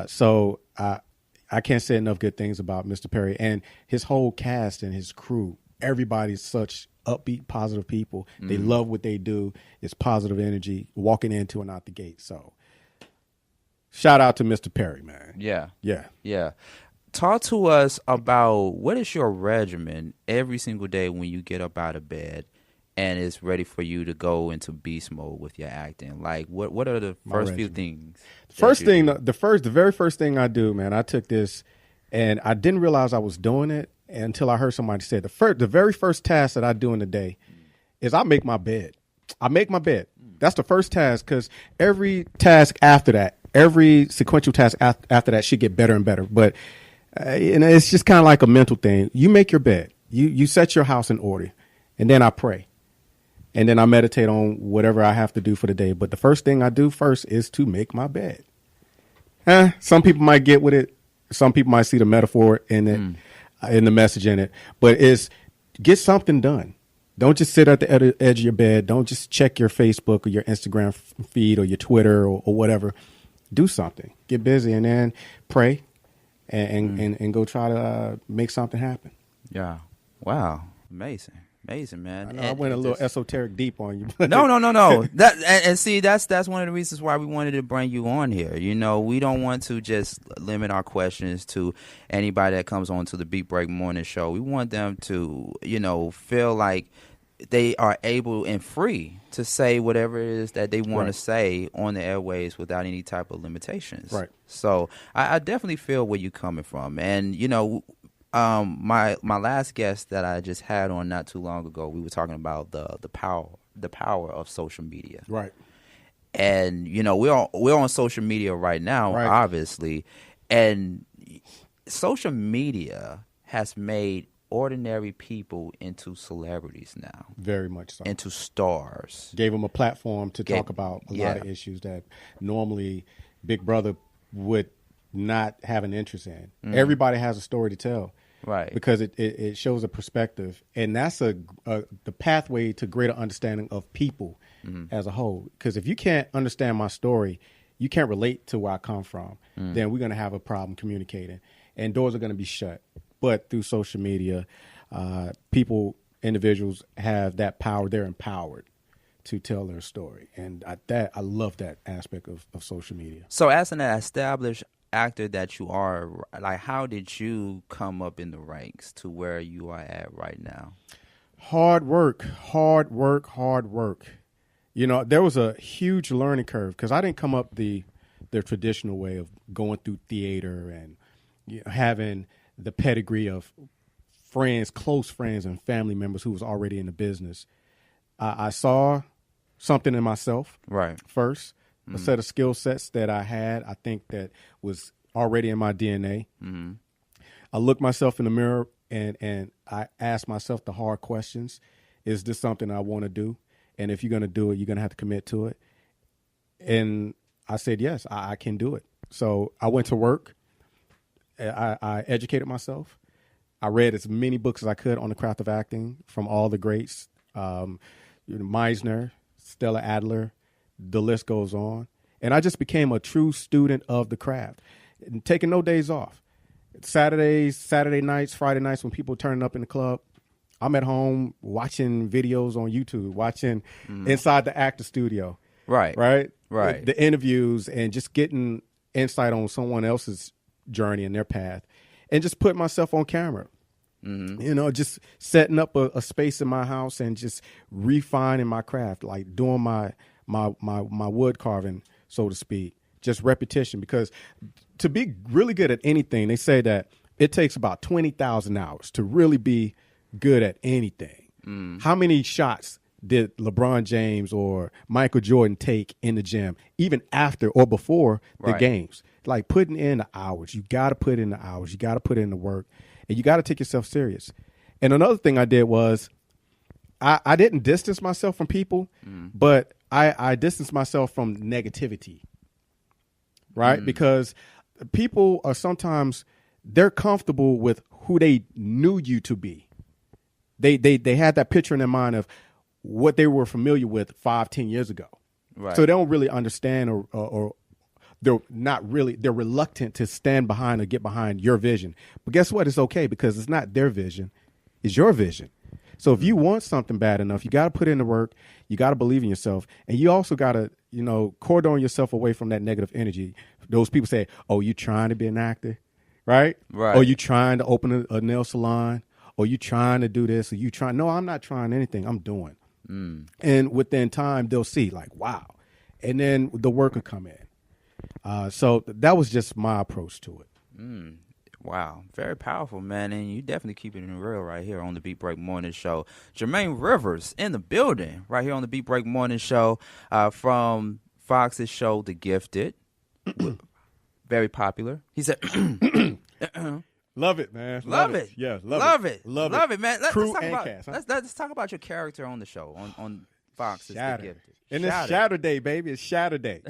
Speaker 11: So I can't say enough good things about Mr. Perry and his whole cast and his crew. Everybody's such upbeat, positive people. They love what they do. It's positive energy walking into and out the gate. So shout out to Mr. Perry, man.
Speaker 15: Yeah. Talk to us about what is your regimen every single day when you get up out of bed and it's ready for you to go into beast mode with your acting. Like, what are the first few things?
Speaker 11: The very first thing I do, man, I took this and I didn't realize I was doing it until I heard somebody say the very first task that I do in the day is I make my bed. That's the first task, because every task after that, every sequential task after that should get better and better. But it's just kind of like a mental thing. You make your bed. You set your house in order, and then I pray. And then I meditate on whatever I have to do for the day. But the first thing I do first is to make my bed. Some people might get with it. Some people might see the metaphor in it. In the message in it, but it's get something done. Don't just sit at the edge of your bed. Don't just check your Facebook or your Instagram feed or your Twitter or whatever. Do something. Get busy, and then pray and go try to make something happen.
Speaker 15: Yeah. Wow. Amazing. Amazing, man.
Speaker 11: I know I went a little esoteric deep on you.
Speaker 15: No. And see, that's one of the reasons why we wanted to bring you on here. You know, we don't want to just limit our questions to anybody that comes on to the Beat Break Morning Show. We want them to, you know, feel like they are able and free to say whatever it is that they want to say on the airways without any type of limitations.
Speaker 11: Right.
Speaker 15: So I definitely feel where you're coming from. And, you know, my last guest that I just had on not too long ago, we were talking about the power of social media.
Speaker 11: Right.
Speaker 15: And you know, we're on social media right now, obviously, and social media has made ordinary people into celebrities now.
Speaker 11: Very much so.
Speaker 15: Into stars.
Speaker 11: Gave them a platform to talk about a lot of issues that normally Big Brother would not have an interest in. Everybody has a story to tell,
Speaker 15: right?
Speaker 11: Because it shows a perspective, and that's the pathway to greater understanding of people as a whole. Because if you can't understand my story, you can't relate to where I come from, then we're going to have a problem communicating, and doors are going to be shut. But through social media, individuals have that power. They're empowered to tell their story, and I love that aspect of social media.
Speaker 15: So as an established actor that you are, like, how did you come up in the ranks to where you are at right now?
Speaker 11: Hard work. You know, there was a huge learning curve because I didn't come up the traditional way of going through theater and having the pedigree of friends, close friends and family members who was already in the business. I saw something in myself first. A set of skill sets that I had, I think that was already in my DNA. I looked myself in the mirror and I asked myself the hard questions. Is this something I want to do? And if you're going to do it, you're going to have to commit to it. And I said, yes, I can do it. So I went to work. I educated myself. I read as many books as I could on the craft of acting from all the greats, Meisner, Stella Adler, the list goes on. And I just became a true student of the craft, and taking no days off. Saturday nights, Friday nights, when people turning up in the club, I'm at home watching videos on YouTube, watching inside the actor studio. Right. The interviews and just getting insight on someone else's journey and their path, and just putting myself on camera. You know, just setting up a space in my house and just refining my craft, like doing my wood carving, so to speak, just repetition. Because to be really good at anything, they say that it takes about 20,000 hours to really be good at anything. How many shots did LeBron James or Michael Jordan take in the gym, even after or before the games? Like putting in the hours. You got to put in the hours. You got to put in the work, and you got to take yourself serious. And another thing I did was I didn't distance myself from people, but I distanced myself from negativity, right? Because people are sometimes, they're comfortable with who they knew you to be. They had that picture in their mind of what they were familiar with 5-10 years ago. Right. So they don't really understand or they're reluctant to stand behind or get behind your vision. But guess what? It's okay, because it's not their vision. It's your vision. So if you want something bad enough, you got to put in the work. You got to believe in yourself. And you also got to, cordon yourself away from that negative energy. Those people say, oh, you trying to be an actor, right? Right. Or you trying to open a nail salon, or you trying to do this, or you trying. No, I'm not trying anything. I'm doing. And within time, they'll see like, wow. And then the work will come in. So that was just my approach to it.
Speaker 15: Wow. Very powerful, man. And you definitely keep it real right here on the Beat Break Morning Show. Jermaine Rivers in the building right here on the Beat Break Morning Show from Fox's show, The Gifted. Very popular. He said,
Speaker 11: love it, man.
Speaker 15: Love it.
Speaker 11: Yeah,
Speaker 15: love it, man.
Speaker 11: Let's
Speaker 15: talk about your character on the show, on Fox's The Gifted.
Speaker 11: And it's Saturday, baby. It's Saturday.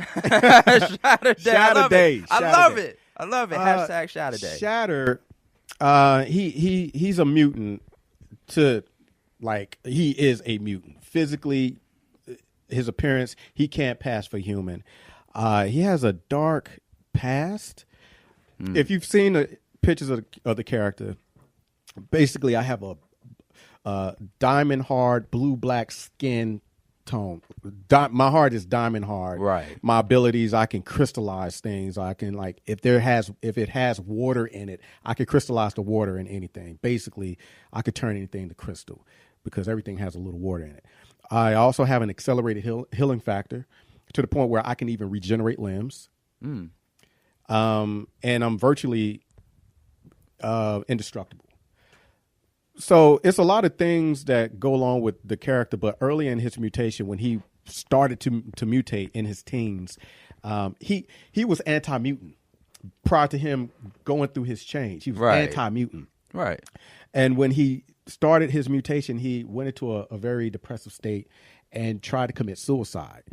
Speaker 15: Saturday. I love it. Hashtag Saturday.
Speaker 11: Shatter, he's a mutant he is a mutant. Physically, his appearance, he can't pass for human. He has a dark past. If you've seen the pictures of the character, basically I have diamond hard, blue black skin tone. My heart is diamond hard.
Speaker 15: Right.
Speaker 11: My abilities, I can crystallize things. I can, like, if it has water in it, I can crystallize the water in anything. Basically, I could turn anything to crystal because everything has a little water in it. I also have an accelerated healing factor to the point where I can even regenerate limbs. And I'm virtually indestructible. So it's a lot of things that go along with the character, but early in his mutation, when he started to mutate in his teens, he was anti-mutant. Prior to him going through his change, he was anti-mutant.
Speaker 15: Right.
Speaker 11: And when he started his mutation, he went into a very depressive state and tried to commit suicide.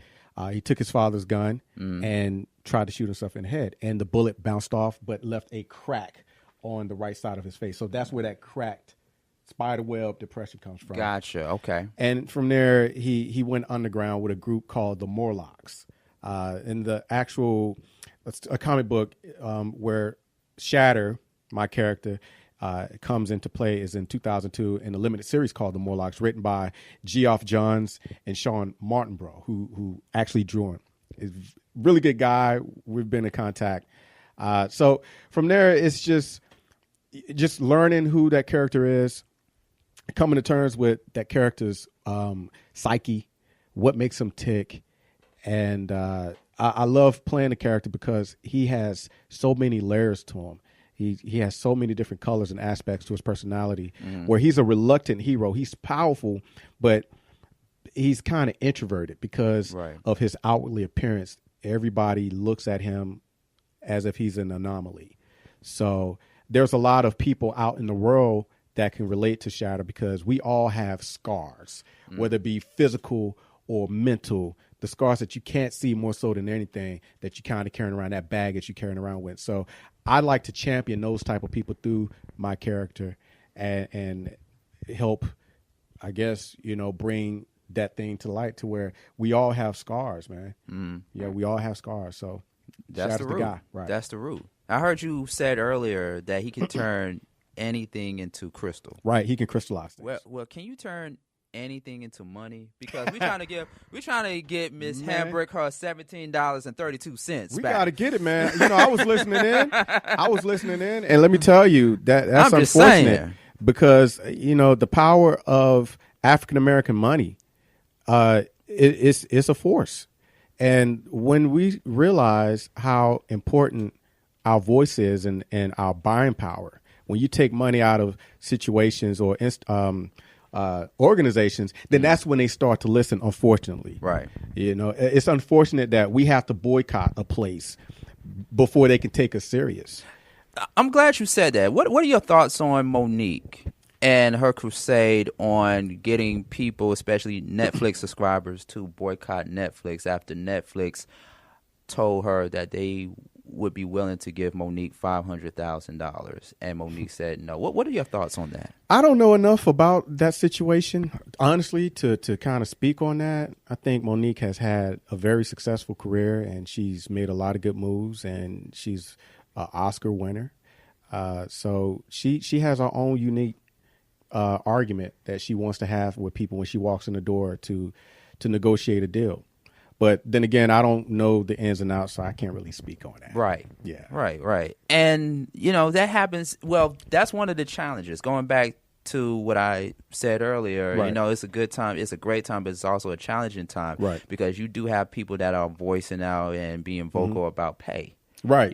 Speaker 11: He took his father's gun and tried to shoot himself in the head, and the bullet bounced off but left a crack on the right side of his face. So that's where that cracked spiderweb depression comes from.
Speaker 15: Gotcha. Okay.
Speaker 11: And from there, he went underground with a group called the Morlocks. In the actual a comic book where Shatter, my character, comes into play is in 2002 in a limited series called The Morlocks, written by Geoff Johns and Sean Martinborough, who actually drew him. He's a really good guy. We've been in contact. So from there, it's just learning who that character is, coming to terms with that character's psyche, what makes him tick. And I love playing the character because he has so many layers to him. He has so many different colors and aspects to his personality, where he's a reluctant hero. He's powerful, but he's kind of introverted because of his outwardly appearance. Everybody looks at him as if he's an anomaly. So there's a lot of people out in the world that can relate to Shatter because we all have scars, whether it be physical or mental, the scars that you can't see more so than anything that you kind of carrying around, that baggage you're carrying around with. So I like to champion those type of people through my character and help, I guess, bring that thing to light to where we all have scars, man. Yeah, we all have scars. So
Speaker 15: that's the root.
Speaker 11: Guy. Right.
Speaker 15: That's the root. I heard you said earlier that he can turn anything into crystal.
Speaker 11: Right, he can crystallize things.
Speaker 15: Well, can you turn anything into money? Because we're trying to get Miss Hambrick her $17.32.
Speaker 11: We gotta get it, man. I was listening in, and let me tell you that's unfortunate because the power of African American money, it's a force, and when we realize how important our voice is and our buying power, when you take money out of situations or organizations, then that's when they start to listen, unfortunately.
Speaker 15: Right.
Speaker 11: It's unfortunate that we have to boycott a place before they can take us serious.
Speaker 15: I'm glad you said that. What are your thoughts on Monique and her crusade on getting people, especially Netflix subscribers, to boycott Netflix after Netflix told her that they would be willing to give Monique $500,000, and Monique said no. What are your thoughts on that?
Speaker 11: I don't know enough about that situation, honestly, to kind of speak on that. I think Monique has had a very successful career, and she's made a lot of good moves, and she's an Oscar winner. So she has her own unique argument that she wants to have with people when she walks in the door to negotiate a deal. But then again, I don't know the ins and outs, so I can't really speak on that.
Speaker 15: Right.
Speaker 11: Yeah.
Speaker 15: Right. And, that happens. Well, that's one of the challenges. Going back to what I said earlier, it's a good time. It's a great time, but it's also a challenging time.
Speaker 11: Right.
Speaker 15: Because you do have people that are voicing out and being vocal about pay.
Speaker 11: Right.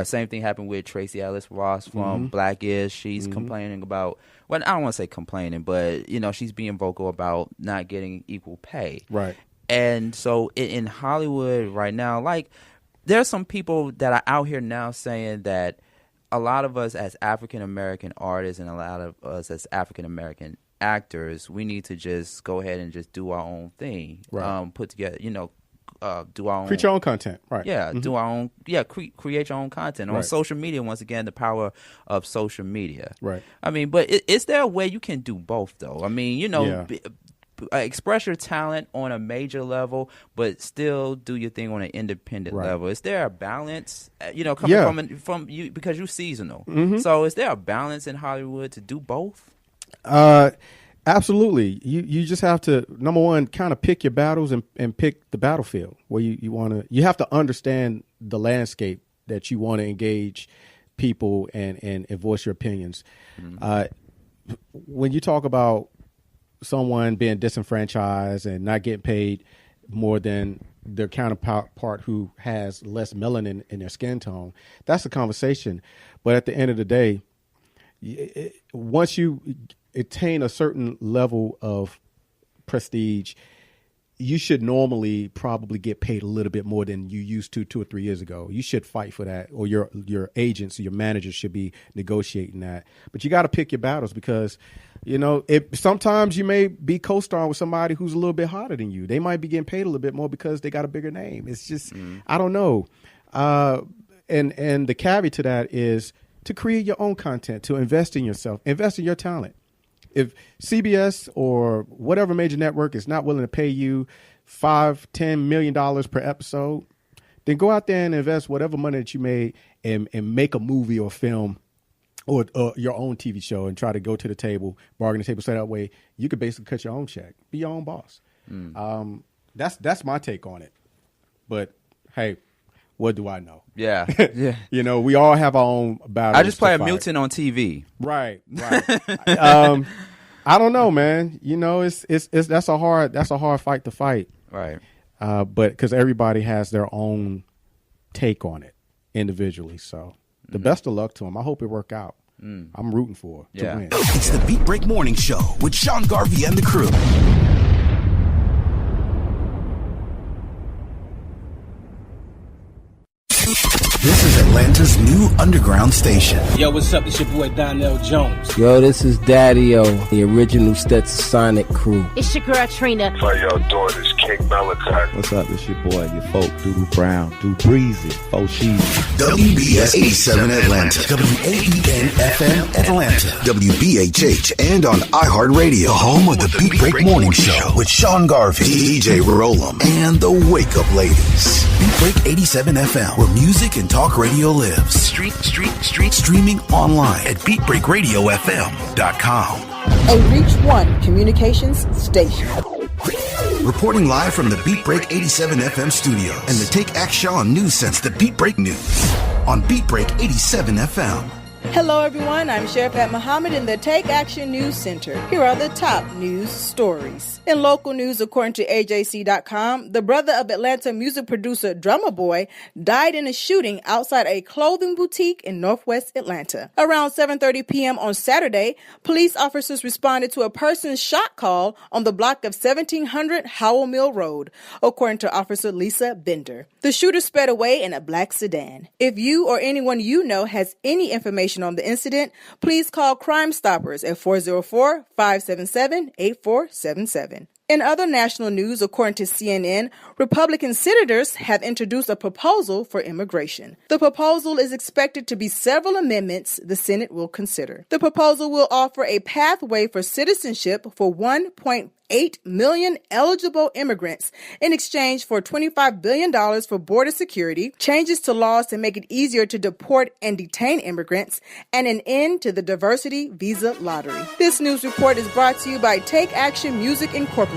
Speaker 15: Same thing happened with Tracy Ellis Ross from Blackish. She's complaining about, well, I don't want to say complaining, but, she's being vocal about not getting equal pay.
Speaker 11: Right.
Speaker 15: And so in Hollywood right now, like, there's some people that are out here now saying that a lot of us as African-American artists and a lot of us as African-American actors, we need to just go ahead and just do our own thing.
Speaker 11: Right.
Speaker 15: Put together, do our own.
Speaker 11: Create your own content. Right.
Speaker 15: Yeah, do our own. Yeah, create your own content on social media. Once again, the power of social media.
Speaker 11: Right.
Speaker 15: I mean, but is there a way you can do both, though? I mean, express your talent on a major level, but still do your thing on an independent level. Is there a balance? Coming from you, because you're seasonal. So is there a balance in Hollywood to do both?
Speaker 11: Absolutely. You just have to, number one, kind of pick your battles and pick the battlefield where you have to understand the landscape that you want to engage people and voice your opinions. When you talk about someone being disenfranchised and not getting paid more than their counterpart who has less melanin in their skin tone, that's a conversation. But at the end of the day, once you attain a certain level of prestige, you should normally probably get paid a little bit more than you used to 2 or 3 years ago. You should fight for that, or your agents or your managers should be negotiating that. But you got to pick your battles because, sometimes you may be co-starring with somebody who's a little bit hotter than you. They might be getting paid a little bit more because they got a bigger name. It's just, I don't know. And the caveat to that is to create your own content, to invest in yourself, invest in your talent. If CBS or whatever major network is not willing to pay you $5-10 million per episode, then go out there and invest whatever money that you made and make a movie or film or your own TV show and try to go to the table, bargain the table, so that way you could basically cut your own check, be your own boss. That's my take on it. But hey, what do I know?
Speaker 15: Yeah. Yeah.
Speaker 11: We all have our own battles.
Speaker 15: I just play a mutant on TV.
Speaker 11: Right. I don't know, man. That's a hard fight to fight.
Speaker 15: Right.
Speaker 11: But because everybody has their own take on it individually. So the best of luck to them. I hope it work out. I'm rooting for it to win.
Speaker 1: It's the Beat Break Morning Show with Sean Garvey and the crew. This is Atlanta's new underground station.
Speaker 3: Yo, what's up? It's your boy Donnell Jones.
Speaker 7: Yo, this is Daddy-O, the original Stetsasonic crew.
Speaker 8: It's your girl Trina.
Speaker 16: How y'all doing? It's King Malachi.
Speaker 17: What's up? It's your boy, your folk, Doodoo Brown, Do Breezy, Fo Cheesy.
Speaker 1: WBS 87 Atlanta, WAEN FM Atlanta, WBHH, and on iHeartRadio, home of the Beat Break Morning Show with Sean Garvey, DJ Rollum, and the Wake Up Ladies. Beat Break 87 FM, where music and talk radio lives. Streaming online at BeatBreakRadioFM.com.
Speaker 9: A Reach One communications station.
Speaker 1: Reporting live from the Beat Break 87 FM studios and the Take Action News Sense, the Beat Break News on Beat Break 87 FM.
Speaker 9: Hello, everyone. I'm Sherifat Muhammad in the Take Action News Center. Here are the top news stories. In local news, according to AJC.com, the brother of Atlanta music producer Drummer Boy died in a shooting outside a clothing boutique in Northwest Atlanta. Around 7:30 p.m. on Saturday, police officers responded to a person's shot call on the block of 1700 Howell Mill Road, according to Officer Lisa Bender. The shooter sped away in a black sedan. If you or anyone you know has any information on the incident, please call Crime Stoppers at 404-577-8477. In other national news, according to CNN, Republican senators have introduced a proposal for immigration. The proposal is expected to be several amendments the Senate will consider. The proposal will offer a pathway for citizenship for 1.8 million eligible immigrants in exchange for $25 billion for border security, changes to laws to make it easier to deport and detain immigrants, and an end to the diversity visa lottery. This news report is brought to you by Take Action Music Incorporated,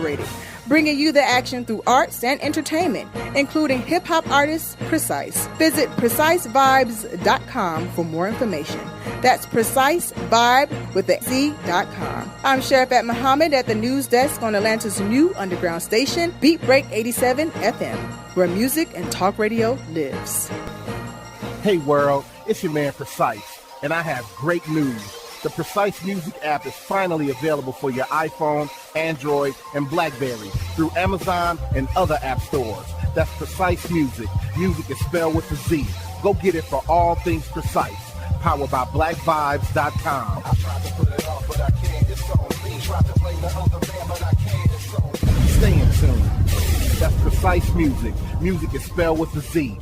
Speaker 9: bringing you the action through arts and entertainment, including hip-hop artist Precise. Visit PreciseVibes.com for more information. That's PreciseVibe.com. I'm Sherifat Muhammad at the news desk on Atlanta's new underground station, Beat Break 87 FM, where music and talk radio lives.
Speaker 11: Hey world, it's your man Precise, and I have great news. The Precise Music app is finally available for your iPhone, Android, and BlackBerry through Amazon and other app stores. That's Precise Music. Music is spelled with a Z. Go get it for all things Precise. Powered by BlackVibes.com. Stay in tune. That's Precise Music. Music is spelled with a Z.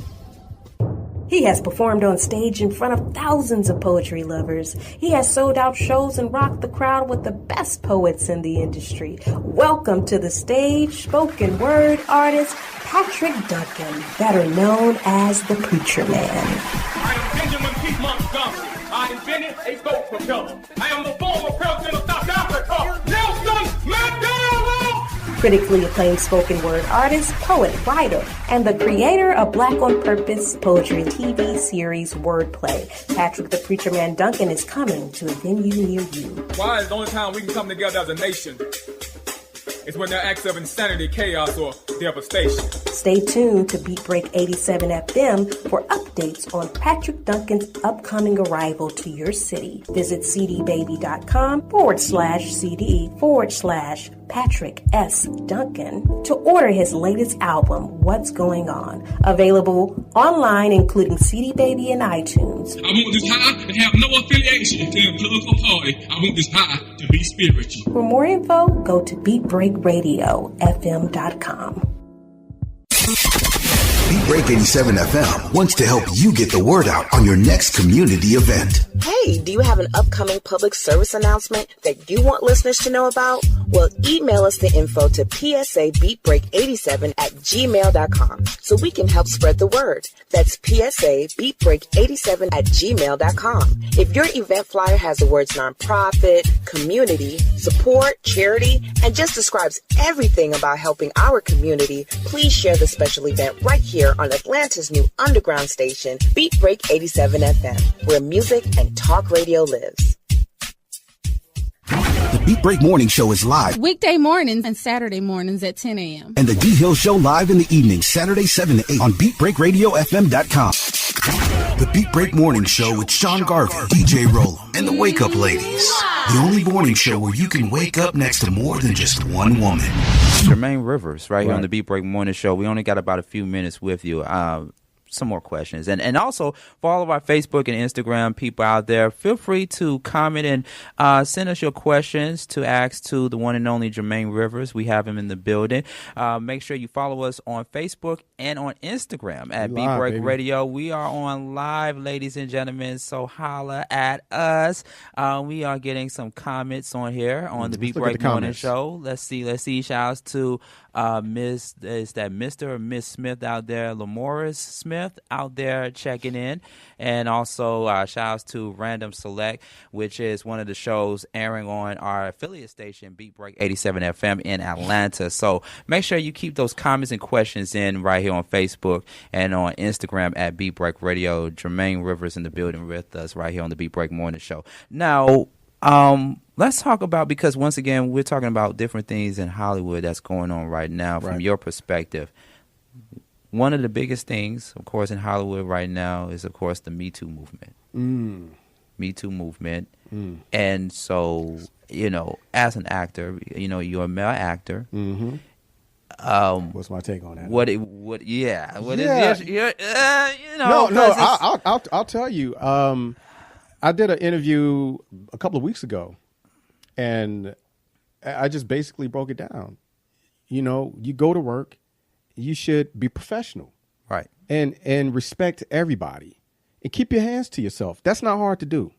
Speaker 12: He has performed on stage in front of thousands of poetry lovers. He has sold out shows and rocked the crowd with the best poets in the industry. Welcome to the stage, spoken word artist Patrick Duncan, better known as the Preacher Man.
Speaker 10: Chief Montgomery. I invented a boat propeller. I am the former president of South Africa, Nelson Mandela.
Speaker 12: Critically acclaimed spoken word artist, poet, writer, and the creator of Black on Purpose poetry TV series Wordplay. Patrick the Preacher Man Duncan is coming to a venue near you.
Speaker 10: Why is the only time we can come together as a nation is when there are acts of insanity, chaos, or devastation.
Speaker 12: Stay tuned to Beat Break 87 FM for updates on Patrick Duncan's upcoming arrival to your city. Visit cdbaby.com/CD/Patrick S. Duncan to order his latest album, What's Going On. Available online, including CD Baby and iTunes.
Speaker 10: I want this high to have no affiliation to a political party. I want this high to be spiritual.
Speaker 12: For more info, go to BeatBreakRadioFM.com.
Speaker 1: Beat Break 87 FM wants to help you get the word out on your next community event.
Speaker 2: Hey, do you have an upcoming public service announcement that you want listeners to know about? Well, email us the info to psabeatbreak87@gmail.com so we can help spread the word. That's psabeatbreak87@gmail.com. If your event flyer has the words nonprofit, community, support, charity, and just describes everything about helping our community, please share the special event right here on Atlanta's new underground station, Beat Break 87 FM, where music and talk radio lives.
Speaker 1: The Beat Break Morning Show is live.
Speaker 4: Weekday mornings and Saturday mornings at 10 a.m.
Speaker 1: And the D Hill Show live in the evening, Saturday 7 to 8 on BeatBreakRadioFM.com. The Beat Break Morning Show with Sean Garvey, DJ Rollum, and the Wake Up Ladies. The only morning show where you can wake up next to more than just one woman.
Speaker 15: Jermaine Rivers, right here on the Beat Break Morning Show. We only got about a few minutes with you. Some more questions. And also, for all of our Facebook and Instagram people out there, feel free to comment and send us your questions to ask to the one and only Jermaine Rivers. We have him in the building. Make sure you follow us on Facebook and on Instagram at Beat Break Radio. We are on live, ladies and gentlemen, so holla at us. We are getting some comments on here on the Beat Break Morning Show. Let's see. Shouts to Mr. or Miss Smith out there, Lamoris Smith out there checking in, and also shouts to Random Select, which is one of the shows airing on our affiliate station Beat Break 87 FM in Atlanta. So make sure you keep those comments and questions in right here on Facebook and on Instagram at Beat Break Radio. Jermaine Rivers in the building with us right here on the Beat Break Morning Show. Now, let's talk about, because once again, we're talking about different things in Hollywood that's going on right now from your perspective. One of the biggest things, of course, in Hollywood right now is, of course, the Me Too movement. Me Too movement. And so, as an actor, you're a male actor.
Speaker 5: What's my take on that? I'll tell you. I did an interview a couple of weeks ago, and I just basically broke it down. You go to work, you should be professional,
Speaker 15: right?
Speaker 5: And respect everybody, and keep your hands to yourself. That's not hard to do.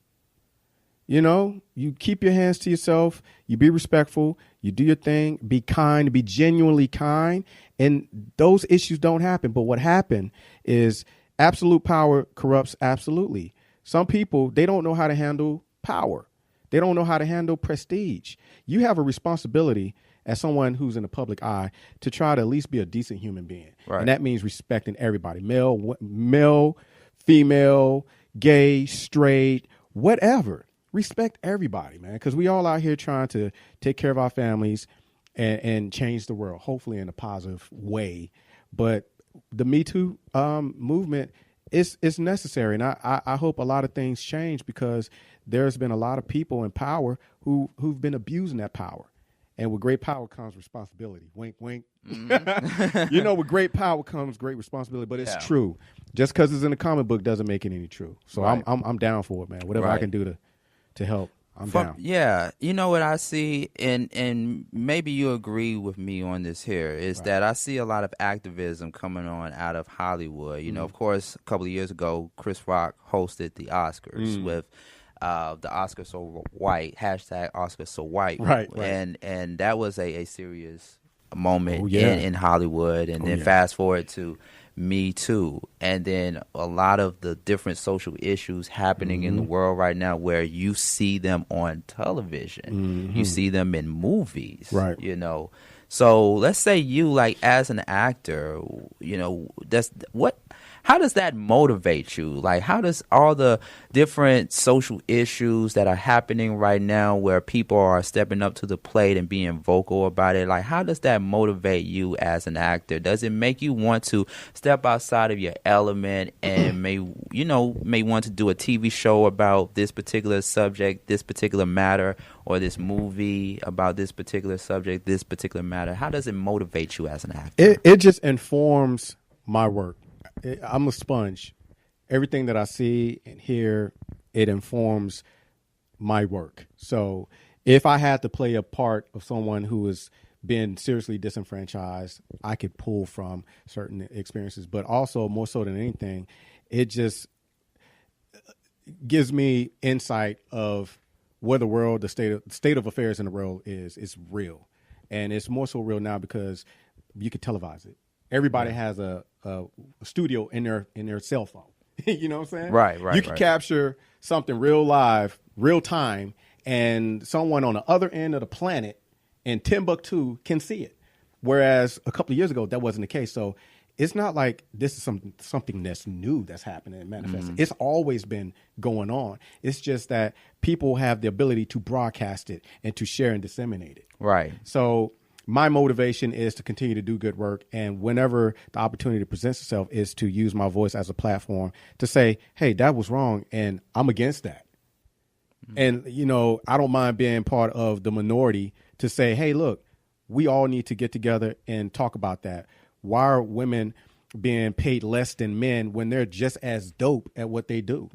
Speaker 5: You keep your hands to yourself, you be respectful, you do your thing, be kind, be genuinely kind, and those issues don't happen. But what happened is absolute power corrupts absolutely. Some people, they don't know how to handle power. They don't know how to handle prestige. You have a responsibility as someone who's in the public eye to try to at least be a decent human being. Right. And that means respecting everybody, male, female, gay, straight, whatever. Respect everybody, man, because we all out here trying to take care of our families and change the world, hopefully in a positive way. But the Me Too movement, it's necessary. And I hope a lot of things change, because there's been a lot of people in power who've been abusing that power. And with great power comes responsibility. Wink, wink. Mm-hmm. With great power comes great responsibility. But it's true. Just because it's in a comic book doesn't make it any true. So I'm down for it, man. Whatever I can do to help, I'm down.
Speaker 15: Yeah. You know what I see, and maybe you agree with me on this here, is that I see a lot of activism coming on out of Hollywood. Of course, a couple of years ago, Chris Rock hosted the Oscars with the Oscar So White, hashtag Oscar So White.
Speaker 5: Right.
Speaker 15: And that was a serious moment in Hollywood. And then fast forward to Me Too, and then a lot of the different social issues happening in the world right now where you see them on television, you see them in movies,
Speaker 5: right?
Speaker 15: You know, so let's say you, like, as an actor, you know, how does that motivate you? Like, how does all the different social issues that are happening right now where people are stepping up to the plate and being vocal about it, like, how does that motivate you as an actor? Does it make you want to step outside of your element and may want to do a TV show about this particular subject, this particular matter, or this movie about this particular subject, this particular matter? How does it motivate you as an actor?
Speaker 5: It just informs my work. I'm a sponge. Everything that I see and hear, it informs my work. So if I had to play a part of someone who has been seriously disenfranchised, I could pull from certain experiences. But also, more so than anything, it just gives me insight of where the world, the state of affairs in the world is real. And it's more so real now because you can televise it. Everybody has a studio in their cell phone. You know what I'm saying?
Speaker 15: Right.
Speaker 5: You can capture something real live, real time, and someone on the other end of the planet in Timbuktu can see it. Whereas a couple of years ago, that wasn't the case. So it's not like this is something that's new that's happening and manifesting. It's always been going on. It's just that people have the ability to broadcast it and to share and disseminate it.
Speaker 15: Right.
Speaker 5: So my motivation is to continue to do good work, and whenever the opportunity presents itself is to use my voice as a platform to say, hey, that was wrong, and I'm against that. And, you know, I don't mind being part of the minority to say, hey, look, we all need to get together and talk about that. Why are women being paid less than men when they're just as dope at what they do?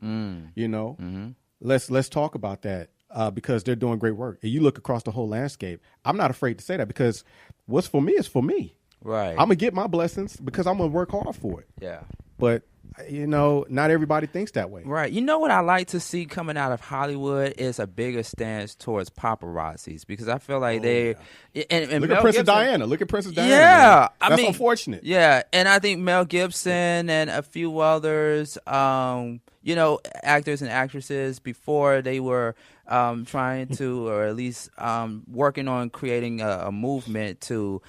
Speaker 5: You know, let's talk about that. Because they're doing great work. And you look across the whole landscape. I'm not afraid to say that because what's for me is for me.
Speaker 15: Right.
Speaker 5: I'm going to get my blessings because I'm going to work hard for it.
Speaker 15: Yeah.
Speaker 5: But, you know, not everybody thinks that way.
Speaker 15: Right. You know what I like to see coming out of Hollywood is a bigger stance towards paparazzis, because I feel like and
Speaker 5: look
Speaker 15: Mel
Speaker 5: at Princess
Speaker 15: Gibson,
Speaker 5: Diana. Look at Princess Diana.
Speaker 15: Yeah.
Speaker 5: Man. That's unfortunate.
Speaker 15: Yeah. And I think Mel Gibson and a few others, you know, actors and actresses, before they were trying to, or at least working on creating a movement to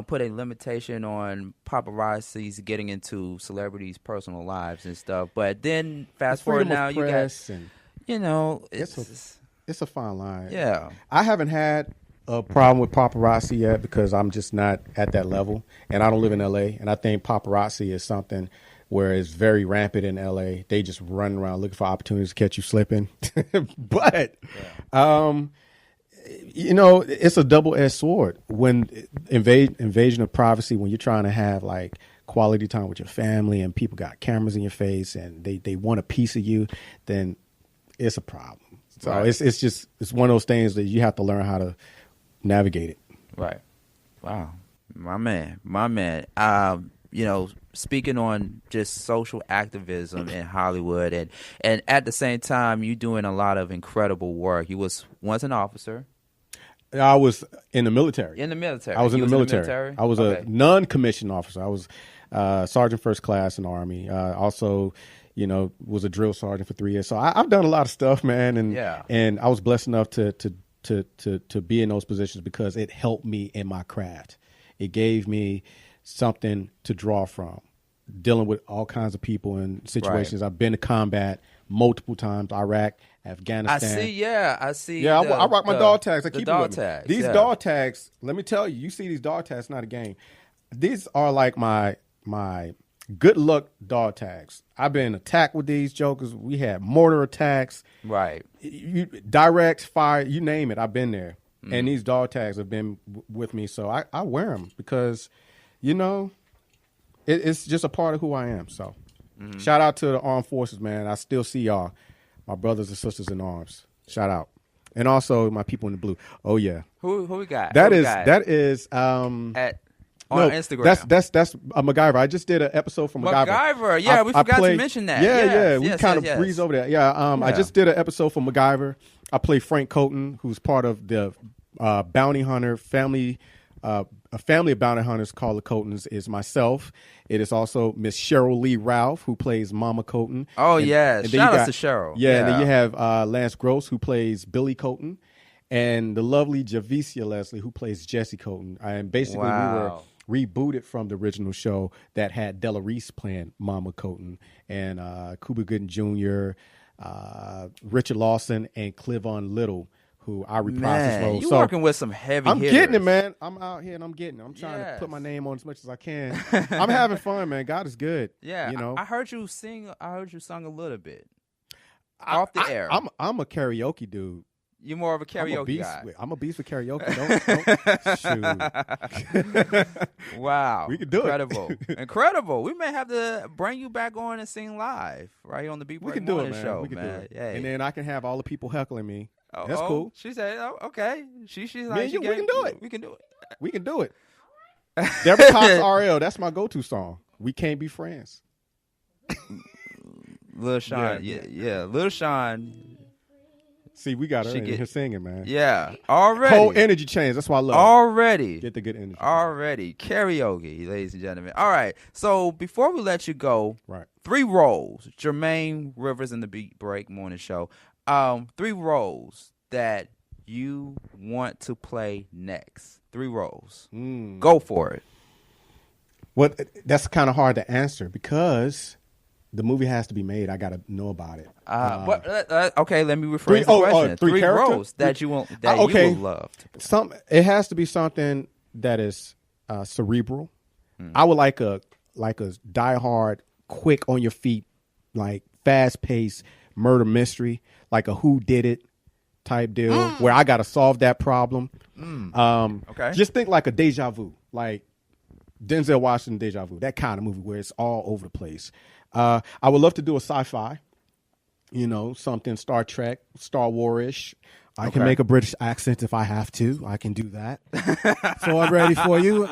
Speaker 15: put a limitation on paparazzis getting into celebrities' personal lives and stuff. But then fast forward now, you got, you know, it's
Speaker 5: a fine line.
Speaker 15: Yeah.
Speaker 5: I haven't had a problem with paparazzi yet because I'm just not at that level, and I don't live in LA, and I think paparazzi is something where it's very rampant in LA. They just run around looking for opportunities to catch you slipping. But, you know, it's a double-edged sword. When invasion of privacy, when you're trying to have like quality time with your family and people got cameras in your face and they want a piece of you, then it's a problem. So it's one of those things that you have to learn how to navigate it.
Speaker 15: Right. Wow. My man. You know, speaking on just social activism in Hollywood, and at the same time, you doing a lot of incredible work. You was once an officer.
Speaker 5: I was in the military.
Speaker 15: In the military.
Speaker 5: I was in the military. I was a non-commissioned officer. I was sergeant first class in the Army. Also, you know, was a drill sergeant for 3 years. So I've done a lot of stuff, man. And I was blessed enough to be in those positions because it helped me in my craft. It gave me something to draw from, dealing with all kinds of people and situations. I've been to combat multiple times, Iraq, Afghanistan.
Speaker 15: I see.
Speaker 5: Yeah, I rock my dog tags. I keep them with me.
Speaker 15: Tags,
Speaker 5: these dog tags, let me tell you, you see these dog tags, not a game. These are like my good luck dog tags. I've been attacked with these jokers. We had mortar attacks.
Speaker 15: Right.
Speaker 5: Direct fire, you name it, I've been there. And these dog tags have been with me. So I wear them because, you know, it's just a part of who I am. So shout out to the armed forces, man. I still see y'all, my brothers and sisters in arms. Shout out. And also my people in the blue. Oh, yeah.
Speaker 15: Who we got?
Speaker 5: That is
Speaker 15: on Instagram.
Speaker 5: That's a MacGyver. I just did an episode from MacGyver.
Speaker 15: Yeah, we forgot to mention that.
Speaker 5: Yeah. We kind of breezed over that. Yeah. I just did an episode from MacGyver. I play Frank Colton, who's part of the bounty hunter family a family of bounty hunters called the Cotons is myself. It is also Miss Cheryl Lee Ralph, who plays Mama Coton.
Speaker 15: Oh, yes. Shout out to Cheryl.
Speaker 5: Yeah, and then you have Lance Gross, who plays Billy Coton, and the lovely Javicia Leslie, who plays Jesse Coton. And basically, we were rebooted from the original show that had Della Reese playing Mama Coton, and Cuba Gooding Jr., Richard Lawson, and Cleavon Little, who I reprised his role.
Speaker 15: You're working with some heavy
Speaker 5: I'm
Speaker 15: hitters.
Speaker 5: getting it, man. I'm out here and I'm getting it. I'm trying to put my name on as much as I can. I'm having fun, man. God is good.
Speaker 15: Yeah,
Speaker 5: you know.
Speaker 15: I heard you sing. I heard you sung a little bit off the air.
Speaker 5: I'm a karaoke dude.
Speaker 15: You're more of a karaoke guy.
Speaker 5: I'm a beast with karaoke. Shoot.
Speaker 15: Wow.
Speaker 5: We can do
Speaker 15: it. Incredible. We may have to bring you back on and sing live right here on the Beat Break Morning Show.
Speaker 5: We can do it.
Speaker 15: Hey.
Speaker 5: And then I can have all the people heckling me.
Speaker 15: Oh,
Speaker 5: that's cool.
Speaker 15: She said, okay. She's
Speaker 5: like, we can do it.
Speaker 15: We can do it.
Speaker 5: We can do it. Deborah Cox RL, that's my go-to song. We Can't Be Friends.
Speaker 15: Lil Sean, yeah. Lil Sean.
Speaker 5: See, we got her in here singing, man.
Speaker 15: Yeah, already.
Speaker 5: Whole energy change. That's why I love
Speaker 15: already.
Speaker 5: Get the good energy.
Speaker 15: Already. Karaoke, ladies and gentlemen. All right. So before we let you go,
Speaker 5: right.
Speaker 15: 3 roles. Jermaine Rivers in the Beat Break Morning Show. 3 roles that you want to play next. 3 roles. Go for it.
Speaker 5: Well, that's kind of hard to answer because the movie has to be made. I got to know about it.
Speaker 15: Okay, let me rephrase the question.
Speaker 5: 3
Speaker 15: roles that you want that you would love to play.
Speaker 5: It has to be something that is cerebral. I would like a diehard, quick on your feet, like fast paced murder mystery, like a who did it type deal where I got to solve that problem.
Speaker 15: Okay.
Speaker 5: Just think like a Deja Vu, like Denzel Washington Deja Vu, that kind of movie where it's all over the place. I would love to do a sci-fi, something Star Trek, Star Wars-ish. I can make a British accent if I have to. I can do that. So I'm ready for you.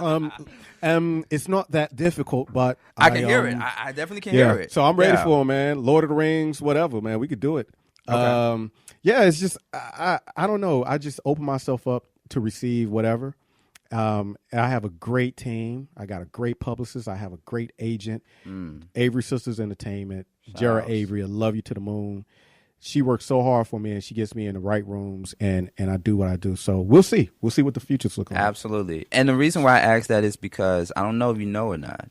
Speaker 5: It's not that difficult, but
Speaker 15: I can hear it. I definitely can hear it.
Speaker 5: So I'm ready for it, man. Lord of the Rings, whatever, man. We could do it. Okay. It's just I don't know. I just open myself up to receive whatever. I have a great team. I got a great publicist. I have a great agent. Avery Sisters Entertainment. Jara Avery, I love you to the moon. She works so hard for me, and she gets me in the right rooms, and I do what I do. So we'll see. We'll see what the future's looking like.
Speaker 15: Absolutely. And the reason why I ask that is because I don't know if you know or not,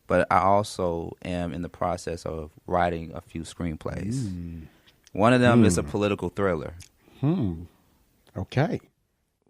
Speaker 15: but I also am in the process of writing a few screenplays. One of them is a political thriller.
Speaker 5: Okay.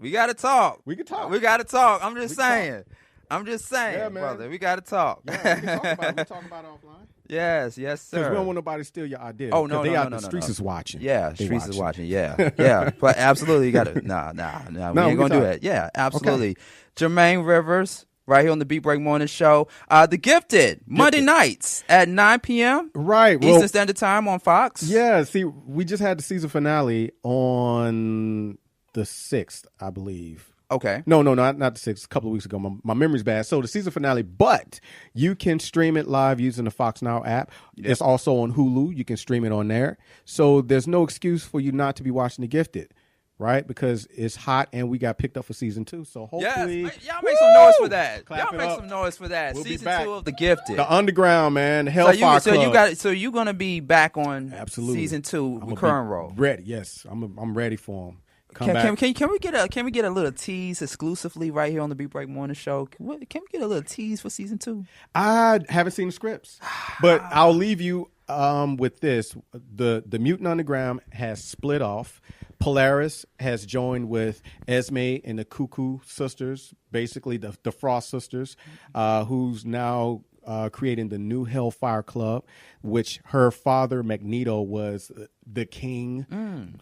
Speaker 15: We got to talk.
Speaker 5: We can talk.
Speaker 15: We got to talk. I'm just saying. Yeah, brother. We got to talk.
Speaker 5: Yeah, we can talk about it. We talk about it offline.
Speaker 15: Yes, sir.
Speaker 5: Because we don't want nobody to steal your idea.
Speaker 15: Oh, no,
Speaker 5: the streets is watching.
Speaker 15: Yeah, streets is watching. Yeah. But absolutely, you got to. Nah. We ain't going to do that. Yeah, absolutely. Okay. Jermaine Rivers, right here on the Beat Break Morning Show. The Gifted, Monday nights at 9 p.m.
Speaker 5: Right.
Speaker 15: Eastern Standard Time on Fox.
Speaker 5: Yeah, see, we just had the season finale on the 6th, I believe.
Speaker 15: Okay.
Speaker 5: No, not the 6th. A couple of weeks ago. My memory's bad. So the season finale, but you can stream it live using the Fox Now app. Yep. It's also on Hulu. You can stream it on there. So there's no excuse for you not to be watching The Gifted, right? Because it's hot and we got picked up for season 2. So hopefully,
Speaker 15: y'all make some noise for that.
Speaker 5: Clap
Speaker 15: y'all make some noise for that.
Speaker 5: We'll
Speaker 15: season 2 of The Gifted.
Speaker 5: The Underground, man. Hellfire Club.
Speaker 15: So you're gonna be back on season 2 with current role.
Speaker 5: Ready? Yes, I'm ready for them.
Speaker 15: Can we get a little tease exclusively right here on the Beat Break Morning Show? Can we get a little tease for season 2?
Speaker 5: I haven't seen the scripts, but I'll leave you with this: the Mutant Underground has split off. Polaris has joined with Esme and the Cuckoo Sisters, basically the Frost Sisters, who's now creating the new Hellfire Club, which her father Magneto was the king.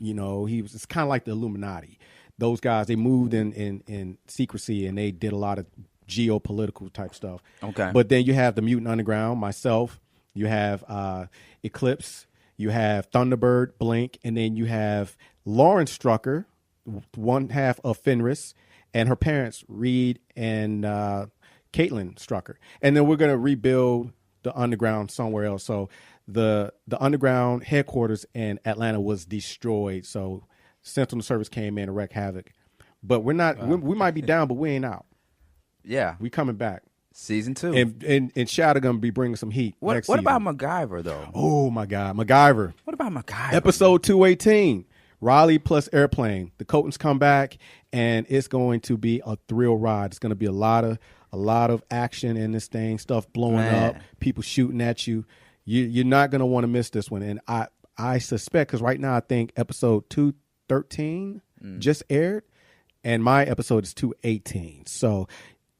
Speaker 5: It's kind of like the Illuminati. Those guys, they moved in secrecy and they did a lot of geopolitical type stuff.
Speaker 15: Okay.
Speaker 5: But then you have the Mutant Underground, myself, you have Eclipse, you have Thunderbird, Blink, and then you have Lauren Strucker, one half of Fenris, and her parents, Reed and Caitlin Strucker. And then we're going to rebuild the Underground somewhere else. So the Underground headquarters in Atlanta was destroyed. So Sentinel Service came in and wreaked havoc. But we're not, we might be down, but we ain't out.
Speaker 15: Yeah.
Speaker 5: We coming back.
Speaker 15: Season 2.
Speaker 5: And Shadow gonna be bringing some heat.
Speaker 15: What
Speaker 5: next season.
Speaker 15: about MacGyver though?
Speaker 5: Oh my God, MacGyver.
Speaker 15: What about MacGyver?
Speaker 5: Episode 218. Riley plus Airplane. The Coltons come back, and it's going to be a thrill ride. It's going to be a lot of action in this thing. Stuff blowing up, people shooting at you. You're not going to want to miss this one. And I suspect, because right now I think episode 213 just aired, and my episode is 218. So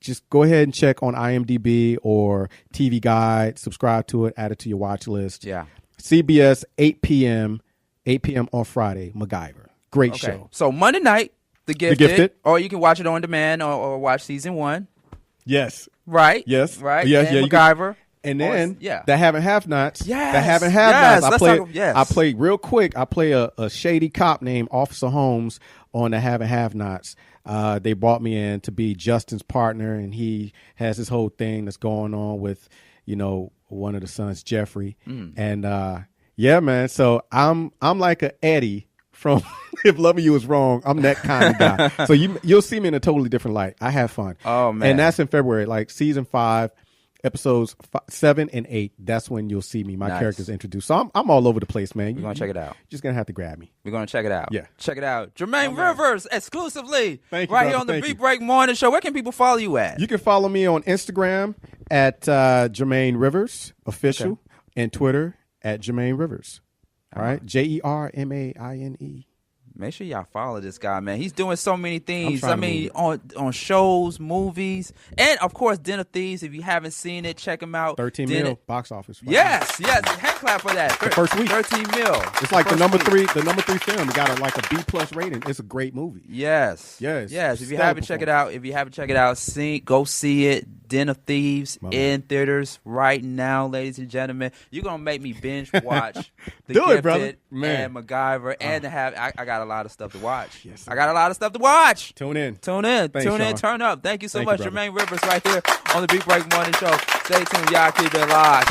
Speaker 5: just go ahead and check on IMDb or TV Guide, subscribe to it, add it to your watch list.
Speaker 15: Yeah.
Speaker 5: CBS, 8 p.m. on Friday, MacGyver. Great show.
Speaker 15: So Monday night, The Gifted. Or you can watch it on demand or watch season 1.
Speaker 5: Yes.
Speaker 15: Right?
Speaker 5: Yes.
Speaker 15: Right?
Speaker 5: Yes,
Speaker 15: and MacGyver.
Speaker 5: And then
Speaker 15: the
Speaker 5: Have and Have Nots.
Speaker 15: Yes.
Speaker 5: The Have and Have Nots. I
Speaker 15: Yes.
Speaker 5: played real quick. I play a shady cop named Officer Holmes on the Have and Have Nots. They brought me in to be Justin's partner, and he has this whole thing that's going on with, one of the sons, Jeffrey. And yeah, man. So I'm like a Eddie from If Loving You Is Wrong. I'm that kind of guy. So you'll see me in a totally different light. I have fun.
Speaker 15: Oh man.
Speaker 5: And that's in February, like season 5, episodes 7 and 8. That's when you'll see me. My character's introduced. So I'm all over the place, man.
Speaker 15: We're gonna check it out.
Speaker 5: You're just gonna have to grab me.
Speaker 15: We're gonna check it out.
Speaker 5: Yeah.
Speaker 15: Check it out. Jermaine Rivers exclusively.
Speaker 5: Thank you,
Speaker 15: right
Speaker 5: brother.
Speaker 15: here on the
Speaker 5: Thank
Speaker 15: Beat
Speaker 5: you.
Speaker 15: Break Morning Show. Where can people follow you at?
Speaker 5: You can follow me on Instagram at Jermaine Rivers Official and Twitter at Jermaine Rivers. All right. JERMAINE.
Speaker 15: Make sure y'all follow this guy, man. He's doing so many things.
Speaker 5: I'm trying to
Speaker 15: on shows, movies, and of course, Den of Thieves. If you haven't seen it, check him out.
Speaker 5: 13
Speaker 15: Den-
Speaker 5: mil box office.
Speaker 15: Yes. Hand clap for that.
Speaker 5: The first week.
Speaker 15: 13 mil.
Speaker 5: It's like the number
Speaker 15: week.
Speaker 5: 3 film. It got a B+ rating. It's a great movie.
Speaker 15: Yes. If you haven't checked it out, go see it. Den of Thieves in theaters right now, ladies and gentlemen. You're gonna make me binge watch The
Speaker 5: Do it,
Speaker 15: Gifted
Speaker 5: brother. Man.
Speaker 15: and MacGyver, and to have I got a lot of stuff to watch. Yes, I got a lot of stuff to watch.
Speaker 5: Tune in.
Speaker 15: Thanks,
Speaker 5: Sean.
Speaker 15: turn up. Thank you so
Speaker 5: Thank
Speaker 15: much,
Speaker 5: you, brother.
Speaker 15: Jermaine Rivers, right here on the Beat Break Morning Show. Stay tuned, y'all. Keep it locked.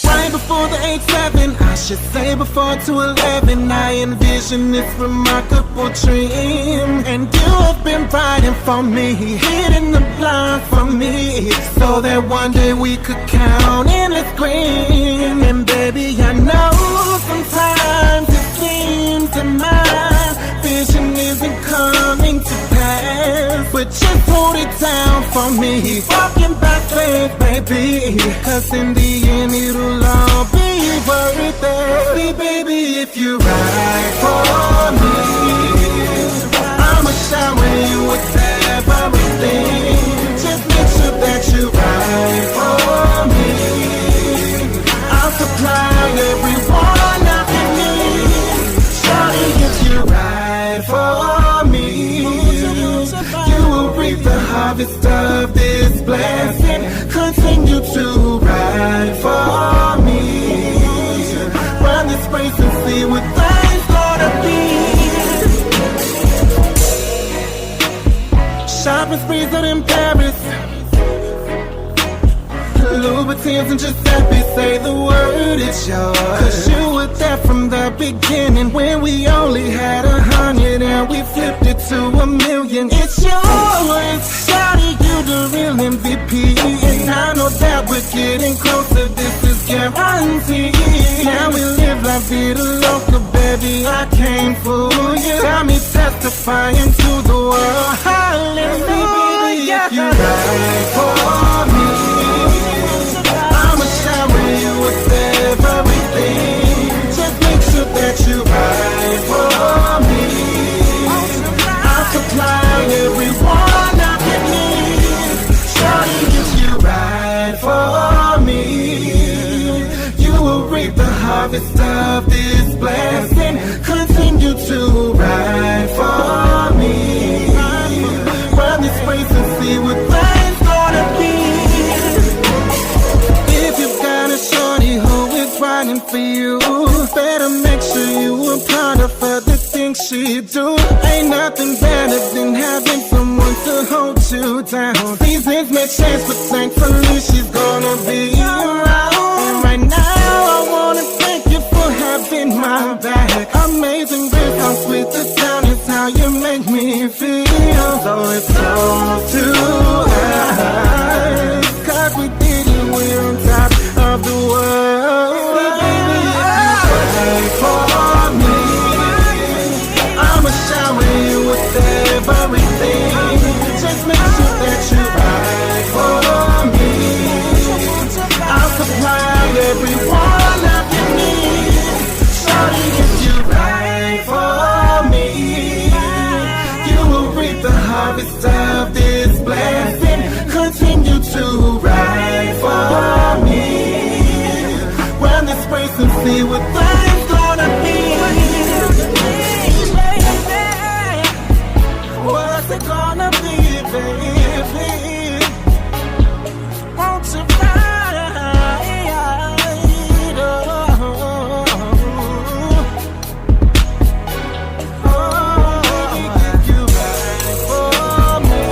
Speaker 6: Right before the 8-7, I should say before 2-11, I envision this remarkable dream. And you have been fighting for me, hitting the block for me, so that one day we could count endless green. And baby, I know sometimes it seems that my vision isn't coming to pass, but just hold it down for me, walking by faith, baby, cause in the end it'll all be worth it. See, baby, if you ride for me, I'ma shower you with everything. Just make sure that you ride for me. I'll supply everyone I can need. Shawty, if you ride for me, you will reap the harvest of this blessing. Continue to ride for me. Run this race and see what things gonna be. Shopping sprees out in Paris, Louboutins and Giuseppe, say the word, it's yours. Cause you were there from the beginning, when we only had 100 and we flipped it to 1,000,000. It's yours, shawty, you the real MVP. And I know that we're getting closer, this is guaranteed. Now we live la vida loca, baby, I can't fool you. Got me testifying to the world, hallelujah. If you ride for me, I'ma shower you with everything. Just make sure that you ride for me. I'll supply everyone I can need. Shawty, if you ride for me, you will reap the harvest of this blessing. Continue to ride for me. Run this race and see what things gonna be. If you've got a shorty who is riding for you, better make sure you are proud of her, the things she do. Ain't nothing better than having someone to hold you. you down. Seasons may change, but thankfully she's gonna be around. And right now I wanna thank you for having my back. Amazing grace, how sweet the sound is, how you make me feel. So it's all too high, 'cause we did it, we're on top of the world. Baby, if you pray for me, I'ma shower you with everything. Just make sure that you ride for me. I'll supply every one of your needs. Shawty, if you ride for me, you will reap the harvest of this blessing. Continue to ride for me. Run this race and see what life's gonna be. What's it gonna be, baby? Won't you ride? You ride for me.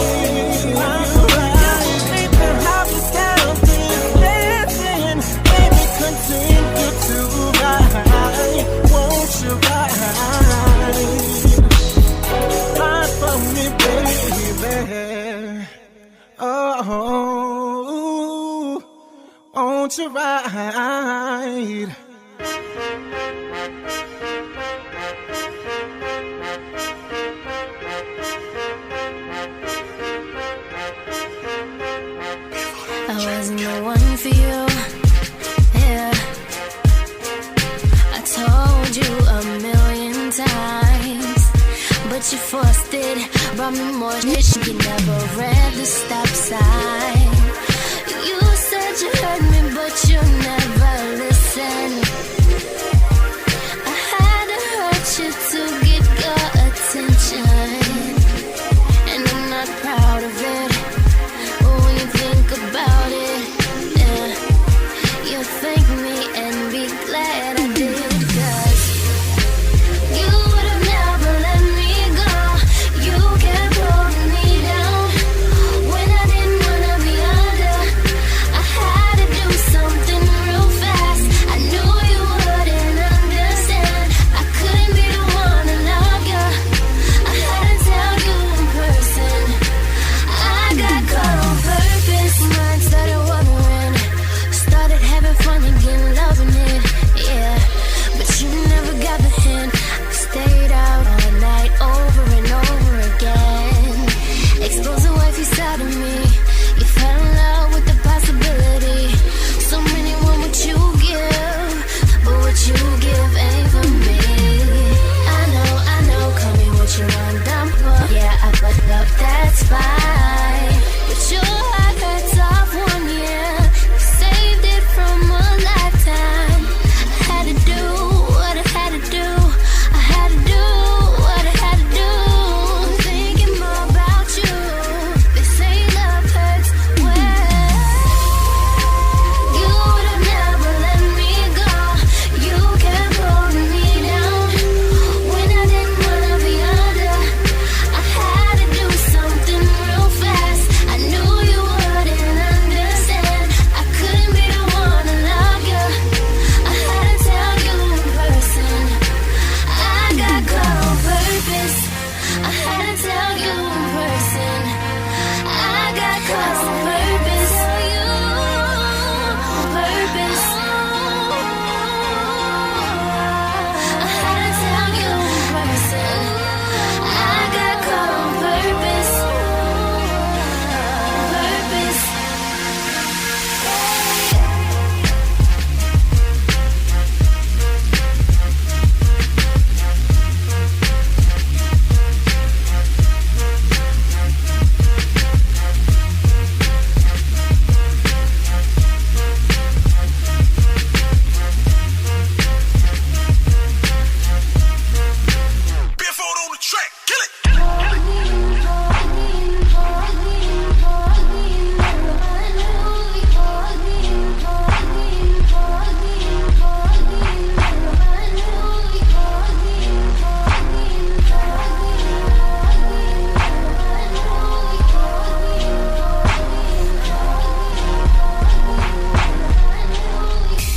Speaker 6: Keep the harvest of this blessing. Baby, continue to ride. Won't you ride? Ride for me, baby. Oh, won't you ride?
Speaker 8: I wasn't the one for you, yeah. I told you a million times, but you forced it, brought me more shit. You never read the stop sign. You said you heard me, but you never listened. I had to hurt you to get your attention, and I'm not proud of it. But when you think about it, yeah, you'll thank me and be glad I did. 'Cause you would have never let me go. You kept holding me down when I didn't wanna be under. I had to do something real fast. I knew you wouldn't understand. I couldn't be the one to love you. I had to tell you in person. I got caught on purpose. Mine started wondering, started having fun again.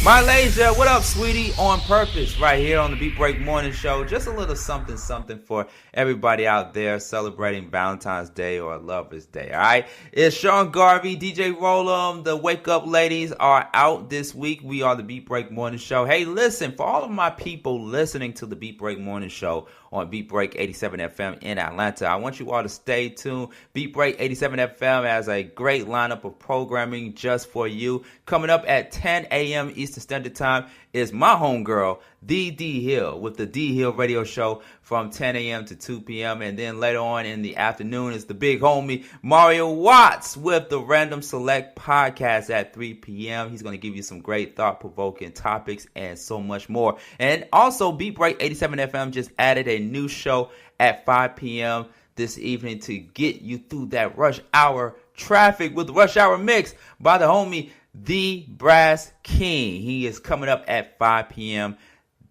Speaker 15: Malaysia, what up, sweetie? On purpose, right here on the Beat Break Morning Show. Just a little something for everybody out there celebrating Valentine's Day or Lover's Day, all right? It's Sean Garvey, DJ Roll'em. The Wake Up Ladies are out this week. We are the Beat Break Morning Show. Hey, listen, for all of my people listening to the Beat Break Morning Show on Beat Break 87 FM in Atlanta, I want you all to stay tuned. Beat Break 87 FM has a great lineup of programming just for you. Coming up at 10 a.m. Eastern Standard Time is my homegirl, The D Hill, with the D Hill Radio Show from 10 a.m. to 2 p.m. And then later on in the afternoon is the big homie, Mario Watts, with the Random Select Podcast at 3 p.m. He's going to give you some great thought-provoking topics and so much more. And also, Beat Break 87 FM just added a new show at 5 p.m. this evening to get you through that rush hour traffic with Rush Hour Mix by the homie, The Brass King. He is coming up at 5 p.m.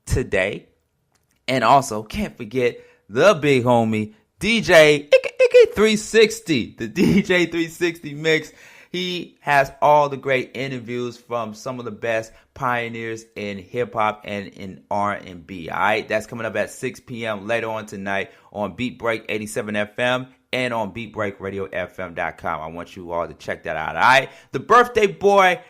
Speaker 15: today. And also, can't forget the big homie, DJ 360, the DJ 360 mix. He has all the great interviews from some of the best pioneers in hip-hop and in R&B. All right, that's coming up at 6 p.m. later on tonight on Beat Break 87 FM and on BeatBreakRadioFM.com. I want you all to check that out. All right, the birthday boy,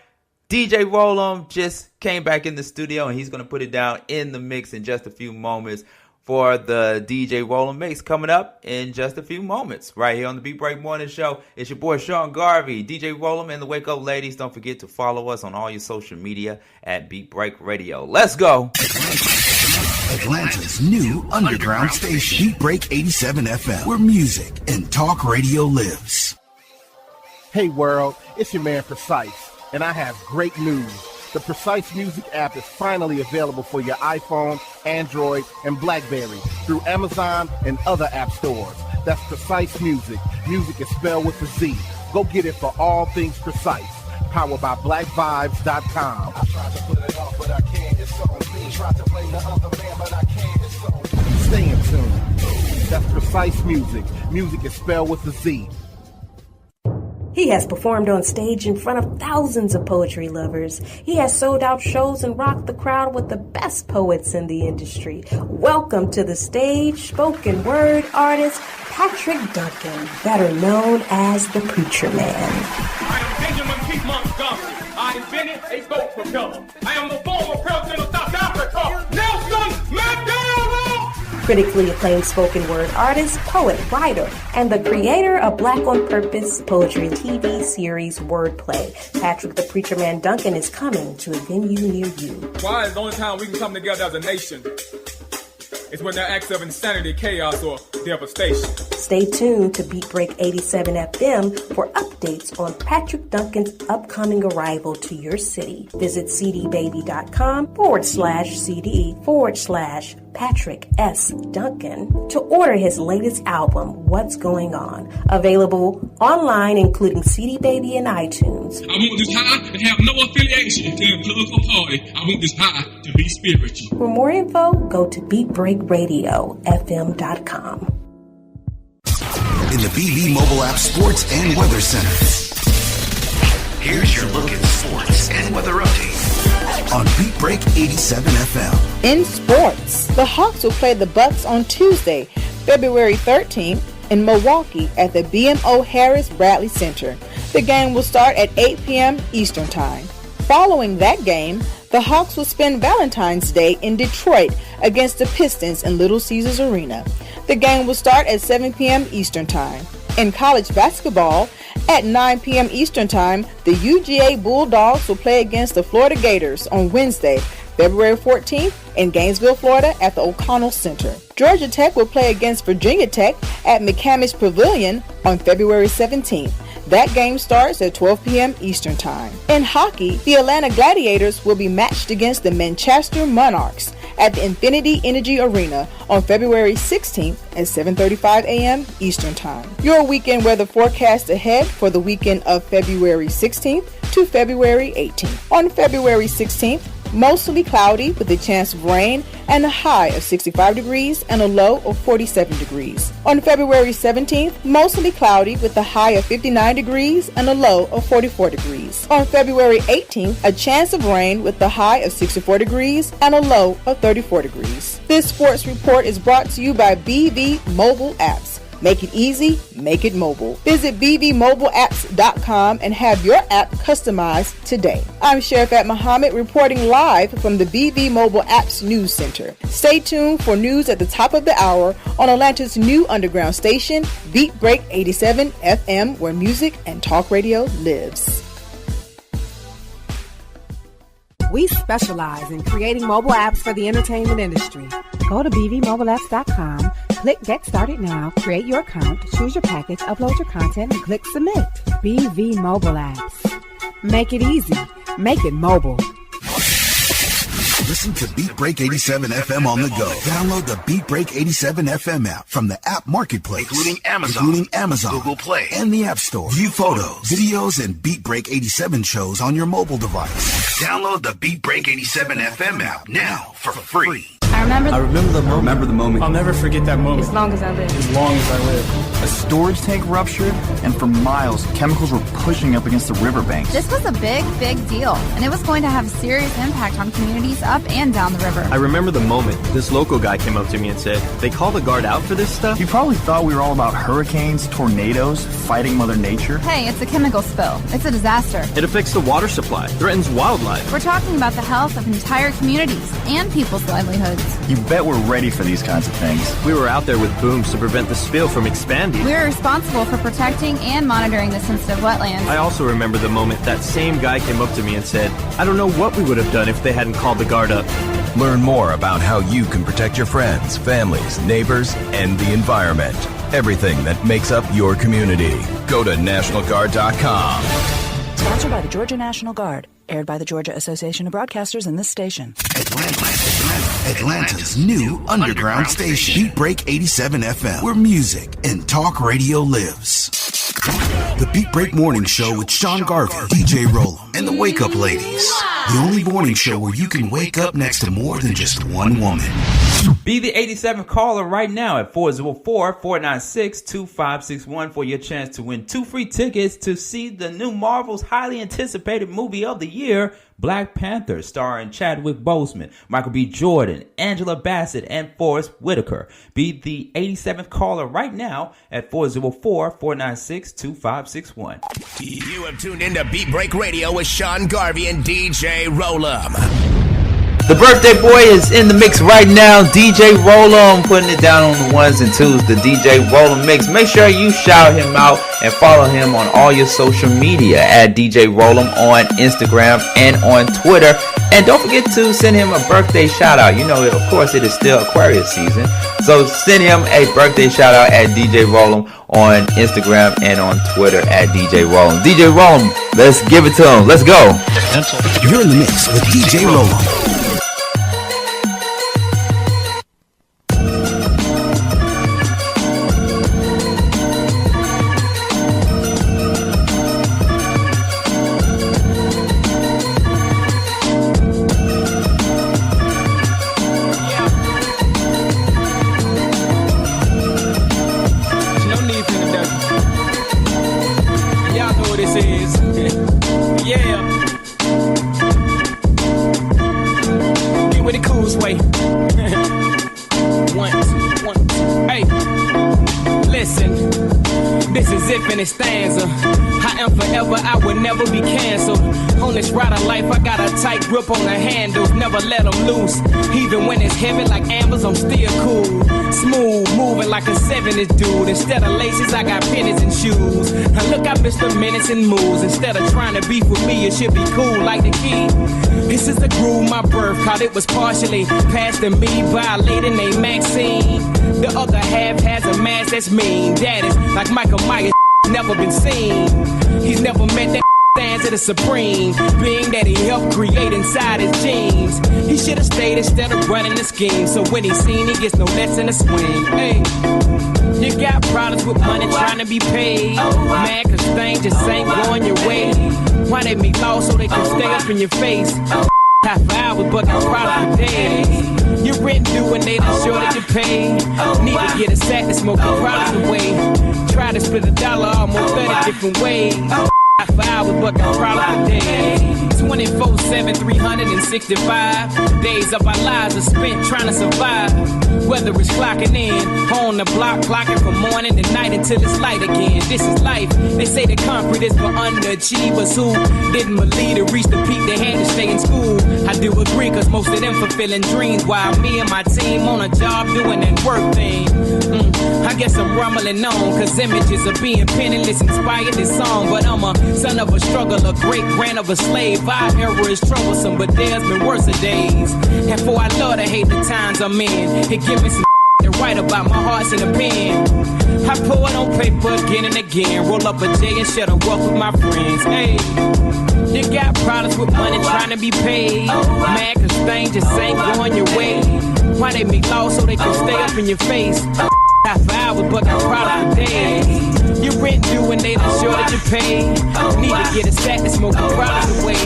Speaker 15: DJ Roll'em, just came back in the studio, and he's going to put it down in the mix in just a few moments for the DJ Roll'em mix coming up in just a few moments right here on the Beat Break Morning Show. It's your boy Sean Garvey, DJ Roll'em, and the Wake Up Ladies. Don't forget to follow us on all your social media at Beat Break Radio. Let's go.
Speaker 1: Atlanta's new underground station, Beat Break 87 FM, where music and talk radio lives.
Speaker 11: Hey world, it's your man Precise, and I have great news. The Precise Music app is finally available for your iPhone, Android, and BlackBerry through Amazon and other app stores. That's Precise Music. Music is spelled with a Z. Go get it for all things Precise. Powered by BlackVibes.com. I tried to put it off, but I can't. It's so clean. Tried to blame the other man, but I can't. It's so stay in tune. That's Precise Music. Music is spelled with a Z.
Speaker 12: He has performed on stage in front of thousands of poetry lovers. He has sold out shows and rocked the crowd with the best poets in the industry. Welcome to the stage, spoken word artist, Patrick Duncan, better known as the Preacher Man.
Speaker 10: I am Benjamin P. Montgomery. I invented a goat propeller. I am the former president of South Africa, Nelson Mandela.
Speaker 12: Critically acclaimed spoken word artist, poet, writer, and the creator of Black on Purpose poetry TV series Wordplay. Patrick the Preacher Man Duncan is coming to a venue near you.
Speaker 13: Why is the only time we can come together as a nation is when there are acts of insanity, chaos, or devastation.
Speaker 12: Stay tuned to Beat Break 87 FM for updates on Patrick Duncan's upcoming arrival to your city. Visit cdbaby.com/CD/Patrick S. Duncan to order his latest album, What's Going On. Available online, including CD Baby and iTunes.
Speaker 10: I want this high to have no affiliation to a political party. I want this high to be spiritual.
Speaker 12: For more info, go to BeatBreakRadioFM.com.
Speaker 1: In the BB Mobile App Sports and Weather Center. Here's your look at sports and weather update on Beat Break 87 FM.
Speaker 9: In sports, the Hawks will play the Bucks on Tuesday, February 13th in Milwaukee at the BMO Harris Bradley Center. The game will start at 8 p.m. Eastern Time. Following that game, the Hawks will spend Valentine's Day in Detroit against the Pistons in Little Caesars Arena. The game will start at 7 p.m. Eastern Time. In college basketball, at 9 p.m. Eastern Time, the UGA Bulldogs will play against the Florida Gators on Wednesday, February 14th in Gainesville, Florida at the O'Connell Center. Georgia Tech will play against Virginia Tech at McCamish Pavilion on February 17th. That game starts at 12 p.m. Eastern Time. In hockey, the Atlanta Gladiators will be matched against the Manchester Monarchs at the Infinity Energy Arena on February 16th at 7:35 a.m. Eastern Time. Your weekend weather forecast ahead for the weekend of February 16th to February 18th. On February 16th, Mostly cloudy with a chance of rain and a high of 65 degrees and a low of 47 degrees. On February 17th, mostly cloudy with a high of 59 degrees and a low of 44 degrees. On February 18th, a chance of rain with a high of 64 degrees and a low of 34 degrees. This sports report is brought to you by BV Mobile Apps. Make it easy, make it mobile. Visit bvmobileapps.com and have your app customized today. I'm Sherifat Muhammad reporting live from the BV Mobile Apps News Center. Stay tuned for news at the top of the hour on Atlanta's new underground station, Beat Break 87 FM, where music and talk radio lives.
Speaker 14: We specialize in creating mobile apps for the entertainment industry. Go to bvmobileapps.com, click Get Started Now, create your account, choose your package, upload your content, and click Submit. BV Mobile Apps. Make it easy. Make it mobile.
Speaker 1: Listen to Beat Break 87 FM on the go. Download the Beat Break 87 FM app from the app marketplace, including Amazon, Google Play, and the App Store. View photos, videos, and Beat Break 87 shows on your mobile device. Download the Beat Break 87 FM app now for free.
Speaker 18: I remember the moment.
Speaker 19: I'll never forget that moment.
Speaker 18: As long as I live.
Speaker 19: As long as I live.
Speaker 20: A storage tank ruptured, and for miles, chemicals were pushing up against the riverbanks.
Speaker 21: This was a big, big deal, and it was going to have a serious impact on communities up and down the river.
Speaker 23: I remember the moment this local guy came up to me and said, "They call the guard out for this stuff?"
Speaker 20: You probably thought we were all about hurricanes, tornadoes, fighting Mother Nature.
Speaker 21: Hey, it's a chemical spill. It's a disaster.
Speaker 23: It affects the water supply, threatens wildlife.
Speaker 21: We're talking about the health of entire communities and people's livelihoods.
Speaker 20: You bet we're ready for these kinds of things.
Speaker 23: We were out there with booms to prevent the spill from expanding.
Speaker 21: We are responsible for protecting and monitoring the sensitive wetlands.
Speaker 23: I also remember the moment that same guy came up to me and said, "I don't know what we would have done if they hadn't called the guard up."
Speaker 27: Learn more about how you can protect your friends, families, neighbors, and the environment. Everything that makes up your community. Go to NationalGuard.com.
Speaker 28: Sponsored by the Georgia National Guard. Aired by the Georgia Association of Broadcasters and this station.
Speaker 1: Atlanta's new underground station. Beat Break 87 FM, where music and talk radio lives. The Beat Break Morning Show with Sean Garvey, DJ Rollum, and the Wake Up Ladies. The only morning show where you can wake up next to more than just one woman.
Speaker 15: Be the 87th caller right now at 404-496-2561 for your chance to win 2 free tickets to see the new Marvel's highly anticipated movie of the year, Black Panther, starring Chadwick Boseman, Michael B. Jordan, Angela Bassett, and Forrest Whitaker. Be the 87th caller right now at 404-496-2561.
Speaker 29: You have tuned into Beat Break Radio with Sean Garvey and DJ Rollum.
Speaker 15: The birthday boy is in the mix right now. DJ Rollum putting it down on the ones and twos. The DJ Rollum mix. Make sure you shout him out and follow him on all your social media at DJ Rollum on Instagram and on Twitter. And don't forget to send him a birthday shout out. You know, of course, it is still Aquarius season. So send him a birthday shout out at DJ Rollum on Instagram and on Twitter at DJ Rollum. DJ Rollum, let's give it to him. Let's go.
Speaker 1: You're in the mix with DJ Rollum.
Speaker 10: Grip on the handles, never let them loose. Even when it's heavy like ambers, I'm still cool. Smooth, moving like a 70s dude. Instead of laces, I got pennies and shoes. Now look, I missed the minutes and moves. Instead of trying to beef with me, it should be cool like the key. This is the groove my birth caught. It was partially passed to me by a lady named Maxine. The other half has a mask that's mean. That is like Michael Myers, never been seen. He's never met that stands at the supreme being that he helped create inside his genes. He should have stayed instead of running the scheme. So when he's seen, he gets no less in the swing. Hey, you got problems with money trying to be paid. Mad cause things just ain't going your way. Why they make laws so they can stay up in your face? High five but got problems with days. Your rent due and they done sure that you pay. Need to get a sack to smoke your problems away. Try to split $1 almost 30 different ways. For hours, but got problems with days. 24/7, 365 days of our lives are spent trying to survive. Whether it's clocking in, on the block, clocking from morning to night until it's light again. This is life. They say the concrete is for underachievers who didn't believe to reach the peak they had to stay in school. I do agree, cause most of them fulfilling dreams, while me and my team on a job doing that work thing. I guess I'm rumbling on, cause images of being penniless inspired this song. But I'm a son of a struggle, a great grand of a slave. Our era is troublesome, but there's been worse days. And for I love to hate the times I'm in. It give me some to write about, my heart's in a pen. I pour it on paper again and again. Roll up a J and share the wealth with my friends. Hey, you got problems with money trying to be paid. Mad cause things just ain't going your way. Why they make laws so they can stay up in your face? Half an hour, but got problems with days. Your rent due and they done sure that you pay. Need to get a sack to smoke your problems away.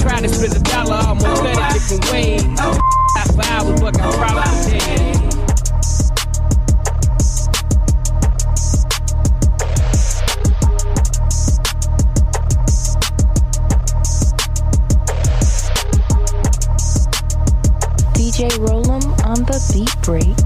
Speaker 10: Try to split $1 almost 30 different ways. Half an hour, but got problems with days.
Speaker 28: DJ Rollum on the beat break.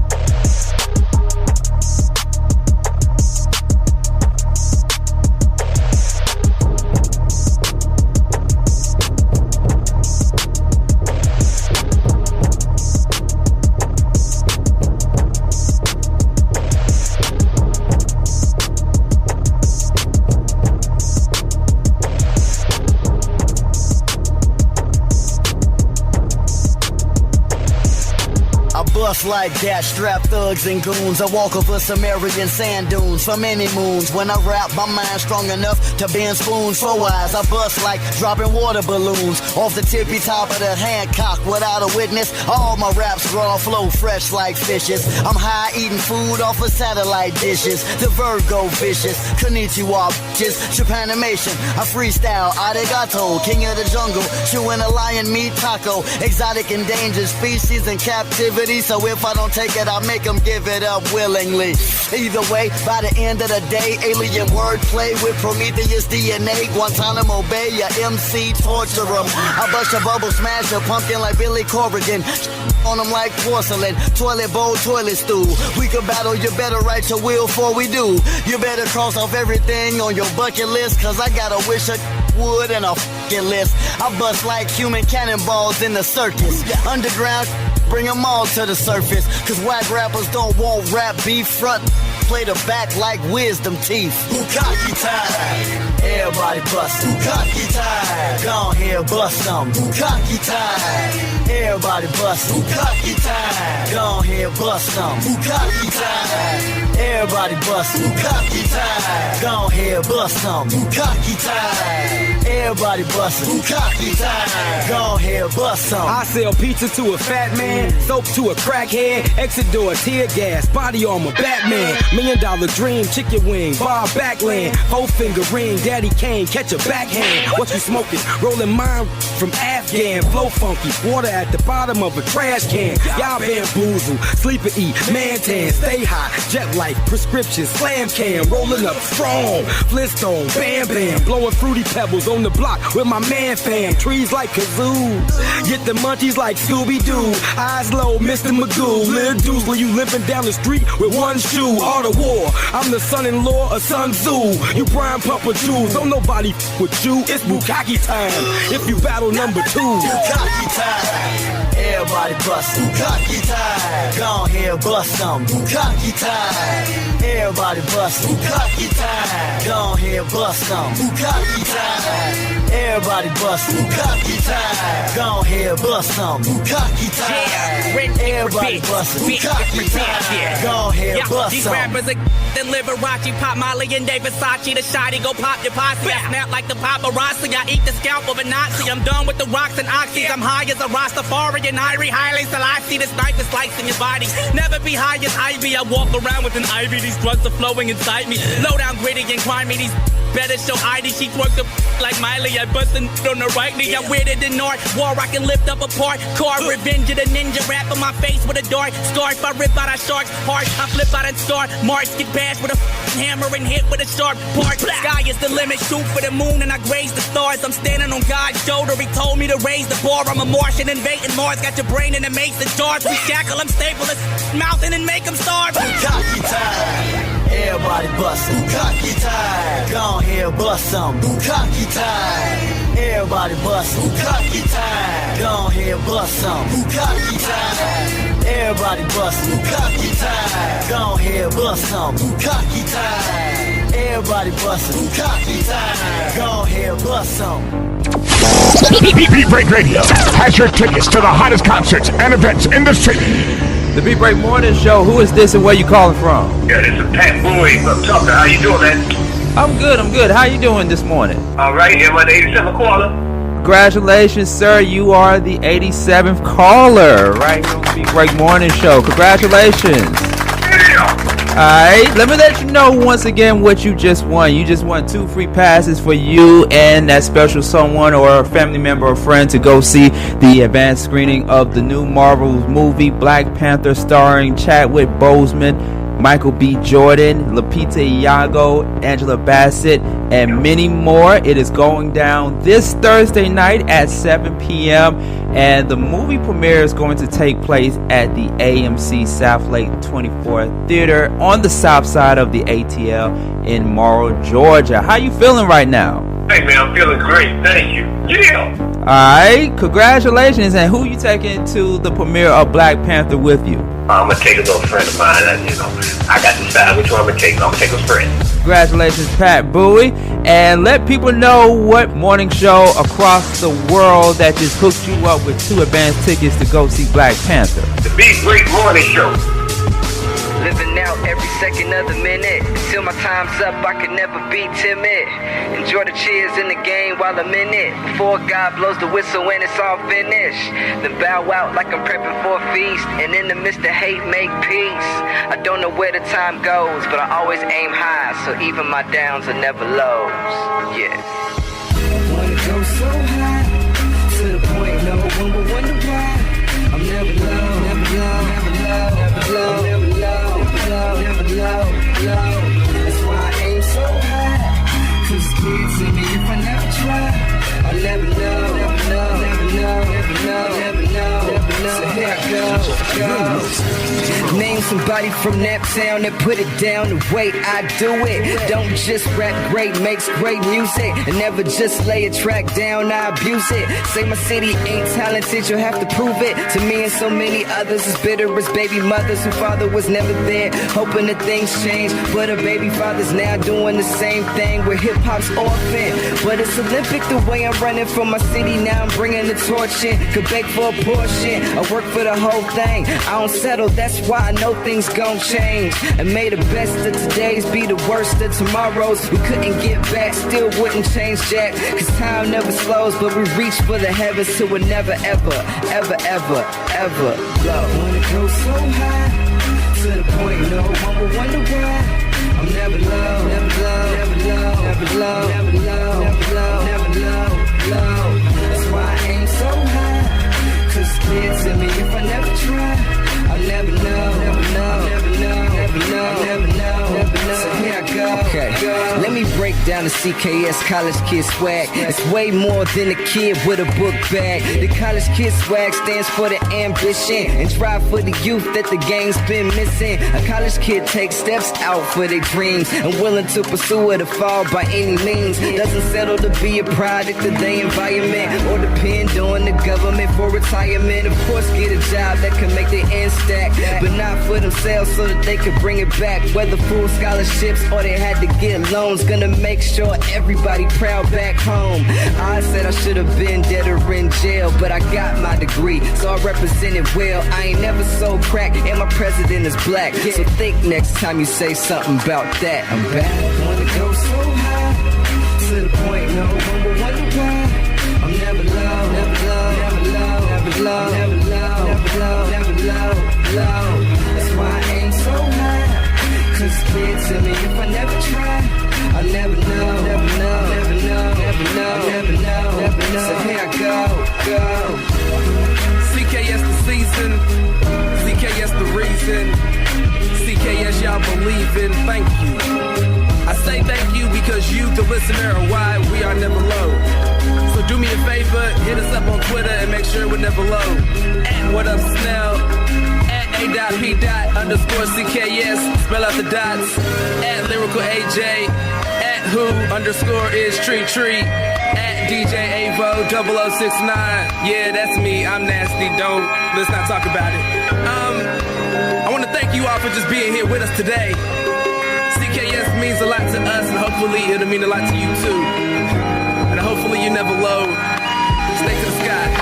Speaker 2: Like that, strap thugs and goons. I walk over Sumerian sand dunes for many moons. When I rap, my mind strong enough to bend spoons for wise. I bust like dropping water balloons off the tippy top of the Hancock without a witness. All my raps raw, flow fresh like fishes. I'm high eating food off of satellite dishes. The Virgo vicious, konnichiwa bitches, Japanimation. I freestyle, arigato, king of the jungle, chewing a lion meat taco. Exotic endangered species in captivity. So if I don't take it, I make them give it up willingly. Either way, by the end of the day, alien wordplay with Prometheus DNA, Guantanamo Bay, your MC, torture them. I bust a bubble, smash a pumpkin like Billy Corrigan. On them like porcelain, toilet bowl, toilet stool. We could battle, you better write your will before we do. You better cross off everything on your bucket list, cause I got a wish of wood and a fucking list. I bust like human cannonballs in the circus. Underground, bring them all to the surface, cause whack rappers don't want rap beef. Front play the back like wisdom teeth. Bukkake time, everybody bust. Bukkake time, go ahead bust some. Bukkake time, everybody bust. Bukkake time, go ahead bust some. Bukkake time, everybody bust. Bukkake time, go ahead bust some. Bukkake time, everybody bust. Bukkake time, go ahead bust some.
Speaker 10: I sell pizza to a fat man, soap to a crackhead, exit door, tear gas, body armor, Batman, $1 million dream, chicken wing, bar backland, 4-finger ring, daddy cane, catch a backhand. What you smoking? Rolling mine from Afghan, flow funky, water at the bottom of a trash can. Y'all bamboozle, sleep and eat, man tan, stay high, jet life, prescription, slam can, rolling up strong, Flintstone, bam bam, blowing fruity pebbles on the block with my man fam, trees like kazoo, get the munchies like Scooby-Doo, eyes low, Mr. Magoo, Lil Deuce when you limping down the street with one shoe, all the war, I'm the son-in-law of Sun Tzu, you Brian Pumper Jews, don't nobody with you, it's Bukkake time, if you battle number 2.
Speaker 2: Bukkake time, everybody bust. Bukkake time, go ahead bust some. Bukkake time, everybody bust. Bukkake time, go ahead bust some. Bukkake time, everybody bust. Bukkake time, go ahead bust some. Bukkake time, everybody bust. Bukkake time, go ahead bust some.
Speaker 3: These rappers are the Liberace, Pop Molly and David Versace, the shotty go pop your posse. I snap like the paparazzi, I eat the scalp of a Nazi. I'm done with the rocks and oxys, I'm high as a Rastafarian, Irie, highly Selassie. This knife is slicing your body, never be high as Ivy. I walk around with an ivy, these drugs are flowing inside me. Low down, gritty and grimy, these better show ID. She twerked the like Miley. I bust on the right knee. I'm weirder than North. War I can lift up apart. Car revenge of the ninja. Rap on my face with a dart. Scarf I rip out a shark's heart. I flip out and start. March get past with a hammer and hit with a sharp part. Sky is the limit. Shoot for the moon and I graze the stars. I'm standing on God's shoulder. He told me to raise the bar. I'm a Martian invading Mars. Got your brain in the mason jars. We shackle them, staple his mouth and then make them starve.
Speaker 2: Bukkake time. Everybody bustin'. Bukkake time. Go ahead, bust some. Bukkake time. Everybody bustin'. Bukkake time. Go ahead, bust some. Bukkake time. Everybody bustin'. Bukkake time. Go ahead, bust some. Bukkake time. Everybody bustin'. Bukkake time. Go ahead, bust some.
Speaker 4: Beat Break Radio has your tickets to the hottest concerts and events in the city.
Speaker 15: The Beat Break Morning Show. Who is this and where you calling from?
Speaker 5: Yeah, this is Pat Bowie from Tucker. How you doing, man?
Speaker 15: I'm good. How you doing this morning?
Speaker 5: All right, am I the 87th caller?
Speaker 15: Congratulations, sir. You are the 87th caller right here on the Beat Break Morning Show. Congratulations. Alright, let me let you know once again what you just won. You just won 2 free passes for you and that special someone or a family member or friend to go see the advanced screening of the new Marvel movie Black Panther, starring Chadwick Boseman, Michael B. Jordan, Lupita Nyong'o, Angela Bassett, and many more. It is going down this Thursday night at 7 p.m. and the movie premiere is going to take place at the AMC South Lake 24 Theater on the south side of the ATL in Morrow, Georgia. How you feeling right now?
Speaker 5: Hey, man, I'm feeling great. Thank you. Yeah.
Speaker 15: Alright, congratulations. And who you taking to the premiere of Black Panther with you?
Speaker 5: I'm going to take a little friend of mine. I got to decide which one I'm going to take. I'm going to take a friend.
Speaker 15: Congratulations, Pat Bowie. And let people know what morning show across the world that just hooked you up with 2 advance tickets to go see Black Panther.
Speaker 5: The Beat Break Morning Show.
Speaker 7: Living out every second of the minute. Till my time's up, I can never be timid. Enjoy the cheers in the game while I'm in it. Before God blows the whistle when it's all finished. Then bow out like I'm prepping for a feast. And in the midst of hate, make peace. I don't know where the time goes, but I always aim high. So even my downs are never lows. Yeah.
Speaker 16: I wanna go so high, to the point no one will wonder why. I'm never low, never low, never low, never low, never low, never low, low. That's why I aim so high, 'cause kids in me if I never try. I'll never know, never know, never know, never know, never know, never know. So here I go.
Speaker 7: Name somebody from that town that put it down the way I do it. Don't just rap great, makes great music. And never just lay a track down, I abuse it. Say my city ain't talented, you'll have to prove it. To me and so many others as bitter as baby mothers whose father was never there. Hoping that things change, but her baby father's now doing the same thing where hip-hop's orphan. But it's Olympic the way I'm running for my city. Now I'm bringing the torch in, could beg for a portion. I work for the whole thing, I don't settle, that's why I know things gon' change. And may the best of today's be the worst of tomorrows. We couldn't get back, still wouldn't change jack. 'Cause time never slows, but we reach for the heavens till we're never ever, ever, ever, ever low.
Speaker 16: Wanna go so high, to the point no one will wonder why. I'm never low, never low, never low, never low, never low, never low, never low, low. That's why I aim so high, 'cause kids in me if I never try. I'll never know, never know, never know, never know, never know, never know. So here I go.
Speaker 7: Okay, let me break down the CKS College Kid swag. It's way more than a kid with a book bag. The College Kid swag stands for the ambition and drive for the youth that the game's been missing. A college kid takes steps out for their dreams and willing to pursue it or fall by any means. Doesn't settle to be a product of their environment or depend on the government for retirement. Of course, get a job that can make their ends stack, but not for themselves so that they can bring it back. Whether full scholarships or they had to get loans, gonna make sure everybody proud back home. I said I should have been dead or in jail, but I got my degree, so I represented well. I ain't never sold crack, and my president is black. So think next time you say something about that. I'm back.
Speaker 16: Wanna go so high, to the point no one will wonder why. I'm never low, never low, never low, never low, never low, never low, never low, low. That's why I aim so high, 'cause since a kid to me. If I never try, I'll never know, never know, never know, never know, never know, never know. So here I go.
Speaker 10: CKS the season, CKS the reason, CKS y'all believe in, thank you. I say thank you because you, the listener, are why we are never low. So do me a favor, hit us up on Twitter and make sure we're never low. At What Up Snell, at A.P._CKS, spell out the dots, at Lyrical AJ, at who_is Tree, at DJ Avo 0069. Yeah, that's me, I'm nasty, let's not talk about it. I want to thank you all for just being here with us today. CKS means a lot to us, and hopefully it'll mean a lot to you too. And hopefully you never low. Snake to the sky.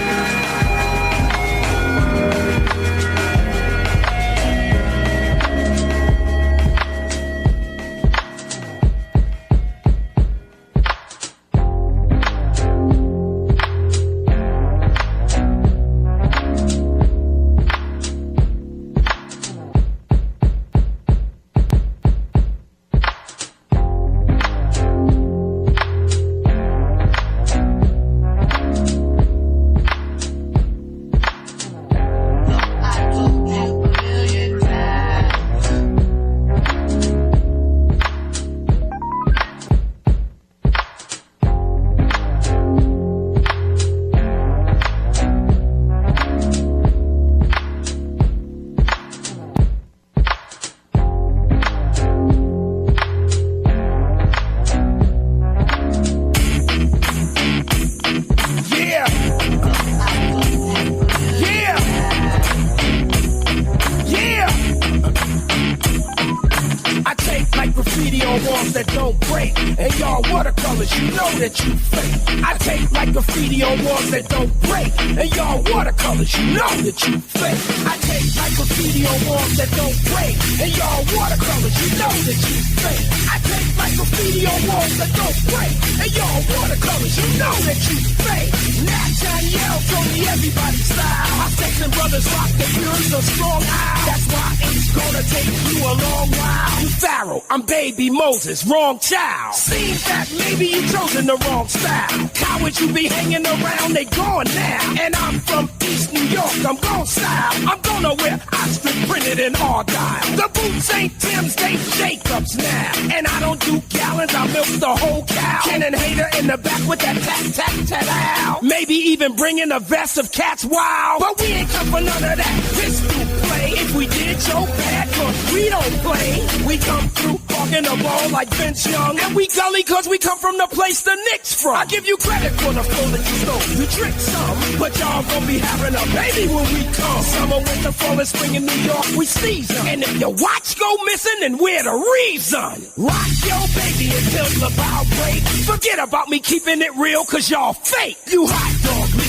Speaker 6: Moses, wrong child. Seems that maybe you chosen the wrong style. Cowards you be hanging around, they gone now. And I'm from East New York, I'm gon' style. I'm gonna wear ostrich printed in Argyle. The boots ain't Tim's, they Jacobs now. And I don't do gallons, I milk the whole cow. Cannon hater in the back with that tat-tat-tat-ow. Maybe even bringing a vest of Cats Wild. But we ain't come for none of that pistol play. If we did, so bad, cause we don't play. We come through walking the ball like Vince Young. And we gully cause we come from the place the Knicks from. I give you credit for the flow that you stole. You trick some, but y'all gon' be having a baby when we come. Summer, winter, fall, and spring in New York, we seize them. And if your watch go missing, then we're the reason. Rock your baby until the bow break. Forget about me keeping it real cause y'all fake. You hot dog me,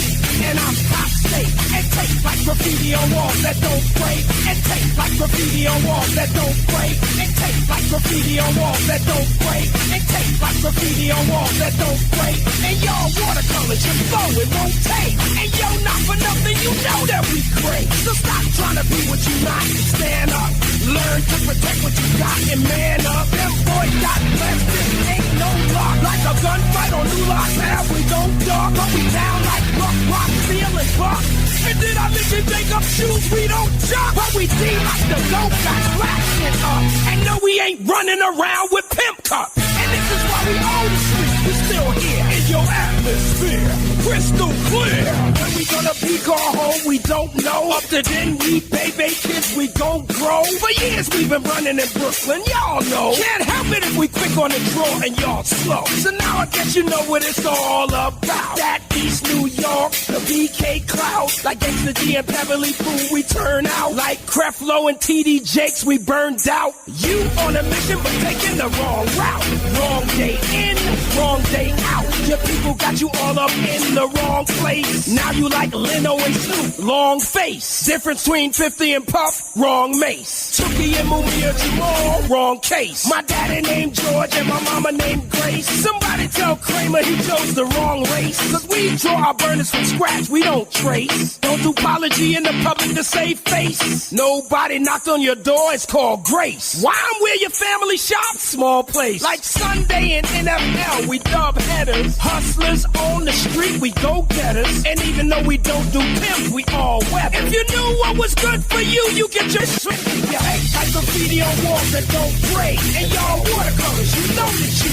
Speaker 6: and I'm top steak. And taste like graffiti on walls that don't break. And taste like graffiti on walls that don't break. And taste like graffiti on walls that don't break. And taste like graffiti on walls that don't break. And y'all watercolors, your flow, it won't take. And yo, not for nothing, you know that we great. So stop trying to be what you not. Stand up, learn to protect what you got, and man up. Them boys got plastic, ain't no lock. Like a gunfight on New Lock, now we don't dog. But we down like rock, steel and buck. And did I mention Jacob shoes? We don't jump, but we deep like the goat got flashing up. And no, we ain't running around with pimp cups. And this is why we own the streets. We still here in your atmosphere, crystal clear. When we gonna peak our home, we don't know. Up to then, we baby kids, we gon' grow. For years we've been running in Brooklyn, y'all know. Can't help it if we quick on the draw and y'all slow. So now I guess you know what it's all about. That East New York, the BK cloud. Like Gangsta G and Beverly Pooh, we turn out. Like Creflo and TD Jakes, we burned out. You on a mission, but taking the wrong route. Wrong day in, wrong day out. Your people got you all up in the wrong place. Now you like Leno and Snoop, long face. Difference between 50 and Puff, wrong mace. Chucky and Mumia Jamal, wrong case. My daddy named George and my mama named Grace. Somebody tell Kramer he chose the wrong race. Cause we We draw our burners from scratch, we don't trace. Don't do apology in the public to save face. Nobody knocked on your door, it's called grace. Why I'm where your family shops? Small place. Like Sunday in NFL, we dub headers. Hustlers on the street, we go-getters. And even though we don't do pimps, we all weapons. If you knew what was good for you, you get your shit. You hate like graffiti on walls that don't break. And y'all watercolors, you know that you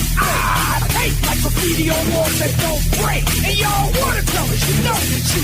Speaker 6: hate like graffiti on walls that don't break. And y'all watercolors, you know that you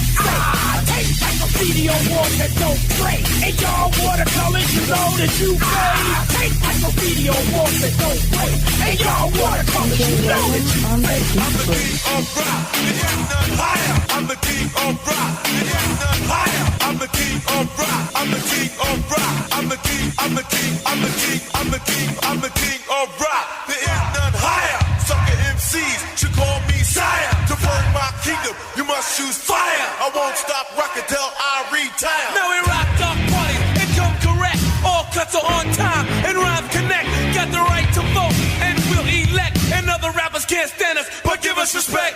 Speaker 6: hate like graffiti on walls that don't break. And y'all watercolors, you know that you hate like graffiti on walls that don't break. And y'all watercolors, you know that you hate.
Speaker 8: I'm the king of rock, there ain't none higher. I'm the king of rock, there ain't none higher. I'm the king of rock, I'm the king of rock. I'm the king, I'm the king, I'm the king, I'm the king, I'm the king of rock. There ain't none higher. Sucker MCs should call me sire. To burn my kingdom, you must choose fire. I won't stop rocking till I retire.
Speaker 11: Now we rock dark parties and come correct. All cuts are on time and rhymes connect. Got the right to vote and we'll elect. And other rappers can't stand us, but give us respect.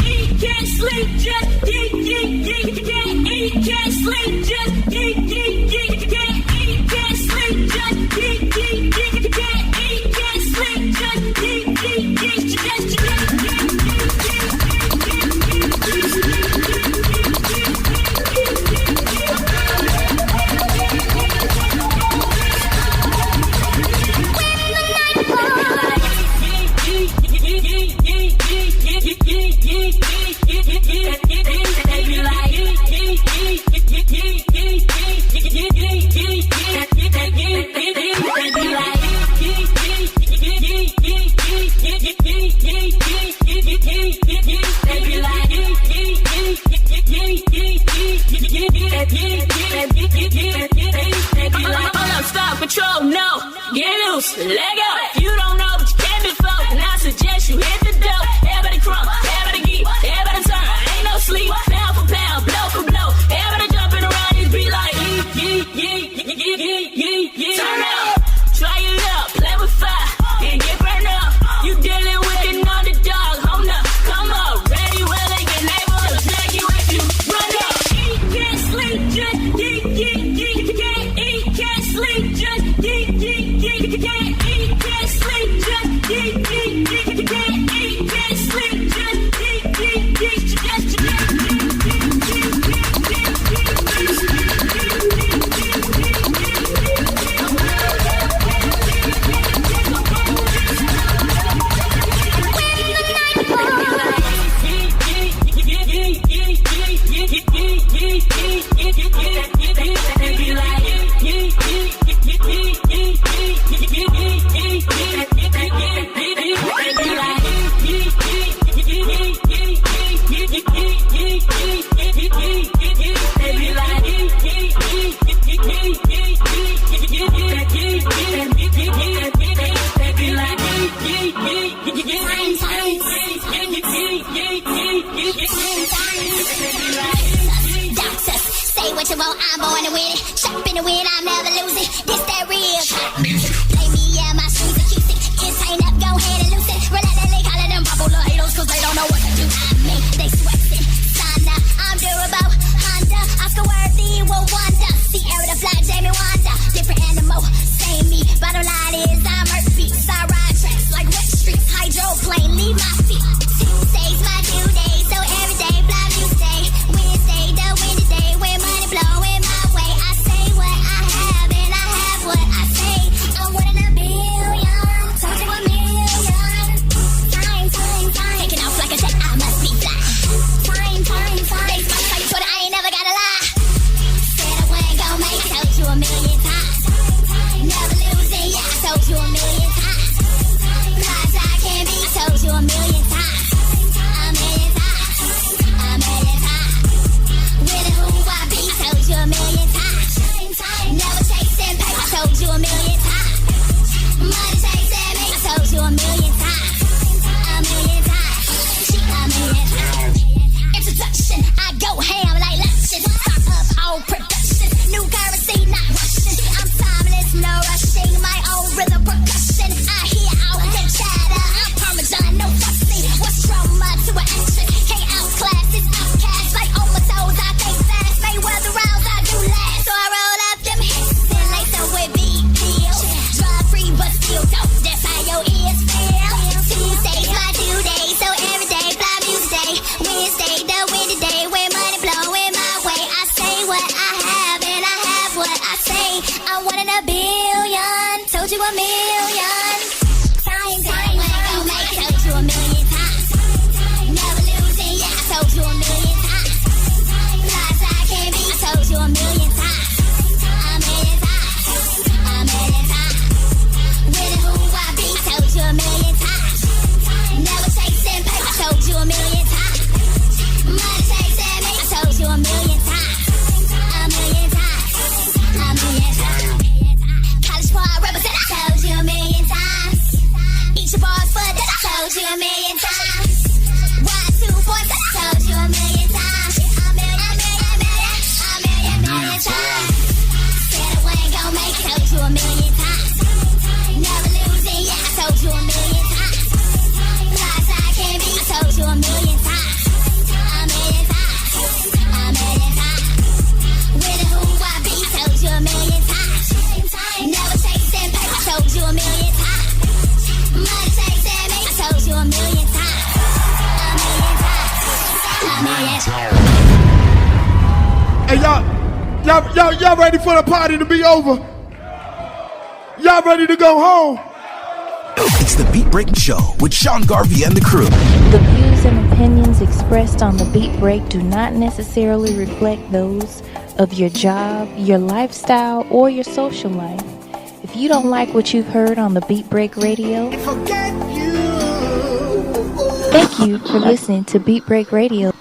Speaker 12: Eat, can't sleep, just eat, eat, can't sleep, just eat, eat, can't sleep, just eat, eat, can't sleep, just eat, control, no, get loose, let go. If you don't know, but you can't be folk, and I suggest you hit the dope. Everybody crump, everybody geek, everybody turn, ain't no sleep. Pound for pound, blow for blow. Everybody jumping around, you be like, turn up, try it up, play with fire, and get burned up. You dealing with an underdog, hold up, come up, ready, well, they get able to drag you if you run up. Eat, can't sleep, just can't sleep, just can't eat, can't sleep, just can't sleep,
Speaker 13: Doctors, say what you want, I'm born to win it. Shop in the win, I'm never losing. This that real trap music. Play me, yeah, my shoes acoustic. It's hang up, go ahead and loose it. Relentlessly calling them popular haters, cause they don't know what to do. I mean, they sweating. Sana, I'm durable. Honda, Oscar worthy, will wonder. Sierra the fly, Jamie Wanda. Different animal, same me. Bottom line is I'm earth beats. I ride tracks like wet streets. Hydroplane, leave my feet. Tuesday's my due day, so every day, fly Tuesday. Wednesday, the windy day, when money blowing my way. I say what I have, and I have what I say. I'm winning a billion, talk to a million. Time. Taking off like a jet, I must be fly. Time. They smoke like Twitter, I ain't never gotta lie. Said I wasn't gon' make it, I told you a million times. Never losing, yeah, I told you a million times. Lies I can't be, I told you a million times. A million times. Never chasing paper, I told you a million times. Money chasing me, I told you a million times. A million times. A million times. Introduction, I go ham like lunches. I'm one in a billion. Told you a million times. Ain't gon' make it. Told you a million times. Never losing, yeah. I told you a million times. Lies I can't be. I told you a million times. A million times. A million times. With who I be. Told you a million times. Never chasing paper. I told you a million times. Money chasing me. I told you a million times. A million times. A million times. College boy represent. I told you a million times. Eat your bars for that. I told you a million times. Y2 boys. I told you a million times. A million times. Said I ain't gon' make it. Told you a million times. Never losing, yeah. I told you a million times. Lies I can't be. I told you a million times. A million times. A million times. With who I be. Told you a million times. Never chasing paper. I told you a million times. Money chasing me. I told you a million times. A million times. A million times.
Speaker 9: Hey, y'all ready for the party to be over? Y'all ready to go home?
Speaker 1: It's the Beat Break Show with Sean Garvey and the crew.
Speaker 14: The views and opinions expressed on the Beat Break do not necessarily reflect those of your job, your lifestyle, or your social life. If you don't like what you've heard on the Beat Break Radio, thank you for listening to Beat Break Radio.